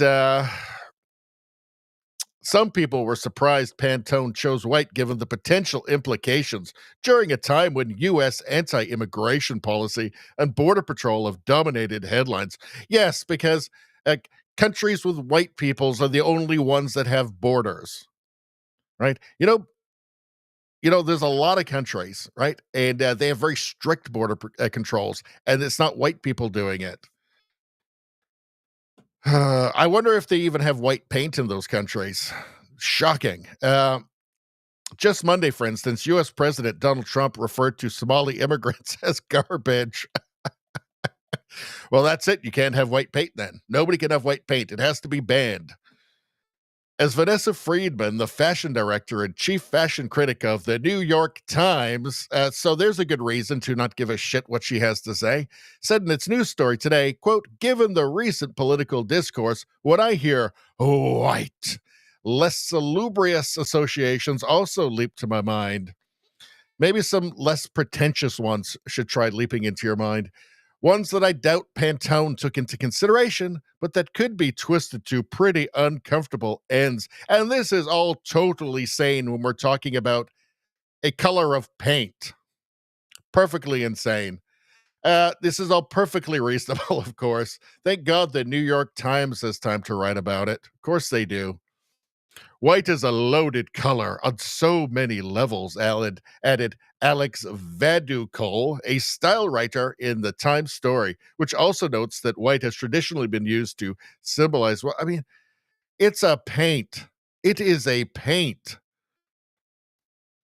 some people were surprised Pantone chose white given the potential implications during a time when U.S. anti-immigration policy and Border Patrol have dominated headlines. Yes, because countries with white peoples are the only ones that have borders, right? There's a lot of countries, right? And they have very strict border controls, and it's not white people doing it. I wonder if they even have white paint in those countries. Shocking. Just Monday, for instance, U.S. President Donald Trump referred to Somali immigrants as garbage. Well, that's it. You can't have white paint then. Nobody can have white paint. It has to be banned. As Vanessa Friedman, the fashion director and chief fashion critic of the New York Times, so there's a good reason to not give a shit what she has to say, said in its news story today, quote, given the recent political discourse, when I hear white, less salubrious associations also leap to my mind. Maybe some less pretentious ones should try leaping into your mind. Ones that I doubt Pantone took into consideration, but that could be twisted to pretty uncomfortable ends. And this is all totally sane when we're talking about a color of paint. Perfectly insane. This is all perfectly reasonable, of course. Thank God the New York Times has time to write about it. Of course they do. White is a loaded color on so many levels, added Alex Vadukul, a style writer in the Times story, which also notes that white has traditionally been used to symbolize, well, I mean, it's a paint. It is a paint.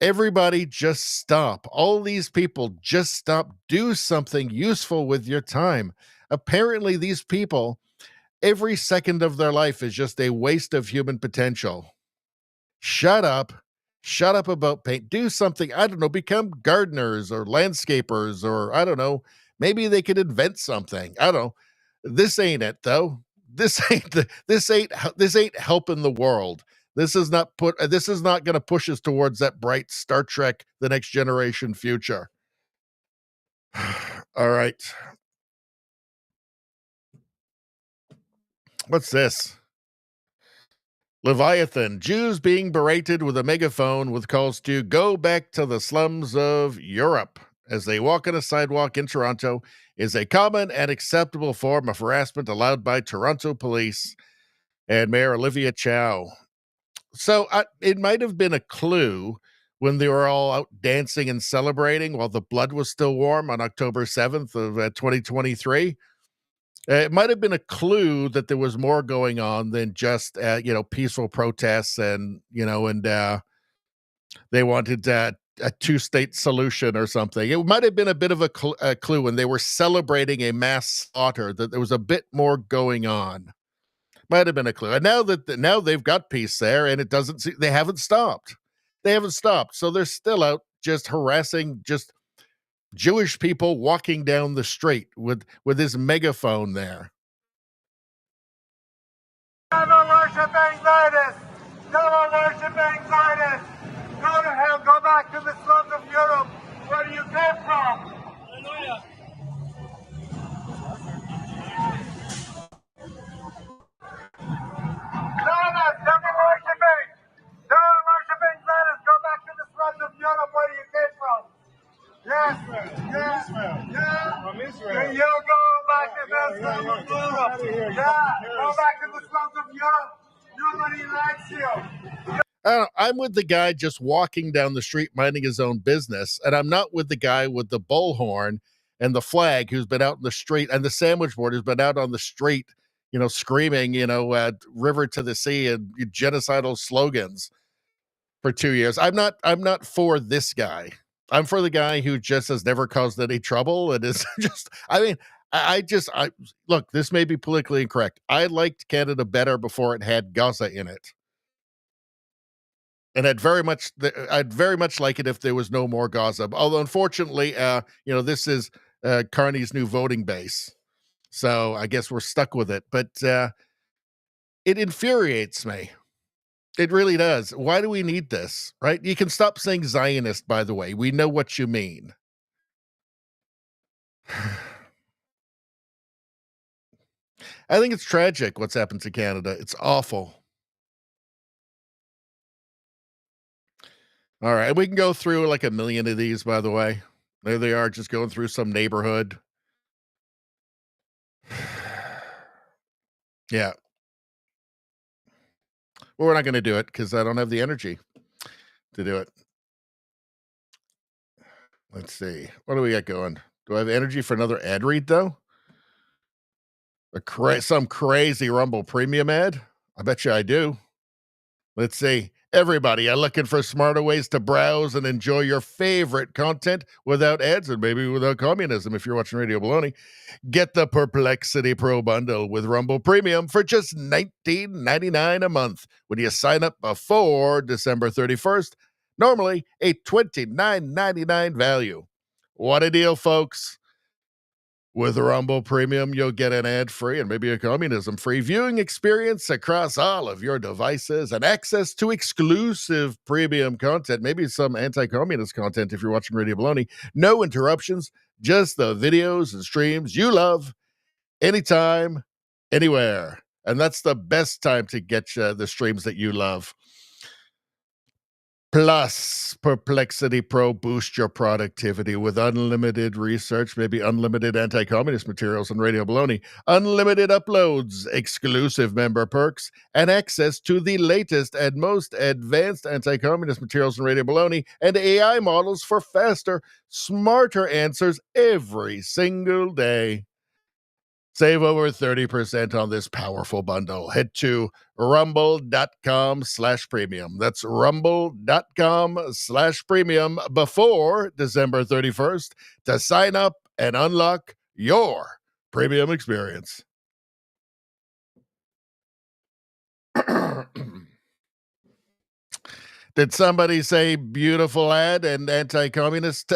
Everybody just stop. All these people just stop. Do something useful with your time. Apparently, these people, every second of their life is just a waste of human potential. Shut up. Shut up about paint. Do something. I don't know. Become gardeners or landscapers, or I don't know. Maybe they could invent something. I don't know. This ain't it though. This ain't helping the world. This is not going to push us towards that bright Star Trek The Next Generation future. All right. What's this? Leviathan, Jews being berated with a megaphone with calls to go back to the slums of Europe as they walk on a sidewalk in Toronto is a common and acceptable form of harassment allowed by Toronto police and Mayor Olivia Chow. So it might have been a clue when they were all out dancing and celebrating while the blood was still warm on October 7th of 2023. It might have been a clue that there was more going on than just, peaceful protests and they wanted a two-state solution or something. It might have been a bit of a clue when they were celebrating a mass slaughter that there was a bit more going on. Might have been a clue. And now they've got peace there, and they haven't stopped. They haven't stopped. So they're still out just harassing just Jewish people walking down the street with his megaphone there. Never worship anxiety. Never worship anxiety. Go to hell. Go back to the slums of Europe, where you came from. Hallelujah. Never worshiping. Never worshiping Zionists. Go back to the slums of Europe, where you came from. Yes, yes, yeah. From Israel. You go back to the slums of Europe. Yeah, go back to the slums of Europe. Nobody likes you. I'm with the guy just walking down the street minding his own business, and I'm not with the guy with the bullhorn and the flag who's been out in the street and the sandwich board who's been out on the street, screaming, river to the sea and genocidal slogans for 2 years. I'm not for this guy. I'm for the guy who just has never caused any trouble and is just, I look, this may be politically incorrect. I liked Canada better before it had Gaza in it. And I'd very much like it if there was no more Gaza. Although, unfortunately, this is Carney's new voting base. So I guess we're stuck with it. But it infuriates me. It really does. Why do we need this, right? You can stop saying Zionist, by the way. We know what you mean. I think it's tragic what's happened to Canada. It's awful. All right, we can go through like a million of these, by the way. There they are, just going through some neighborhood. Yeah. Well, we're not going to do it because I don't have the energy to do it. Let's see. What do we got going? Do I have energy for another ad read, though? Some crazy Rumble Premium ad? I bet you I do. Let's see. Everybody are looking for smarter ways to browse and enjoy your favorite content without ads and maybe without communism if you're watching Radio Baloney. Get the Perplexity Pro bundle with Rumble Premium for just $19.99 a month when you sign up before December 31st. Normally a $29.99 value. What a deal, folks. With Rumble Premium, you'll get an ad-free and maybe a communism-free viewing experience across all of your devices and access to exclusive premium content, maybe some anti-communist content if you're watching Radio Baloney. No interruptions, just the videos and streams you love anytime, anywhere. And that's the best time to get the streams that you love. Plus, Perplexity Pro boost your productivity with unlimited research, maybe unlimited anti-communist materials on Radio Baloney, unlimited uploads, exclusive member perks, and access to the latest and most advanced anti-communist materials on Radio Baloney and AI models for faster, smarter answers every single day. Save over 30% on this powerful bundle. Head to rumble.com/premium. That's rumble.com/premium before December 31st to sign up and unlock your premium experience. Did somebody say beautiful ad and anti-communist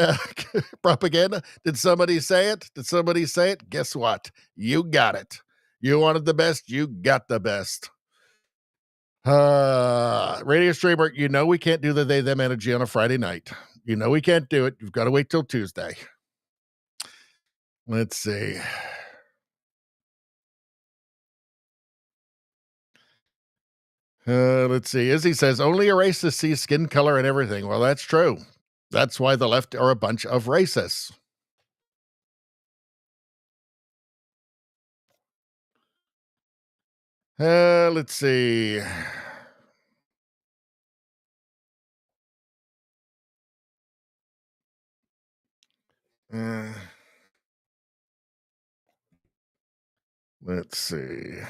propaganda? Did somebody say it? Did somebody say it? Guess what? You got it. You wanted the best. You got the best. Radio streamer, you know we can't do the they them energy on a Friday night. You know we can't do it. You've got to wait till Tuesday. Let's see. Let's see. Izzy says only a racist sees skin color and everything. Well, that's true. That's why the left are a bunch of racists. Let's see. Let's see.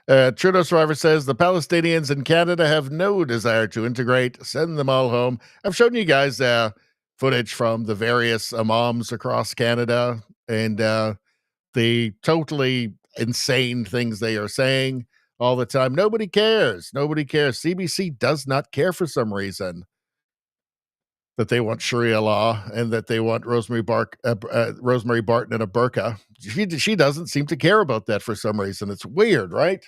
Trudeau Survivor says the Palestinians in Canada have no desire to integrate. Send them all home. I've shown you guys footage from the various imams across Canada and the totally insane things they are saying all the time. Nobody cares. Nobody cares. CBC does not care for some reason that they want Sharia law and that they want Rosemary Barton in a burqa. She doesn't seem to care about that for some reason. It's weird, right?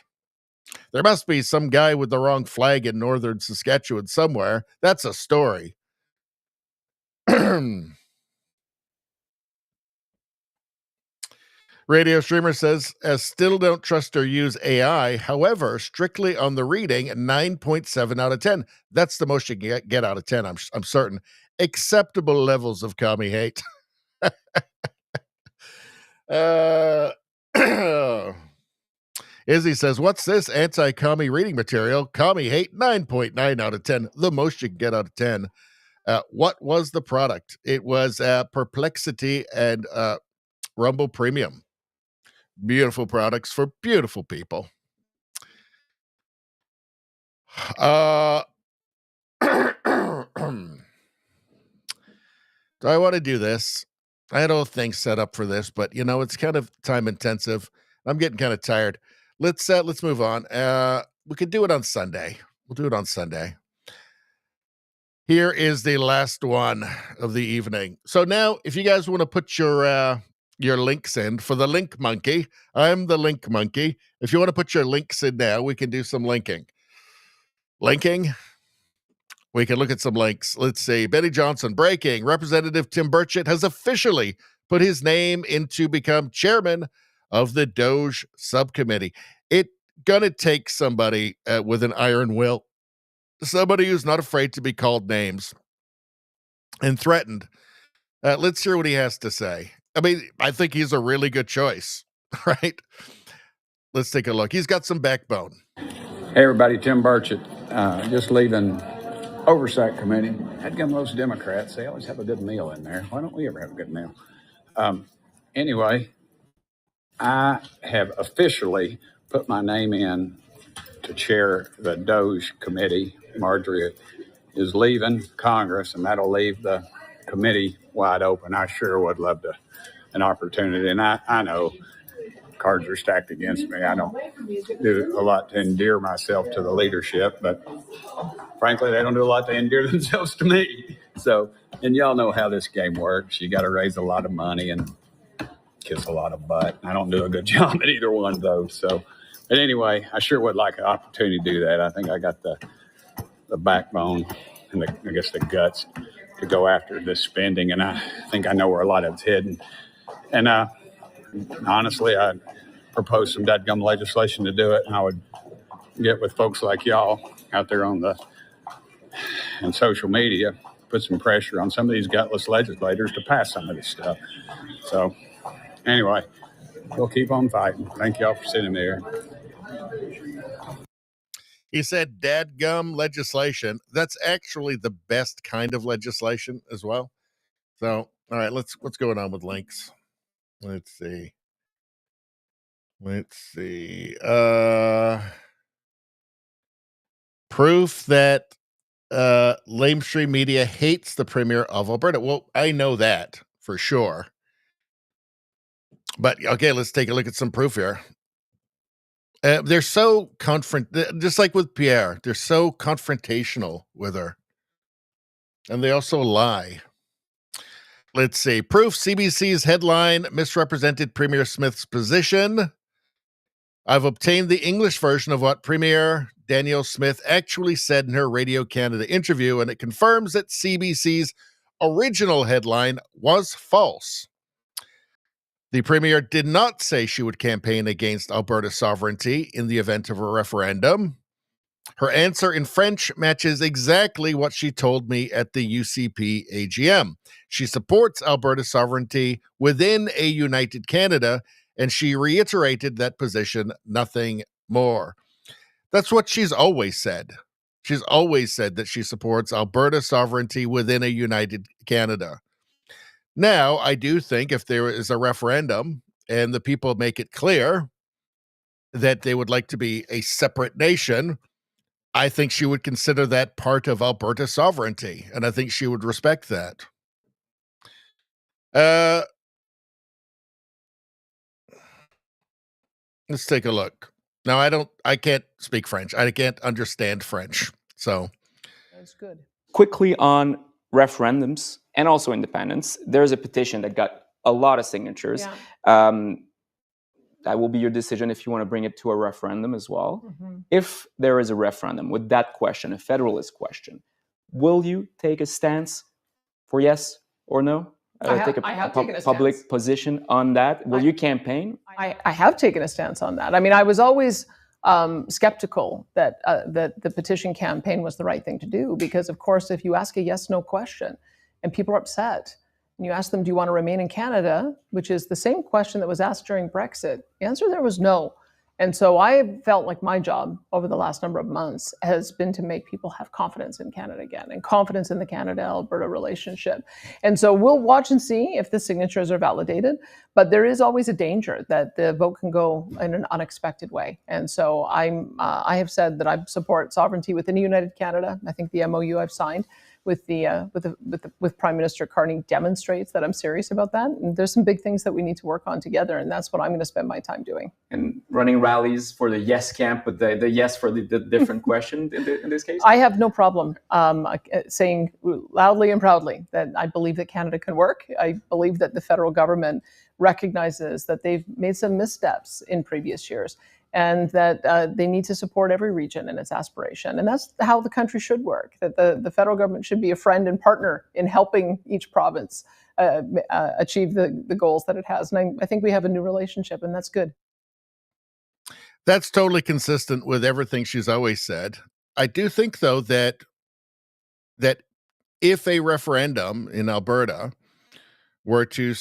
There must be some guy with the wrong flag in northern Saskatchewan somewhere. That's a story. Radio streamer says, still don't trust or use AI. However, strictly on the reading, 9.7 out of 10. That's the most you get out of 10, I'm certain. Acceptable levels of commie hate. Izzy says, what's this anti-commie reading material? Commie hate, 9.9 out of 10. The most you can get out of 10. What was the product? It was Perplexity and Rumble Premium. Beautiful products for beautiful people. Do I want to do this? I had all things set up for this, but it's kind of time intensive. I'm getting kind of tired. Let's move on. We could do it on Sunday. We'll do it on Sunday. Here is the last one of the evening. So now, if you guys want to put your links in for the link monkey, I'm the link monkey. If you want to put your links in now, we can do some linking. Linking? We can look at some links. Let's see. Benny Johnson, breaking. Representative Tim Burchett has officially put his name in to become chairman of the Doge subcommittee. It's going to take somebody with an iron will, somebody who's not afraid to be called names and threatened. Let's hear what he has to say. I mean, I think he's a really good choice, right? Let's take a look. He's got some backbone. Hey, everybody, Tim Burchett, just leaving Oversight Committee. I'd give those Democrats, they always have a good meal in there. Why don't we ever have a good meal? Anyway, I have officially put my name in to chair the Doge Committee. Marjorie is leaving Congress, and that'll leave the committee wide open. I sure would love an opportunity, and I know cards are stacked against me. I don't do a lot to endear myself to the leadership, but frankly, they don't do a lot to endear themselves to me. So, and y'all know how this game works. You got to raise a lot of money and kiss a lot of butt. I don't do a good job at either one of those. So, but anyway, I sure would like an opportunity to do that. I think I got the backbone and I guess the guts to go after this spending, and I think I know where a lot of it's hidden. And honestly, I proposed some dadgum legislation to do it, and I would get with folks like y'all out there on and social media, put some pressure on some of these gutless legislators to pass some of this stuff. So anyway, we'll keep on fighting. Thank y'all for sitting there. He said dadgum legislation. That's actually the best kind of legislation as well. So, all right, what's going on with links? Let's see. Proof that lamestream media hates the premier of Alberta. Well, I know that for sure. But okay, let's take a look at some proof here. They're so just like with Pierre, they're so confrontational with her. And they also lie. Let's see. Proof CBC's headline misrepresented Premier Smith's position. I've obtained the English version of what Premier Danielle Smith actually said in her Radio Canada interview, and it confirms that CBC's original headline was false. The Premier did not say she would campaign against Alberta sovereignty in the event of a referendum. Her answer in French matches exactly what she told me at the UCP AGM. She supports Alberta sovereignty within a united Canada, and she reiterated that position, nothing more. That's what she's always said. She's always said that she supports Alberta sovereignty within a united Canada. Now, I do think if there is a referendum and the people make it clear that they would like to be a separate nation, I think she would consider that part of Alberta sovereignty, and I think she would respect that. Let's take a look. Now, I can't speak French. I can't understand French. So that's good. Quickly on referendums and also independence, there's a petition that got a lot of signatures. Yeah. That will be your decision if you want to bring it to a referendum as well. Mm-hmm. If there is a referendum with that question, a federalist question, will you take a stance for yes or no? Take a public position on that? Will you campaign? I have taken a stance on that. I mean, I was always skeptical that the petition campaign was the right thing to do, because, of course, if you ask a yes/no question and people are upset, and you ask them, do you want to remain in Canada, which is the same question that was asked during Brexit, the answer there was no. And so I felt like my job over the last number of months has been to make people have confidence in Canada again and confidence in the Canada-Alberta relationship. And so we'll watch and see if the signatures are validated, but there is always a danger that the vote can go in an unexpected way. And so I have said that I support sovereignty within a united Canada. I think the MOU I've signed with Prime Minister Carney demonstrates that I'm serious about that. And there's some big things that we need to work on together, and that's what I'm going to spend my time doing. And running rallies for the yes camp, but the yes for the different question in this case? I have no problem saying loudly and proudly that I believe that Canada can work. I believe that the federal government recognizes that they've made some missteps in previous years, and that they need to support every region in its aspiration. And that's how the country should work, that the federal government should be a friend and partner in helping each province achieve the goals that it has. And I think we have a new relationship, and that's good. That's totally consistent with everything she's always said. I do think, though, that if a referendum in Alberta were to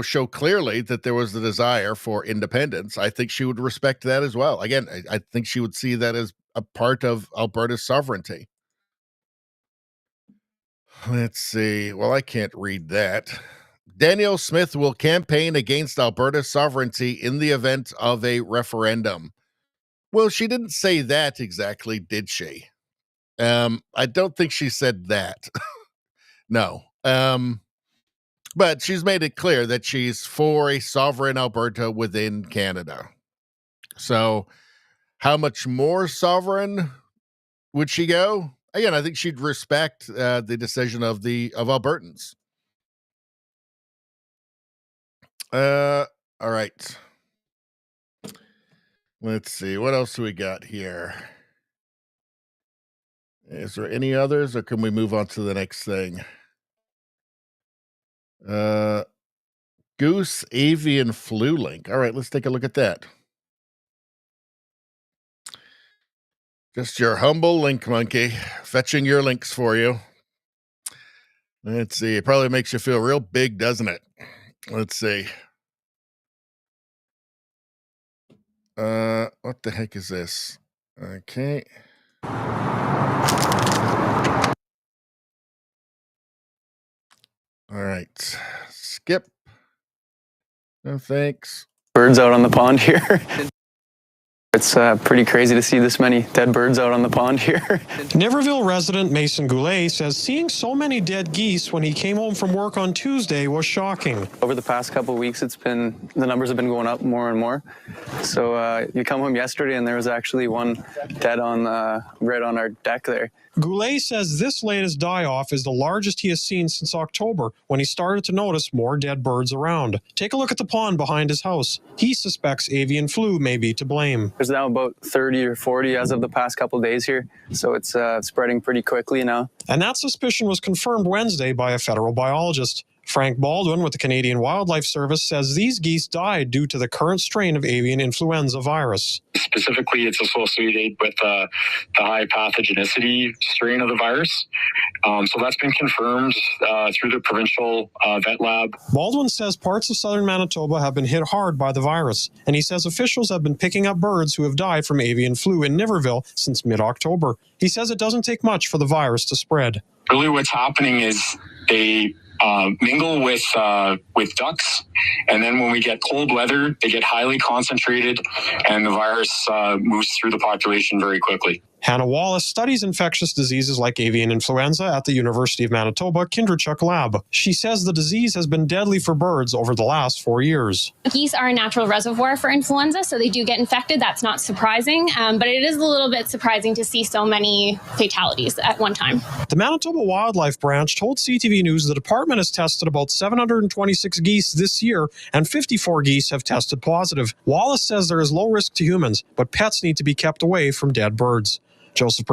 show clearly that there was the desire for independence, I think she would respect that as well. Again, I think she would see that as a part of Alberta's sovereignty. Let's see. Well, I can't read that. Danielle Smith will campaign against Alberta's sovereignty in the event of a referendum. Well, she didn't say that exactly, did she? I don't think she said that. No. But she's made it clear that she's for a sovereign Alberta within Canada. So how much more sovereign would she go? Again, I think she'd respect the decision of Albertans. All right. Let's see. What else do we got here? Is there any others, or can we move on to the next thing? Goose avian flu link. All right, let's take a look at that. Just your humble link monkey, fetching your links for you. Let's see. It probably makes you feel real big, doesn't it? Let's see. What the heck is this? Okay. All right. Skip. No thanks. Birds out on the pond here. It's pretty crazy to see this many dead birds out on the pond here. Niverville resident Mason Goulet says seeing so many dead geese when he came home from work on Tuesday was shocking. Over the past couple of weeks, the numbers have been going up more and more. So you come home yesterday and there was actually one dead on right on our deck there. Goulet says this latest die-off is the largest he has seen since October, when he started to notice more dead birds around. Take a look at the pond behind his house. He suspects avian flu may be to blame. There's now about 30 or 40 as of the past couple of days here, so it's spreading pretty quickly now. And that suspicion was confirmed Wednesday by a federal biologist. Frank Baldwin with the Canadian Wildlife Service says these geese died due to the current strain of avian influenza virus. Specifically, it's associated with the high pathogenicity strain of the virus. So that's been confirmed through the provincial vet lab. Baldwin says parts of southern Manitoba have been hit hard by the virus, and he says officials have been picking up birds who have died from avian flu in Niverville since mid-October. He says it doesn't take much for the virus to spread. Really what's happening is they mingle with ducks, and then when we get cold weather, they get highly concentrated, and the virus moves through the population very quickly. Hannah Wallace studies infectious diseases like avian influenza at the University of Manitoba Kinderchuk Lab. She says the disease has been deadly for birds over the last 4 years. Geese are a natural reservoir for influenza, so they do get infected. That's not surprising, but it is a little bit surprising to see so many fatalities at one time. The Manitoba Wildlife Branch told CTV News the department has tested about 726 geese this year, and 54 geese have tested positive. Wallace says there is low risk to humans, but pets need to be kept away from dead birds. Joseph.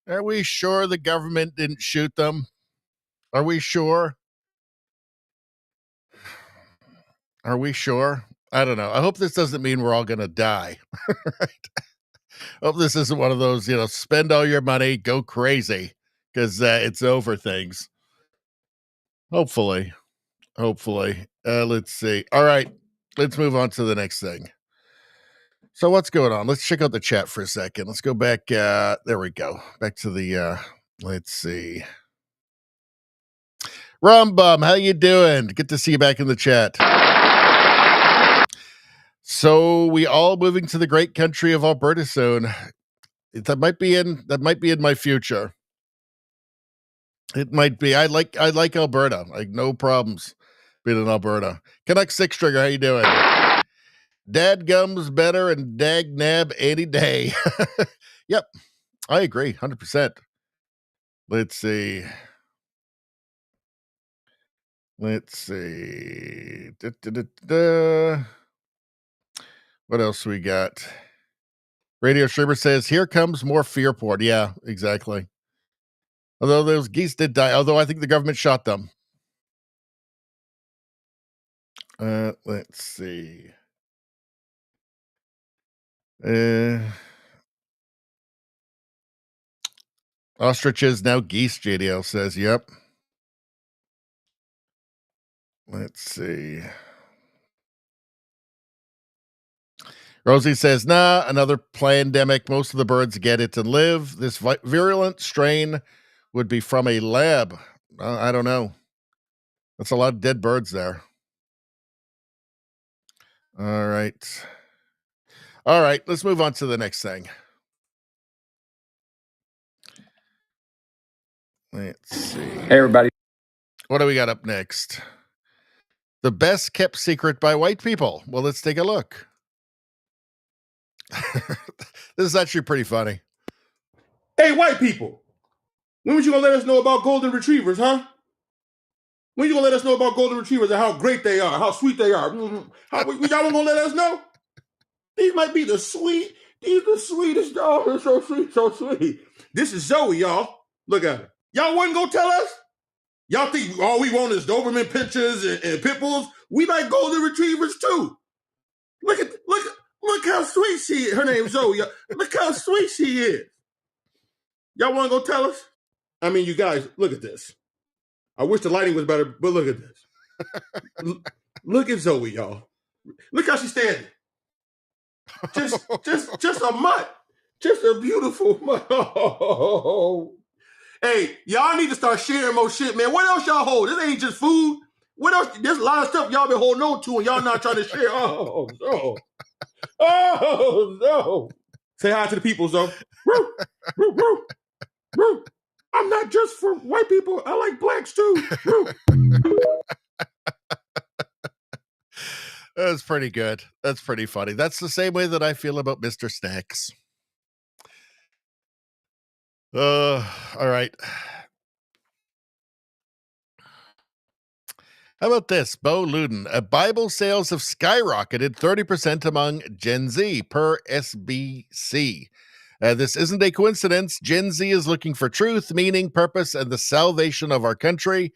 Are we sure the government didn't shoot them? Are we sure? Are we sure? I don't know. I hope this doesn't mean we're all going to die. Right? I hope this isn't one of those, spend all your money, go crazy, because it's over things. Hopefully. Let's see. All right. Let's move on to the next thing. So what's going on? Let's check out the chat for a second. Let's go back. There we go. Back to the, let's see. Rumbum, how you doing? Good to see you back in the chat. So we all moving to the great country of Alberta soon. That might be in my future. It might be. I like Alberta. Like no problems being in Alberta. Canuck Six Trigger, how you doing? Dadgum's better and dagnab any day. Yep, I agree, 100%. Let's see. What else we got? Radio Streamer says, here comes more fear porn. Yeah, exactly. Although those geese did die, although I think the government shot them. Let's see. Ostriches, now geese, JDL says, yep. Let's see. Rosie says, nah, another pandemic. Most of the birds get it and live. This virulent strain would be from a lab. I don't know. That's a lot of dead birds there. All right. Let's move on to the next thing. Let's see. Hey, everybody. What do we got up next? The best kept secret by white people. Well, let's take a look. This is actually pretty funny. Hey, white people. When was you going to let us know about golden retrievers, huh? When you going to let us know about golden retrievers and how great they are, how sweet they are? Y'all going to let us know? These might be the sweetest dogs. They're so sweet, so sweet. This is Zoe, y'all. Look at her. Y'all wasn't going to tell us? Y'all think all we want is Doberman pinchers and pit bulls? We like golden retrievers too. Look how sweet she is. Her name's Zoe. Look how sweet she is. Y'all want to go tell us? I mean, you guys, look at this. I wish the lighting was better, but look at this. Look at Zoe, y'all. Look how she's standing. Just a mutt. Just a beautiful mutt. Oh. Hey, y'all need to start sharing more shit, man. What else y'all hold? This ain't just food. What else? There's a lot of stuff y'all been holding on to and y'all not trying to share. Oh. Oh, no. Say hi to the people, though. Woo, woo, woo, woo. I'm not just for white people. I like blacks, too. Woo. That's pretty good. That's pretty funny. That's the same way that I feel about Mr. Snacks. All right. How about this? Bo Luden. Bible sales have skyrocketed 30% among Gen Z per SBC. This isn't a coincidence. Gen Z is looking for truth, meaning, purpose, and the salvation of our country.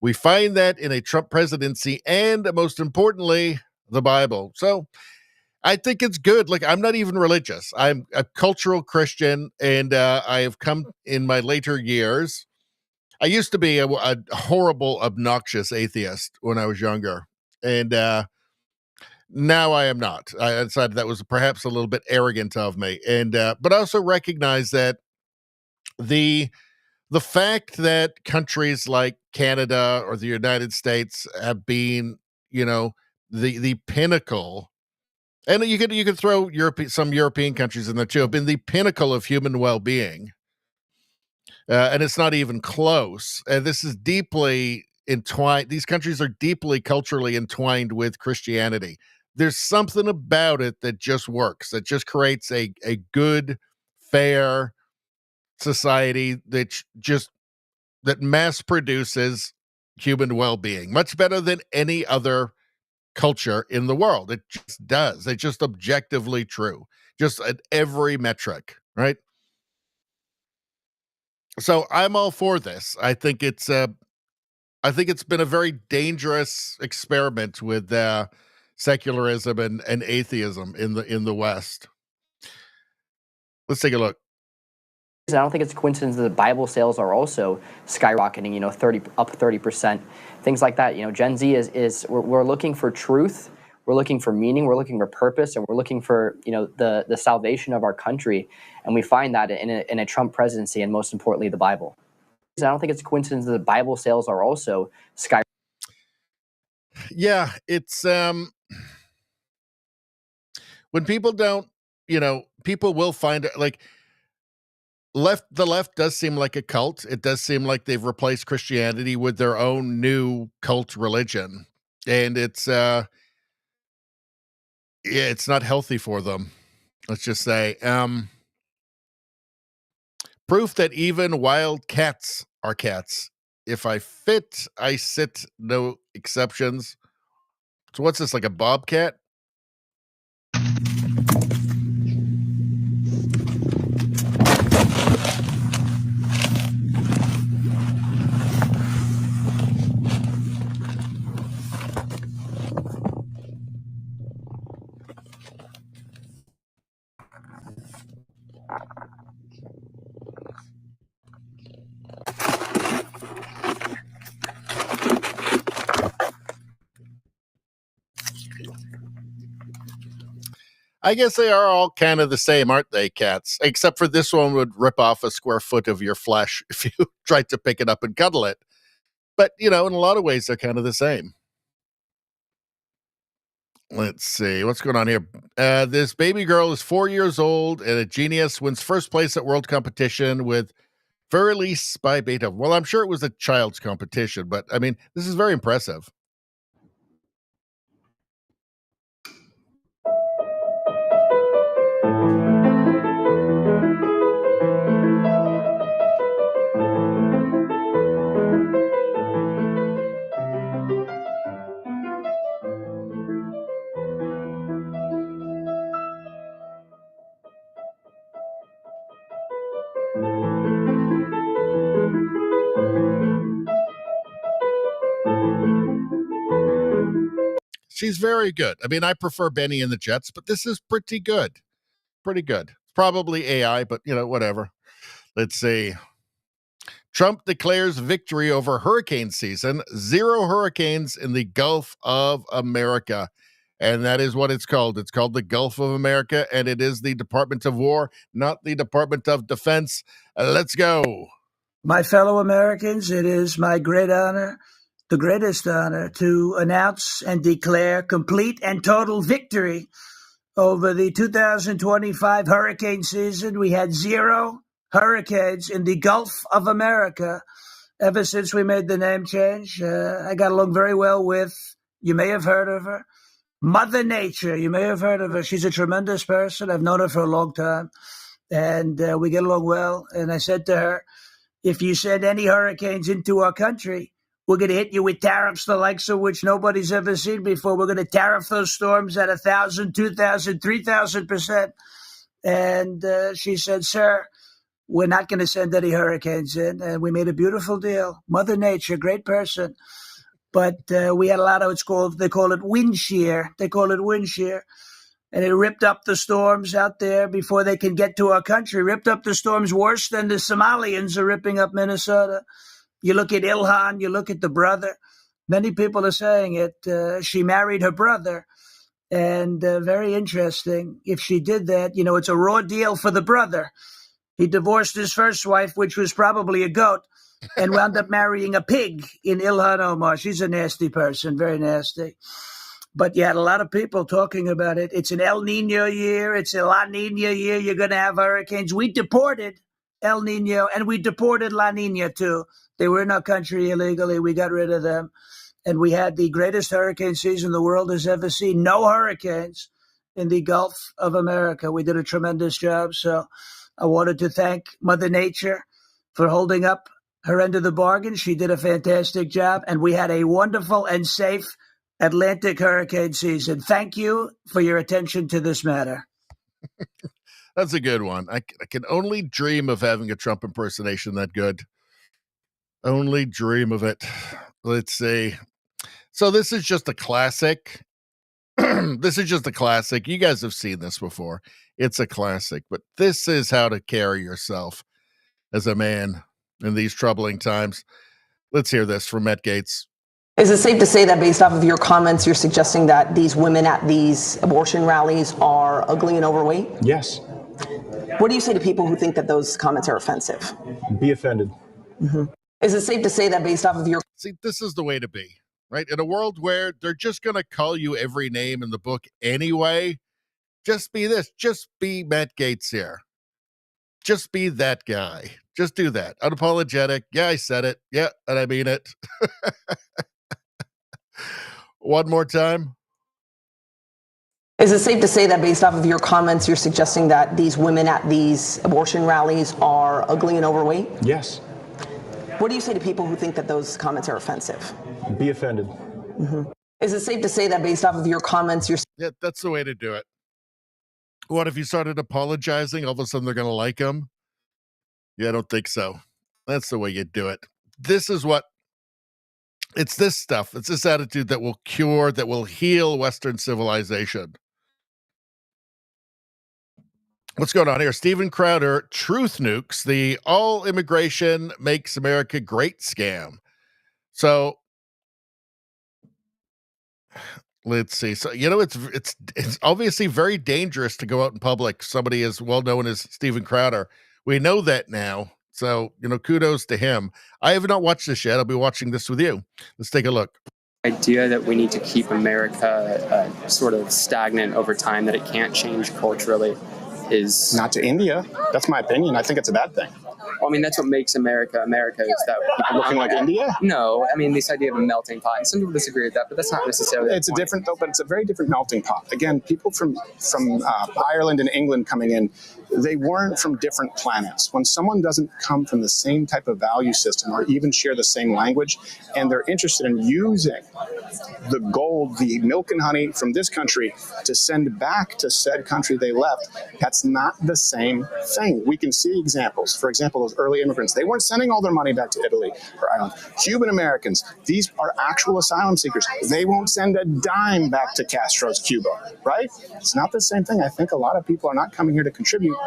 We find that in a Trump presidency and, most importantly, the Bible. So I think it's good. Like, I'm not even religious. I'm a cultural Christian, and I have come in my later years. I used to be a horrible, obnoxious atheist when I was younger, and now I am not. I decided that was perhaps a little bit arrogant of me, and but I also recognize that the fact that countries like Canada or the United States have been, the pinnacle, and you could throw some European countries in there too, have been the pinnacle of human well-being. And it's not even close. And this is deeply entwined. These countries are deeply culturally entwined with Christianity. There's something about it that just works, that just creates a good, fair society that mass produces human well-being much better than any other culture in the world. It just does. It's just objectively true, just at every metric, right? So I'm all for this. I think it's been a very dangerous experiment with secularism and atheism in the West. Let's take a look. I don't think it's a coincidence that Bible sales are also skyrocketing, up 30%, things like that. Gen Z we're looking for truth, we're looking for meaning, we're looking for purpose, and we're looking for, the salvation of our country. And we find that in a Trump presidency, and most importantly, the Bible. I don't think it's a coincidence that Bible sales are also skyrocketing. Yeah, it's when people don't, people will find it like the left does seem like a cult. It does seem like they've replaced Christianity with their own new cult religion. And it's not healthy for them. Let's just say. Proof that even wild cats are cats. If I fit, I sit, no exceptions. So what's this, like a bobcat? I guess they are all kind of the same, aren't they, cats? Except for this one would rip off a square foot of your flesh if you tried to pick it up and cuddle it. But, in a lot of ways, they're kind of the same. Let's see. What's going on here? This baby girl is 4 years old and a genius, wins first place at world competition with Fur-Elise by Beethoven. Well, I'm sure it was a child's competition, but, this is very impressive. She's very good. I prefer Benny and the Jets, but this is pretty good. Pretty good. Probably AI, but, whatever. Let's see. Trump declares victory over hurricane season. 0 hurricanes in the Gulf of America. And that is what it's called. It's called the Gulf of America, and it is the Department of War, not the Department of Defense. Let's go. My fellow Americans, it is my great honor, the greatest honor, to announce and declare complete and total victory over the 2025 hurricane season, we had 0 hurricanes in the Gulf of America ever since we made the name change. I got along very well with, you may have heard of her, Mother Nature. You may have heard of her. She's a tremendous person. I've known her for a long time, and we get along well. And I said to her, if you send any hurricanes into our country, we're going to hit you with tariffs the likes of which nobody's ever seen before. We're going to tariff those storms at 1,000, 2,000, 3,000%. And she said, sir, we're not going to send any hurricanes in. And we made a beautiful deal. Mother Nature, great person. But we had a lot of, they call it wind shear. They call it wind shear. And it ripped up the storms out there before they can get to our country. Ripped up the storms worse than the Somalians are ripping up Minnesota. You look at Ilhan, you look at the brother. Many people are saying it. She married her brother. And very interesting. If she did that, it's a raw deal for the brother. He divorced his first wife, which was probably a goat, and wound up marrying a pig in Ilhan Omar. She's a nasty person, very nasty. But you had a lot of people talking about it. It's an El Nino year. It's a La Nina year. You're going to have hurricanes. We deported El Nino, and we deported La Nina, too. They were in our country illegally. We got rid of them. And we had the greatest hurricane season the world has ever seen. No hurricanes in the Gulf of America. We did a tremendous job. So I wanted to thank Mother Nature for holding up her end of the bargain. She did a fantastic job. And we had a wonderful and safe Atlantic hurricane season. Thank you for your attention to this matter. That's a good one. I can only dream of having a Trump impersonation that good. Only dream of it. Let's see. So this is just a classic. This is just a classic. You guys have seen this before. It's a classic, but this is how to carry yourself as a man in these troubling times. Let's hear this from Matt Gaetz. Is it safe to say that based off of your comments, you're suggesting that these women at these abortion rallies are ugly and overweight? Yes. What do you say to people who think that those comments are offensive? Be offended. Mm-hmm. Is it safe to say that based off of your... See, this is the way to be, right? In a world where they're just going to call you every name in the book anyway, just be this. Just be Matt Gaetz here. Just be that guy. Just do that. Unapologetic. Yeah, I said it. Yeah, and I mean it. One more time. Is it safe to say that based off of your comments, you're suggesting that these women at these abortion rallies are ugly and overweight? Yes. What do you say to people who think that those comments are offensive? Be offended. Mm-hmm. Is it safe to say that based off of your comments, you're... Yeah, that's the way to do it. What if you started apologizing? All of a sudden they're going to like him? Yeah, I don't think so. That's the way you do it. This is what... It's this stuff. It's this attitude that will cure, that will heal Western civilization. What's going on here? Steven Crowder, Truth Nukes, the all immigration makes America great scam. So let's see. So, it's obviously very dangerous to go out in public. Somebody as well known as Steven Crowder. We know that now. So, kudos to him. I have not watched this yet. I'll be watching this with you. Let's take a look. Idea that we need to keep America sort of stagnant over time, that it can't change culturally, is not to India. That's my opinion. I think it's a bad thing. Well, I mean, that's what makes America America, is that people looking like India? No, I mean, this idea of a melting pot, and some people disagree with that, but that's not necessarily it's a very different melting pot. Again, people from Ireland and England coming in, they weren't from different planets. When someone doesn't come from the same type of value system or even share the same language, and they're interested in using the gold, the milk and honey from this country to send back to said country they left, that's not the same thing. We can see examples. For example, those early immigrants, they weren't sending all their money back to Italy or Ireland. Cuban Americans, these are actual asylum seekers. They won't send a dime back to Castro's Cuba, right? It's not the same thing. I think a lot of people are not coming here to contribute,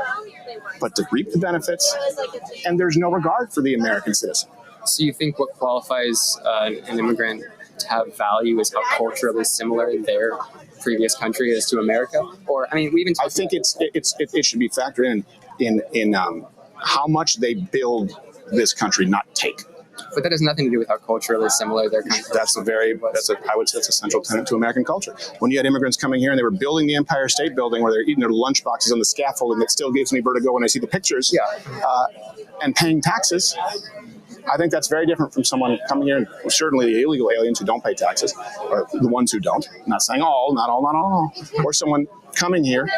but to reap the benefits, and there's no regard for the American citizen. So you think what qualifies an immigrant to have value is how culturally similar their previous country is to America? Or, I mean, I think it should be factored in how much they build this country, not take. But that has nothing to do with how culturally similar their country. I would say that's a central tenet to American culture. When you had immigrants coming here and they were building the Empire State Building, where they're eating their lunch boxes on the scaffolding, that still gives me vertigo when I see the pictures. And paying taxes. I think that's very different from someone coming here, and certainly the illegal aliens who don't pay taxes, or the ones who don't. I'm not saying all, not all, or someone coming here,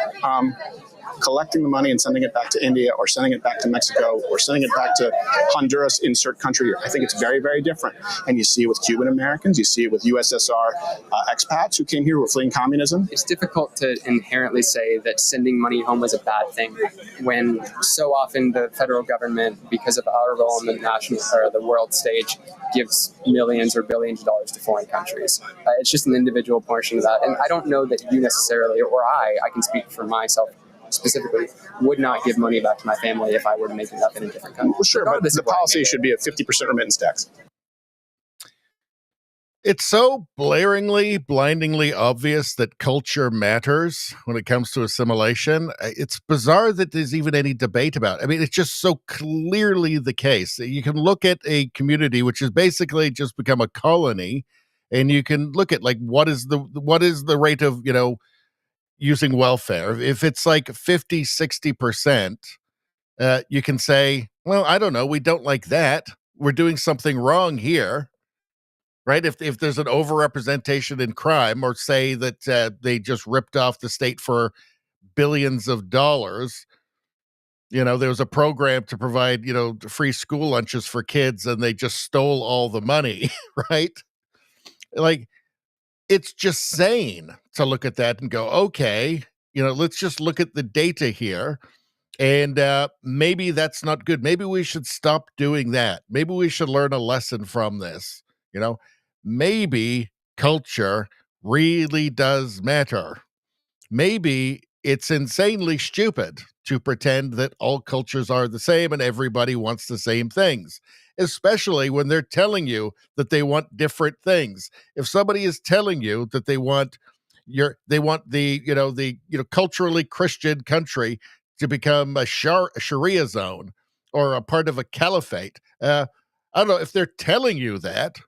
collecting the money and sending it back to India, or sending it back to Mexico, or sending it back to Honduras, insert country. I think it's very, very different. And you see it with Cuban Americans, you see it with USSR expats who came here who were fleeing communism. It's difficult to inherently say that sending money home is a bad thing when so often the federal government, because of our role in the national or the world stage, gives millions or billions of dollars to foreign countries. It's just an individual portion of that. And I don't know that you necessarily, or I can speak for myself specifically, would not give money back to my family if I were to make enough in a different country. Well, sure, but the policy should be a 50% remittance tax. It's so blaringly, blindingly obvious that culture matters when it comes to assimilation. It's bizarre that there's even any debate about it. I mean, it's just so clearly the case. You can look at a community which has basically just become a colony, and you can look at, like, what is the rate of, using welfare. If it's like 50, 60%, you can say, well, I don't know, we don't like that. We're doing something wrong here, right? If there's an overrepresentation in crime, or say that they just ripped off the state for billions of dollars. There was a program to provide, free school lunches for kids, and they just stole all the money, right? Like, it's just sane to look at that and go, okay, let's just look at the data here. And maybe that's not good. Maybe we should stop doing that. Maybe we should learn a lesson from this. Maybe culture really does matter. Maybe it's insanely stupid to pretend that all cultures are the same and everybody wants the same things, especially when they're telling you that they want different things. If somebody is telling you that they want the culturally Christian country to become a Sharia zone or a part of a caliphate, I don't know if they're telling you that,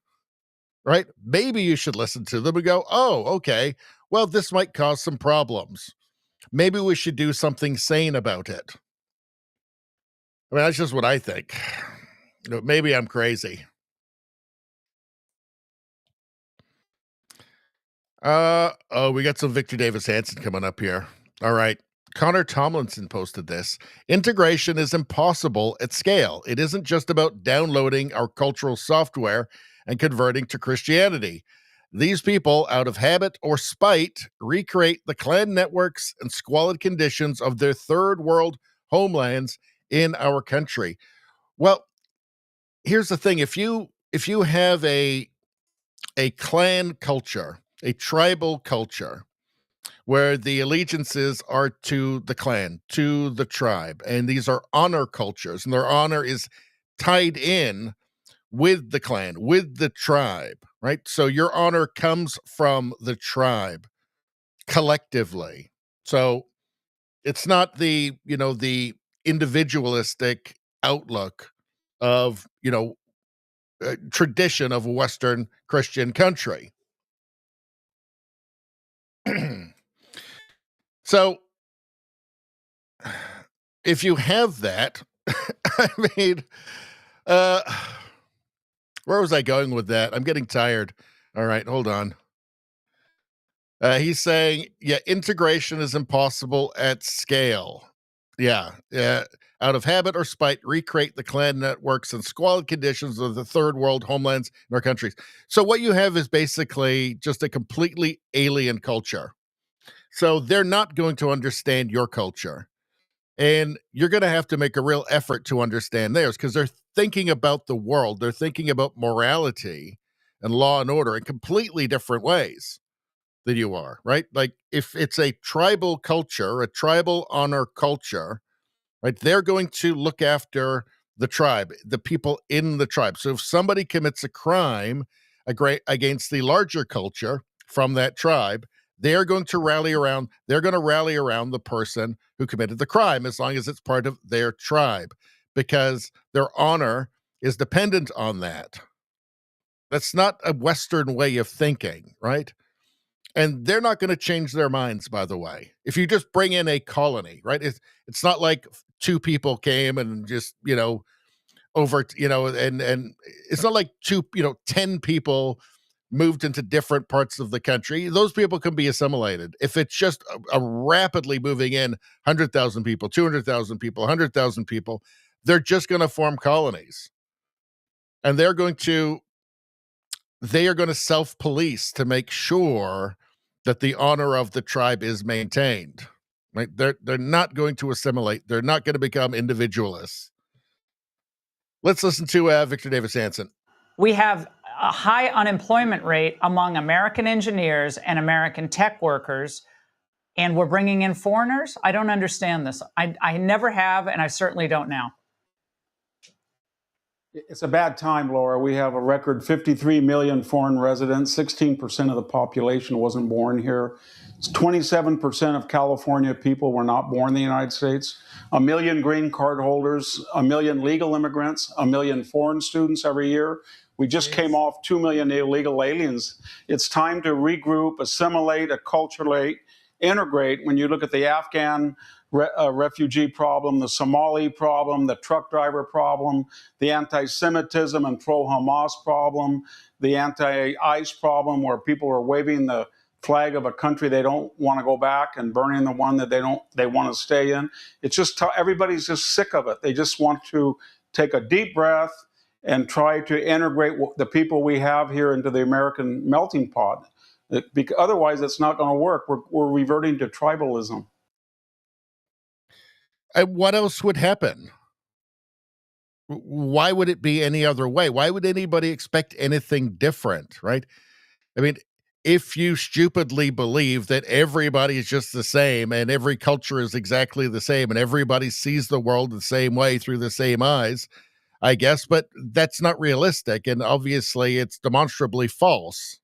right? Maybe you should listen to them and go, oh, okay, well, this might cause some problems. Maybe we should do something sane about it. I mean, that's just what I think. Maybe I'm crazy. We got some Victor Davis Hanson coming up here. All right. Connor Tomlinson posted this. Integration is impossible at scale. It isn't just about downloading our cultural software and converting to Christianity. These people, out of habit or spite, recreate the clan networks and squalid conditions of their third world homelands in our country. Well, here's the thing. If you have a clan culture, a tribal culture, where the allegiances are to the clan, to the tribe, and these are honor cultures, and their honor is tied in with the clan, with the tribe, right? So your honor comes from the tribe collectively. So it's not the individualistic outlook of, tradition of a Western Christian country. So if you have that, I mean, where was I going with that? I'm getting tired. All right, hold on. He's saying, integration is impossible at scale. Out of habit or spite, recreate the clan networks and squalid conditions of the third world homelands in our countries. So what you have is basically just a completely alien culture. So they're not going to understand your culture. And you're going to have to make a real effort to understand theirs, because they're thinking about the world. They're thinking about morality and law and order in completely different ways than you are, right? Like, if it's a tribal culture, a tribal honor culture, right, they're going to look after the tribe, the people in the tribe. So if somebody commits a crime against the larger culture from that tribe, they're going to rally around the person who committed the crime, as long as it's part of their tribe, because their honor is dependent on that. That's not a Western way of thinking, right? And they're not going to change their minds, by the way. If you just bring in a colony, right? It's not like two people came and just, over, and it's not like 10 people moved into different parts of the country. Those people can be assimilated. If it's just a rapidly moving in 100,000 people, 200,000 people, 100,000 people, they're just going to form colonies. And they are going to self-police to make sure that the honor of the tribe is maintained. Right? They're not going to assimilate. They're not going to become individualists. Let's listen to Victor Davis Hanson. We have a high unemployment rate among American engineers and American tech workers, and we're bringing in foreigners? I don't understand this. I never have, and I certainly don't now. It's a bad time, Laura. We have a record 53 million foreign residents. 16% of the population wasn't born here. 27% of California people were not born in the United States. 1 million green card holders, 1 million legal immigrants, 1 million foreign students every year. We just came off 2 million illegal aliens. It's time to regroup, assimilate, acculturate, integrate. When you look at the Afghan refugee problem, the Somali problem, the truck driver problem, the anti-Semitism and pro-Hamas problem, the anti-ICE problem where people are waving the flag of a country they don't want to go back and burning the one that they want to stay in. It's just everybody's just sick of it. They just want to take a deep breath and try to integrate the people we have here into the American melting pot. Otherwise, it's not going to work. We're reverting to tribalism. And what else would happen? Why would it be any other way? Why would anybody expect anything different, right? I mean, if you stupidly believe that everybody is just the same and every culture is exactly the same and everybody sees the world the same way through the same eyes, I guess, but that's not realistic. And obviously it's demonstrably false,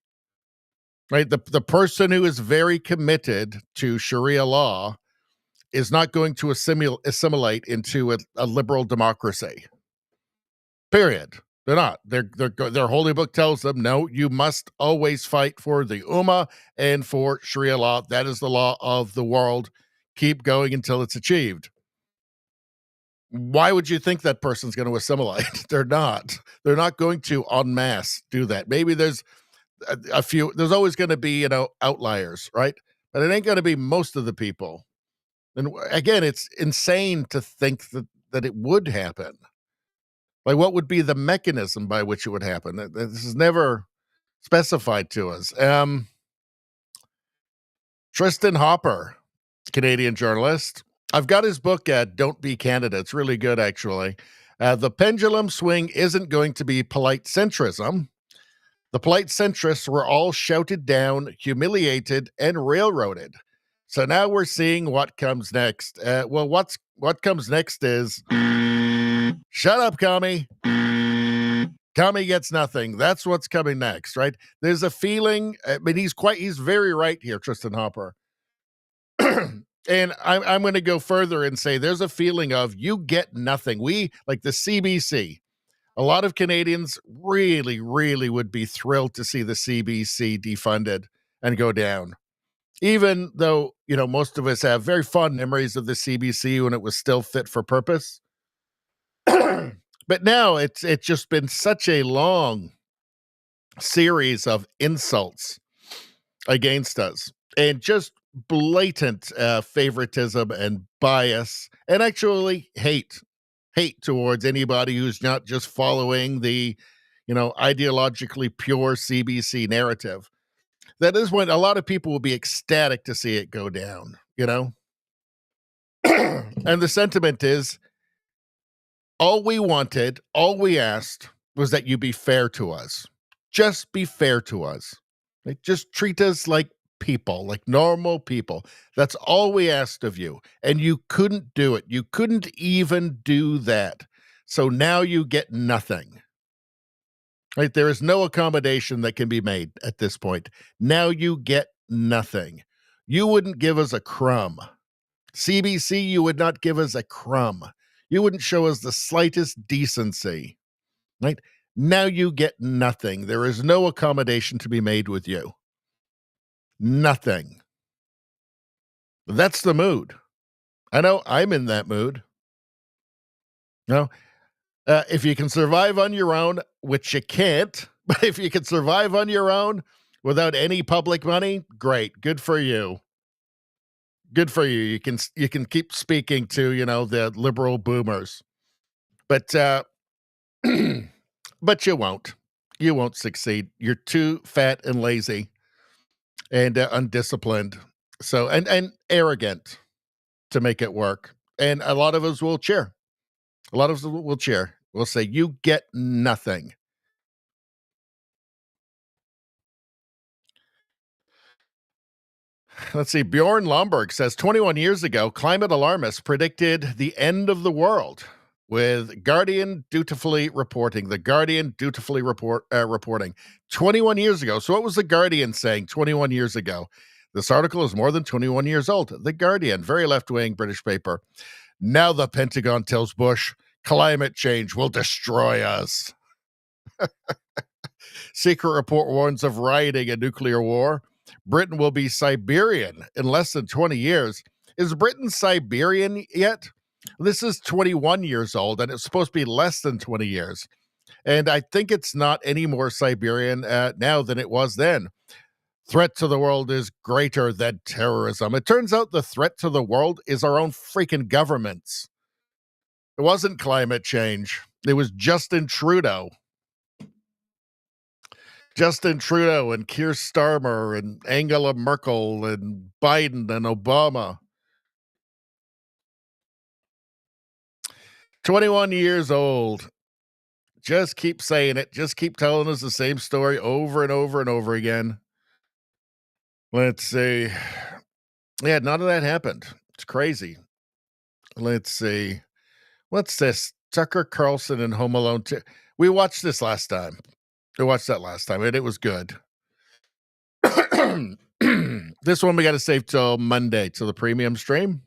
right? The person who is very committed to Sharia law is not going to assimilate into a liberal democracy. Period. They're not. Their holy book tells them, no, you must always fight for the Ummah and for Sharia law. That is the law of the world. Keep going until it's achieved. Why would you think that person's going to assimilate? They're not. They're not going to en masse do that. Maybe there's a few. There's always going to be, outliers, right? But it ain't going to be most of the people. And again, it's insane to think that it would happen. Like, what would be the mechanism by which it would happen? This is never specified to us. Tristan Hopper, Canadian journalist. I've got his book, Don't Be Canada. It's really good, actually. The pendulum swing isn't going to be polite centrism. The polite centrists were all shouted down, humiliated, and railroaded. So now we're seeing what comes next. What comes next is, shut up, commie. Commie gets nothing. That's what's coming next, right? There's a feeling, he's very right here, Tristan Hopper. And I'm going to go further and say there's a feeling of you get nothing. We, like the CBC, a lot of Canadians really, really would be thrilled to see the CBC defunded and go down. Even though, most of us have very fond memories of the CBC when it was still fit for purpose. But now it's just been such a long series of insults against us and just blatant favoritism and bias and actually hate towards anybody who's not just following the, ideologically pure CBC narrative. That is when a lot of people will be ecstatic to see it go down, And the sentiment is, all we wanted, all we asked was that you be fair to us. Just be fair to us. Like, just treat us like people, like normal people. That's all we asked of you. And you couldn't do it. You couldn't even do that. So now you get nothing. Right? There is no accommodation that can be made at this point. Now you get nothing. You wouldn't give us a crumb. CBC, you would not give us a crumb. You wouldn't show us the slightest decency. right? Now you get nothing. There is no accommodation to be made with you. Nothing. That's the mood. I know I'm in that mood. No, if you can survive on your own, which you can't, but if you can survive on your own without any public money, great. Good for you. Good for you. You can keep speaking to, the liberal boomers. But but you won't. You won't succeed. You're too fat and lazy and undisciplined. So and arrogant to make it work. And a lot of us will cheer. A lot of us will cheer. We'll say, you get nothing. Let's see. Bjorn Lomberg says 21 years ago, climate alarmists predicted the end of the world with Guardian dutifully reporting. The Guardian dutifully reporting 21 years ago. So what was the Guardian saying 21 years ago? This article is more than 21 years old. The Guardian, very left-wing British paper. Now the Pentagon tells Bush climate change will destroy us. Secret report warns of rioting and nuclear war. Britain will be Siberian in less than 20 years. Is Britain Siberian yet? This is 21 years old, and it's supposed to be less than 20 years. And I think it's not any more Siberian now than it was then. Threat to the world is greater than terrorism. It turns out the threat to the world is our own freaking governments. It wasn't climate change. It was Justin Trudeau. Justin Trudeau and Keir Starmer and Angela Merkel and Biden and Obama. 21 years old. Just keep saying it. Just keep telling us the same story over and over and over again. Let's see. Yeah, none of that happened. It's crazy. Let's see. What's this? Tucker Carlson and Home Alone 2. We watched this last time. We watched that last time, and it was good. This one we got to save till Monday, till the premium stream.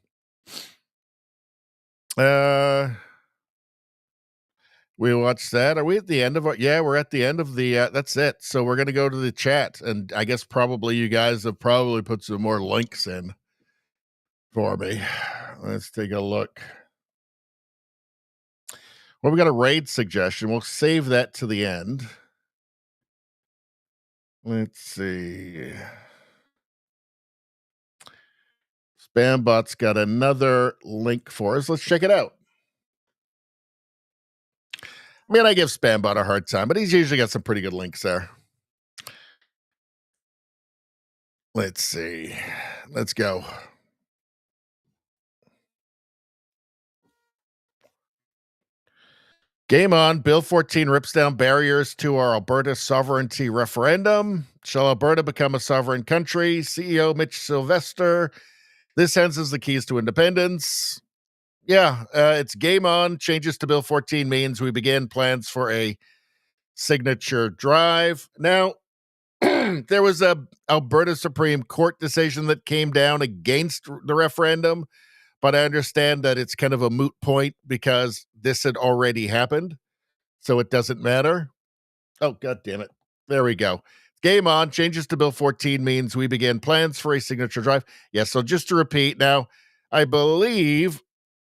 We watched that. Are we at the end of it? Yeah, we're at the end of the, that's it. So we're going to go to the chat, and I guess probably you guys have probably put some more links in for me. Let's take a look. Well, we got a raid suggestion. We'll save that to the end. Let's see. Spambot's got another link for us. Let's check it out. I mean, I give Spambot a hard time, but he's usually got some pretty good links there. Let's see. Let's go. Game on. Bill 14 rips down barriers to our Alberta sovereignty referendum. Shall Alberta become a sovereign country? CEO Mitch Sylvester. This hands us the keys to independence. Yeah, it's game on. Changes to Bill 14 means we begin plans for a signature drive. Now, there was a Alberta Supreme Court decision that came down against the referendum, but I understand that it's kind of a moot point because this had already happened, so it doesn't matter. Oh, God damn it. There we go. Game on. Changes to Bill 14 means we begin plans for a signature drive. Yeah, so just to repeat now, I believe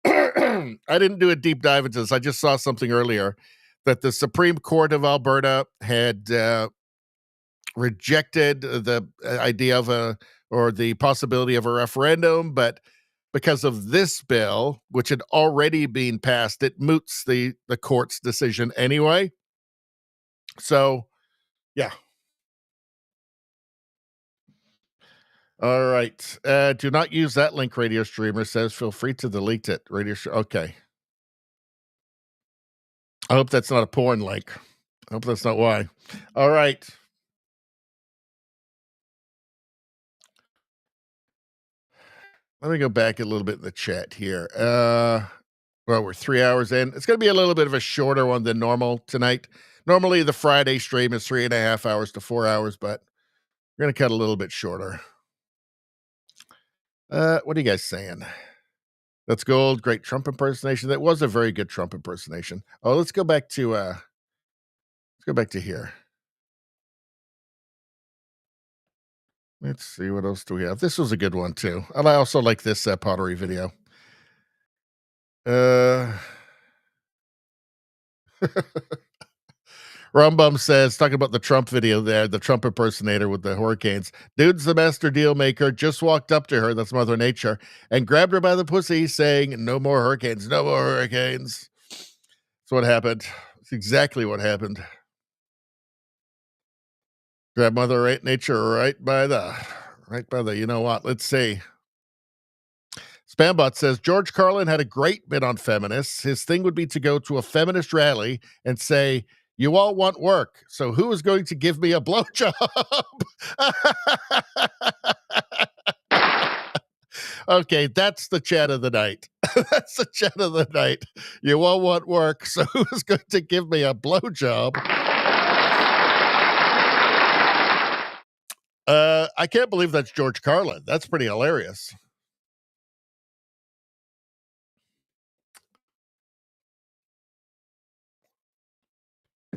I didn't do a deep dive into this. I just saw something earlier that the Supreme Court of Alberta had rejected the idea of the possibility of a referendum, but because of this bill, which had already been passed, it moots the court's decision anyway. So, yeah. All right. Do not use that link, Radio Streamer says. Feel free to delete it. Okay. I hope that's not a porn link. I hope that's not why. All right. Let me go back a little bit in the chat here. Well, we're 3 hours in. It's going to be a little bit of a shorter one than normal tonight. Normally, the Friday stream is 3.5 hours to 4 hours, but we're going to cut a little bit shorter. What are you guys saying? That's gold. Great Trump impersonation. That was a very good Trump impersonation. Oh, let's go back to go back to here. Let's see, what else do we have? This was a good one, too. And I also like this pottery video. Rumbum says, talking about the Trump video there, the Trump impersonator with the hurricanes. Dude's the master deal maker, just walked up to her, that's Mother Nature, and grabbed her by the pussy, saying, no more hurricanes, no more hurricanes. That's what happened. That's exactly what happened. Grab Mother Nature right by the, you know what? Let's see. Spambot says, George Carlin had a great bit on feminists. His thing would be to go to a feminist rally and say, you all want work, so who is going to give me a blowjob? Okay, that's the chat of the night. That's the chat of the night. You all want work, so who is going to give me a blowjob? I can't believe that's George Carlin. That's pretty hilarious.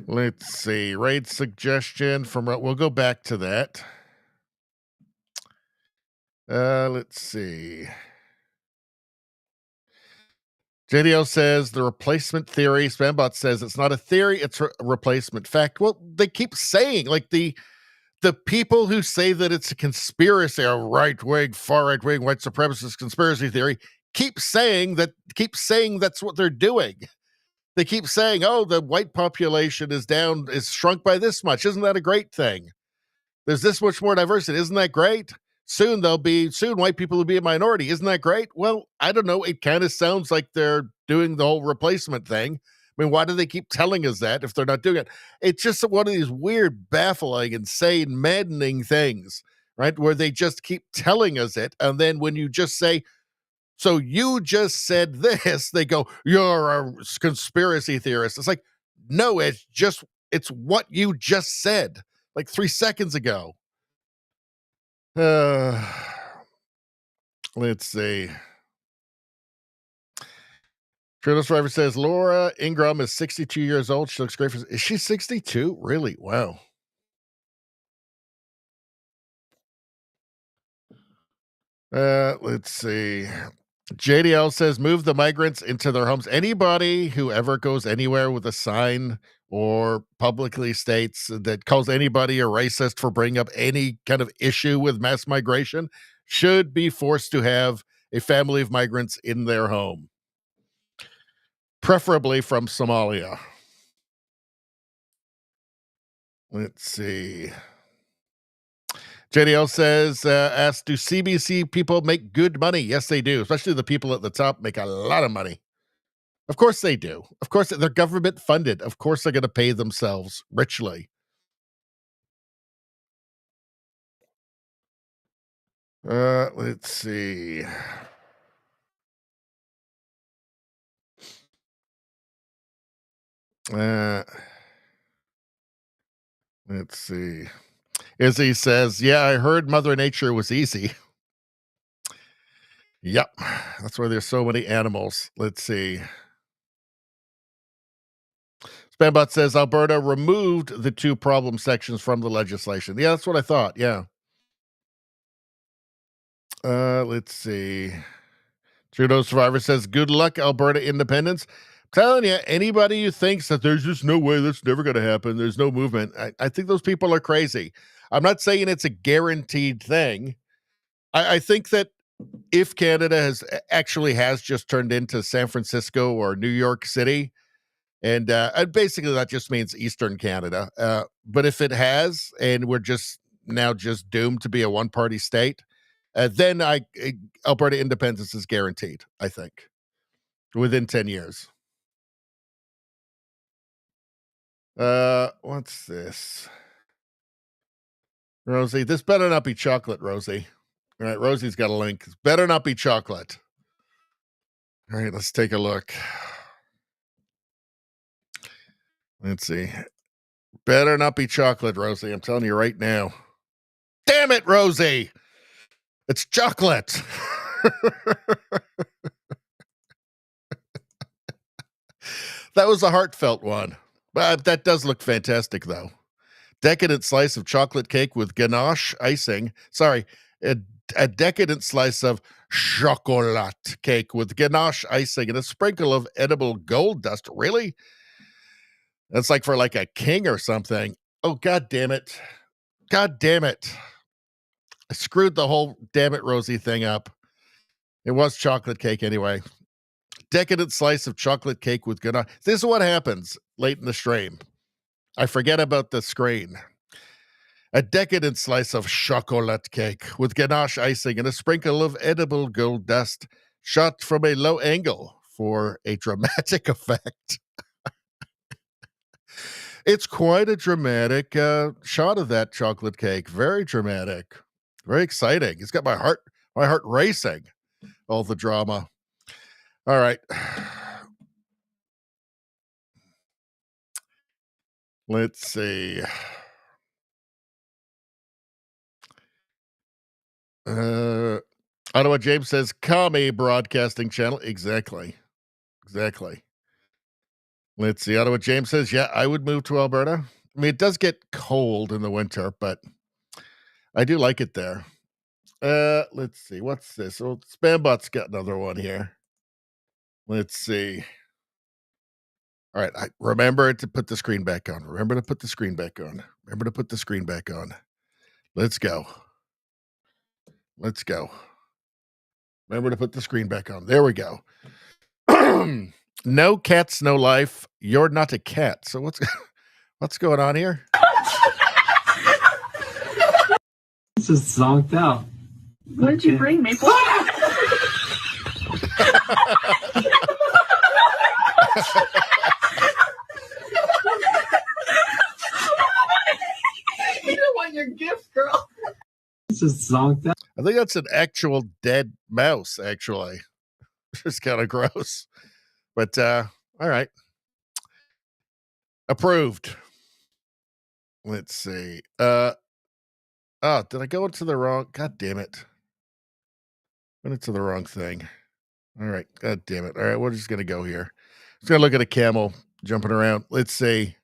Let's see. Raid suggestion from, we'll go back to that. Let's see. JDL says the replacement theory. Spambot says it's not a theory, it's a replacement fact. Well, they keep saying, like, the people who say that it's a conspiracy, a right-wing, far right-wing, white supremacist conspiracy theory, keep saying that's what they're doing. They keep saying, oh, the white population is shrunk by this much. Isn't that a great thing? There's this much more diversity. Isn't that great? Soon white people will be a minority. Isn't that great? Well, I don't know. It kind of sounds like they're doing the whole replacement thing. I mean, why do they keep telling us that if they're not doing it? It's just one of these weird, baffling, insane, maddening things, right? Where they just keep telling us it. And then when you just say, so you just said this, they go, you're a conspiracy theorist. It's like, no, it's what you just said like 3 seconds ago. Let's see. Trudeau's driver says Laura Ingram is 62 years old. She looks great. Is she 62? Really? Wow. Let's see. JDL says move the migrants into their homes. Anybody who ever goes anywhere with a sign or publicly states that calls anybody a racist for bringing up any kind of issue with mass migration should be forced to have a family of migrants in their home, preferably from Somalia. Let's see. JDL says, asked, do CBC people make good money? Yes, they do. Especially the people at the top make a lot of money. Of course they do. Of course, they're government funded. Of course they're going to pay themselves richly. Let's see. Let's see. Izzy says, yeah, I heard Mother Nature was easy. Yep. That's why there's so many animals. Let's see. Spambot says Alberta removed the 2 problem sections from the legislation. Yeah, that's what I thought. Yeah. Let's see. Trudeau Survivor says, good luck, Alberta independence. I'm telling you, anybody who thinks that there's just no way that's never going to happen, there's no movement, I think those people are crazy. I'm not saying it's a guaranteed thing. I think that if Canada has just turned into San Francisco or New York City, and basically that just means Eastern Canada. But if it has, and we're just doomed to be a one-party state, then Alberta independence is guaranteed, I think, within 10 years. What's this? Rosie, this better not be chocolate, Rosie. All right, Rosie's got a link. This better not be chocolate. All right, let's take a look. Let's see. Better not be chocolate, Rosie. I'm telling you right now. Damn it, Rosie. It's chocolate. That was a heartfelt one. But that does look fantastic, though. Decadent slice of chocolate cake with ganache icing. Sorry, a decadent slice of chocolat cake with ganache icing and a sprinkle of edible gold dust. Really? That's like for like a king or something. Oh, God damn it. God damn it. I screwed the whole damn it Rosie thing up. It was chocolate cake anyway. Decadent slice of chocolate cake with ganache. This is what happens late in the stream. I forget about the screen. A decadent slice of chocolate cake with ganache icing and a sprinkle of edible gold dust shot from a low angle for a dramatic effect. It's quite a dramatic shot of that chocolate cake. Very dramatic. Very exciting. It's got my heart racing. All the drama. All right. Let's see. Ottawa James says, Kami Broadcasting Channel. Exactly. Let's see. Ottawa James says, yeah, I would move to Alberta. I mean, it does get cold in the winter, but I do like it there. Let's see. What's this? Oh, Spambot's got another one here. Let's see. All right. Remember to put the screen back on. Let's go. Remember to put the screen back on. There we go. No cats, no life. You're not a cat. So what's going on here? This is zonked out. What did you bring me for? You don't want your gift, girl. This is zonked out. I think that's an actual dead mouse, actually. It's kind of gross. But all right. Approved. Let's see. Did I go into the wrong? God damn it. Went into the wrong thing. All right. God damn it. All right, we're just gonna go here. Just gonna look at a camel jumping around. Let's see.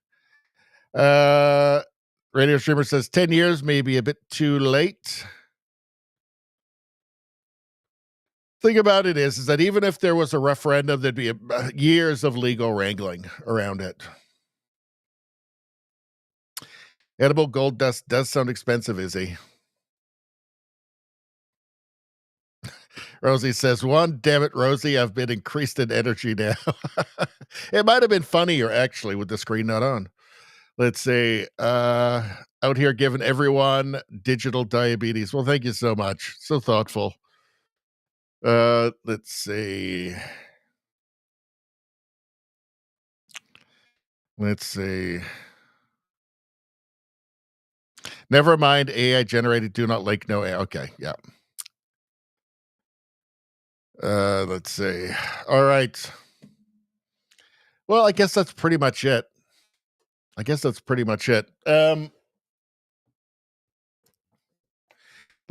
Radio Streamer says 10 years, maybe a bit too late. Thing about it is that even if there was a referendum, there'd be years of legal wrangling around it. Edible gold dust does sound expensive, Izzy. Rosie says, one, damn it, Rosie, I've been increased in energy now. It might have been funnier, actually, with the screen not on. Let's see. Out here giving everyone digital diabetes. Well, thank you so much. So thoughtful. Let's see. Never mind. AI generated. Do not like no AI. Okay. Yeah. Let's see. All right. Well, I guess that's pretty much it.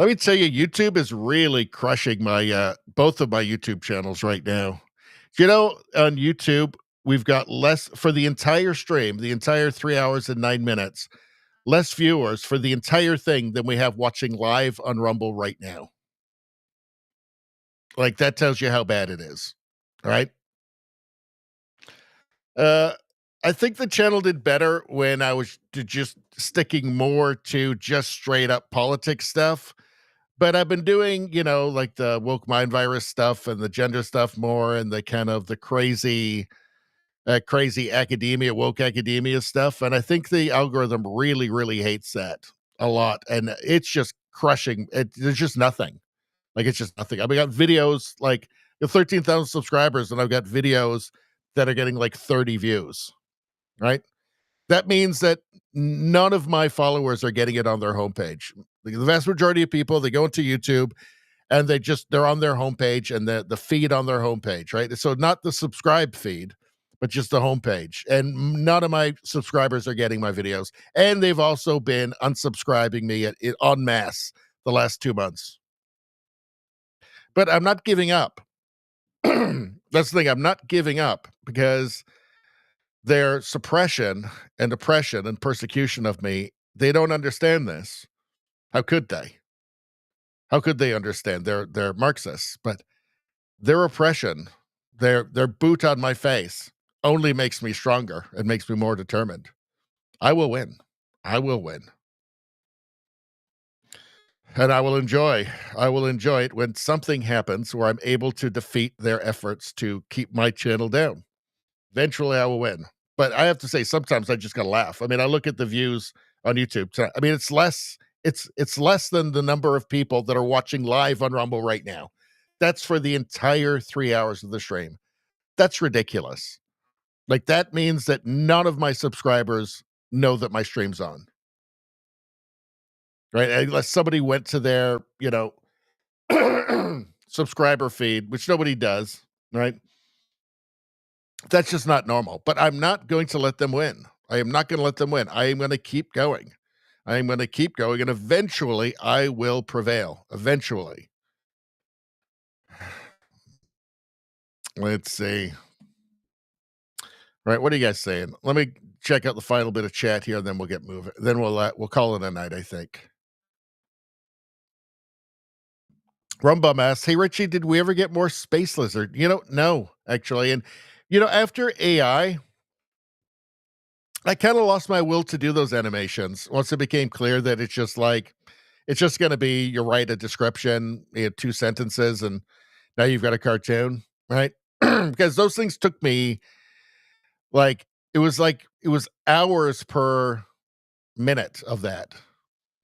Let me tell you, YouTube is really crushing my both of my YouTube channels right now. You know, on YouTube, we've got less for the entire stream, the entire 3 hours and 9 minutes, less viewers for the entire thing than we have watching live on Rumble right now. Like, that tells you how bad it is. All right. I think the channel did better when I was just sticking more to just straight up politics stuff. But I've been doing, you know, like the woke mind virus stuff and the gender stuff more and the kind of the crazy academia, woke academia stuff. And I think the algorithm really, really hates that a lot. And it's just crushing. There's just nothing. Like, it's just nothing. I mean, I got videos like 13,000 subscribers and I've got videos that are getting like 30 views, right? That means that none of my followers are getting it on their homepage. The vast majority of people, they go into YouTube and they're on their homepage and the feed on their homepage, right? So not the subscribe feed, but just the homepage. And none of my subscribers are getting my videos. And they've also been unsubscribing me en masse the last 2 months. But I'm not giving up. That's the thing. I'm not giving up because their suppression and oppression and persecution of me, they don't understand this. How could they? How could they understand? They're Marxists, but their oppression, their boot on my face only makes me stronger and makes me more determined. I will win. I will win. And I will enjoy it when something happens where I'm able to defeat their efforts to keep my channel down. Eventually I will win. But I have to say, sometimes I just gotta laugh. I mean, I look at the views on YouTube. I mean, it's less than the number of people that are watching live on Rumble right now. That's for the entire 3 hours of the stream. That's ridiculous. Like, that means that none of my subscribers know that my stream's on. Right? Unless somebody went to their, subscriber feed, which nobody does, right? That's just not normal. But I'm not going to let them win. I am not going to let them win. I am going to keep going. I am going to keep going, and eventually I will prevail. Eventually. Let's see. Right, what are you guys saying? Let me check out the final bit of chat here, and then we'll get moving. Then we'll call it a night, I think. Rumbum asks, "Hey Richie, did we ever get more Space Lizard?" No, actually. And after AI, I kind of lost my will to do those animations once it became clear that it's just going to be, you write a description, 2 sentences, and now you've got a cartoon, right? Because those things took me it was hours per minute of that,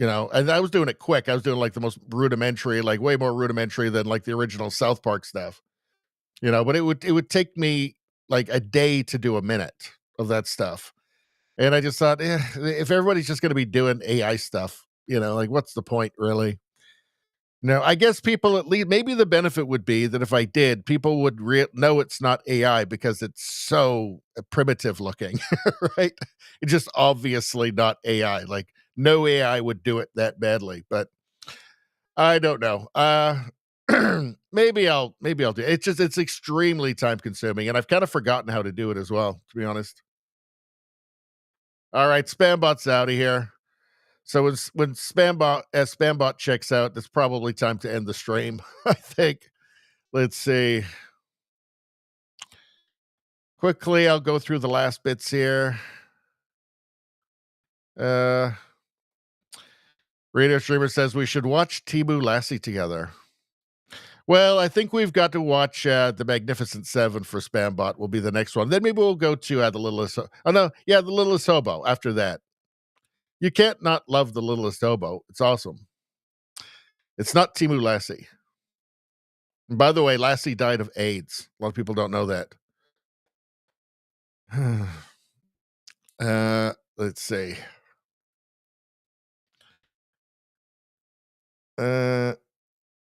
and I was doing it quick. I was doing the most rudimentary, way more rudimentary than the original South Park stuff, but it would take me a day to do a minute of that stuff. And I just thought, if everybody's just going to be doing AI stuff, what's the point, really? No, I guess people, at least, maybe the benefit would be that if I did, people would know it's not AI because it's so primitive looking, right? It's just obviously not AI. No AI would do it that badly, but I don't know. Maybe I'll do it. It's extremely time consuming, and I've kind of forgotten how to do it as well, to be honest. All right, Spambot's out of here. So when Spambot checks out, it's probably time to end the stream, I think. Let's see. Quickly, I'll go through the last bits here. Radio Streamer says we should watch Timu Lassie together. Well, I think we've got to watch The Magnificent Seven for Spambot will be the next one. Then maybe we'll go to The Littlest... The Littlest Hobo after that. You can't not love The Littlest Hobo. It's awesome. It's not Timu Lassie. And by the way, Lassie died of AIDS. A lot of people don't know that. Let's see.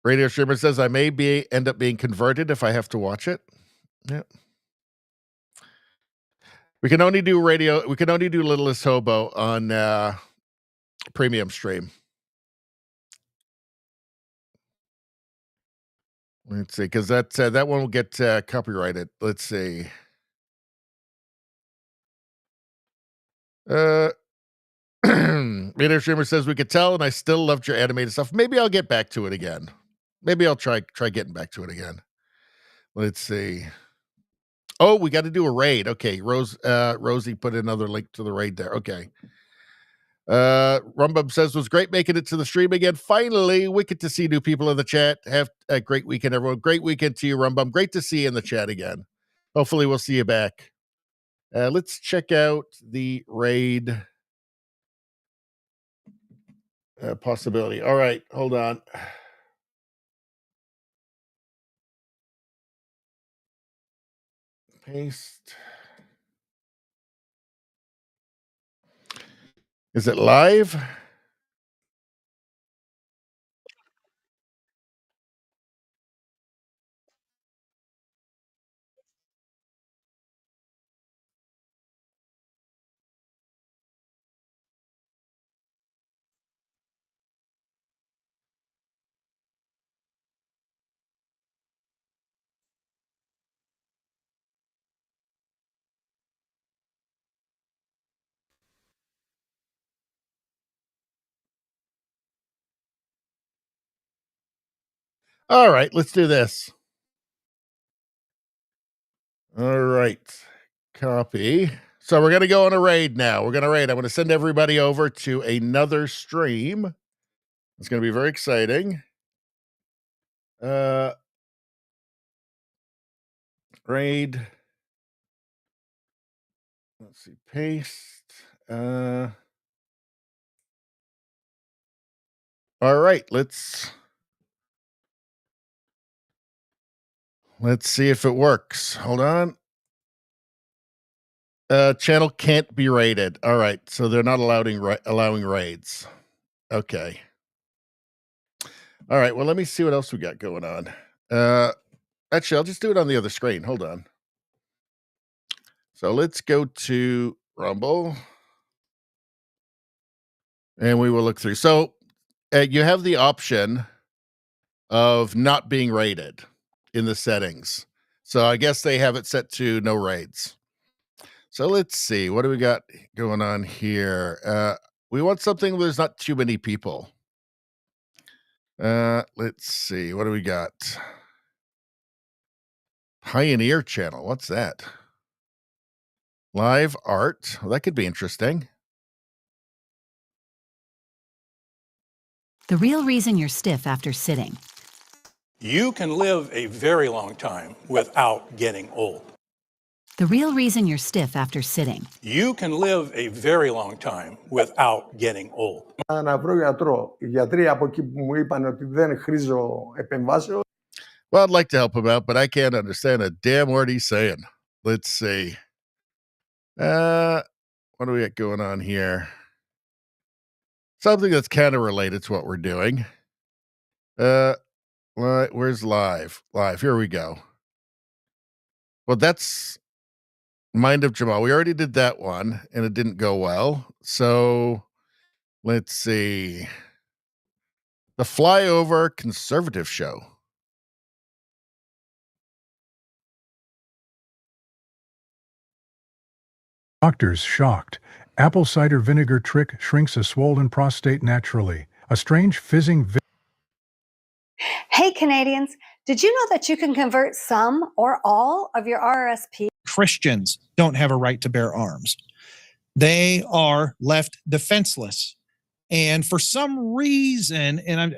Radio Streamer says I may end up being converted if I have to watch it. Yeah. We can only do Littlest Hobo on premium stream. Let's see, because that one will get copyrighted. Let's see. Radio Streamer says we could tell, and I still loved your animated stuff. Maybe I'll get back to it again. Maybe I'll try getting back to it again. Let's see. Oh, we got to do a raid. Okay, Rosie put another link to the raid there. Okay. Rumbum says, was great making it to the stream again. Finally, wicked to see new people in the chat. Have a great weekend, everyone. Great weekend to you, Rumbum. Great to see you in the chat again. Hopefully we'll see you back. Let's check out the raid possibility. All right, hold on. Paste. Is it live? All right, let's do this. All right, copy. So we're going to go on a raid now. We're going to raid. I'm going to send everybody over to another stream. It's going to be very exciting. Raid. Let's see, paste. All right, let's see if it works. Hold on. Channel can't be raided. All right, so they're not allowing raids. Okay. All right, well, let me see what else we got going on. Actually, I'll just do it on the other screen. Hold on. So let's go to Rumble. And we will look through. So you have the option of not being raided in the settings. So I guess they have it set to no raids. So let's see. What do we got going on here? We want something where there's not too many people. Let's see. What do we got? Pioneer channel. What's that? Live art. Well, that could be interesting. The real reason you're stiff after sitting. You can live a very long time without getting old. The real reason you're stiff after sitting. You can live a very long time without getting old. Να βρω γιατρό. Οι γιατροί από εκεί που μου είπαν ότι δεν χρήζω επεμβάσεων. Well, I'd like to help him out, but I can't understand a damn word he's saying. Let's see. What do we got going on here? Something that's kind of related to what we're doing. Where's live? Live. Here we go. Well, that's Mind of Jamal. We already did that one, and it didn't go well. So let's see. The Flyover Conservative Show. Doctors shocked. Apple cider vinegar trick shrinks a swollen prostate naturally. A strange fizzing. Hey, Canadians, did you know that you can convert some or all of your RRSP? Christians don't have a right to bear arms. They are left defenseless. And for some reason, and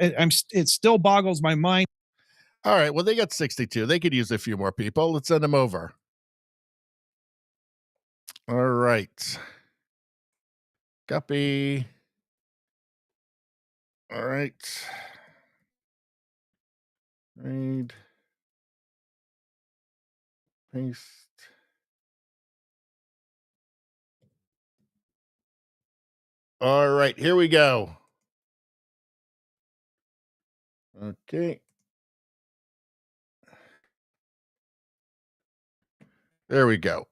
it still boggles my mind. All right, well, they got 62. They could use a few more people. Let's send them over. All right. Copy. All right. Read. Paste. All right, here we go. Okay. There we go.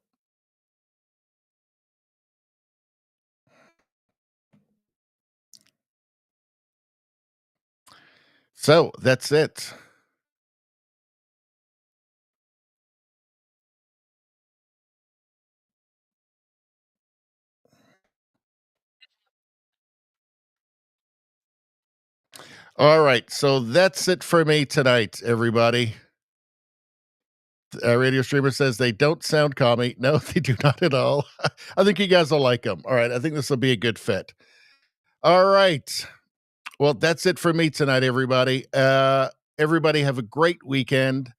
So that's it. All right, so that's it for me tonight, everybody. Radio Streamer says they don't sound commie. No, they do not at all. I think you guys will like them. All right, I think this will be a good fit. All right. Well, that's it for me tonight, everybody. Everybody have a great weekend,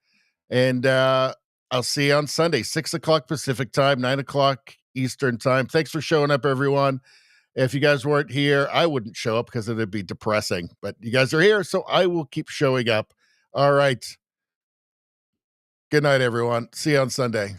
and I'll see you on Sunday, 6 o'clock Pacific time, 9 o'clock Eastern time. Thanks for showing up, everyone. If you guys weren't here, I wouldn't show up because it'd be depressing, but you guys are here, so I will keep showing up. All right. Good night, everyone. See you on Sunday.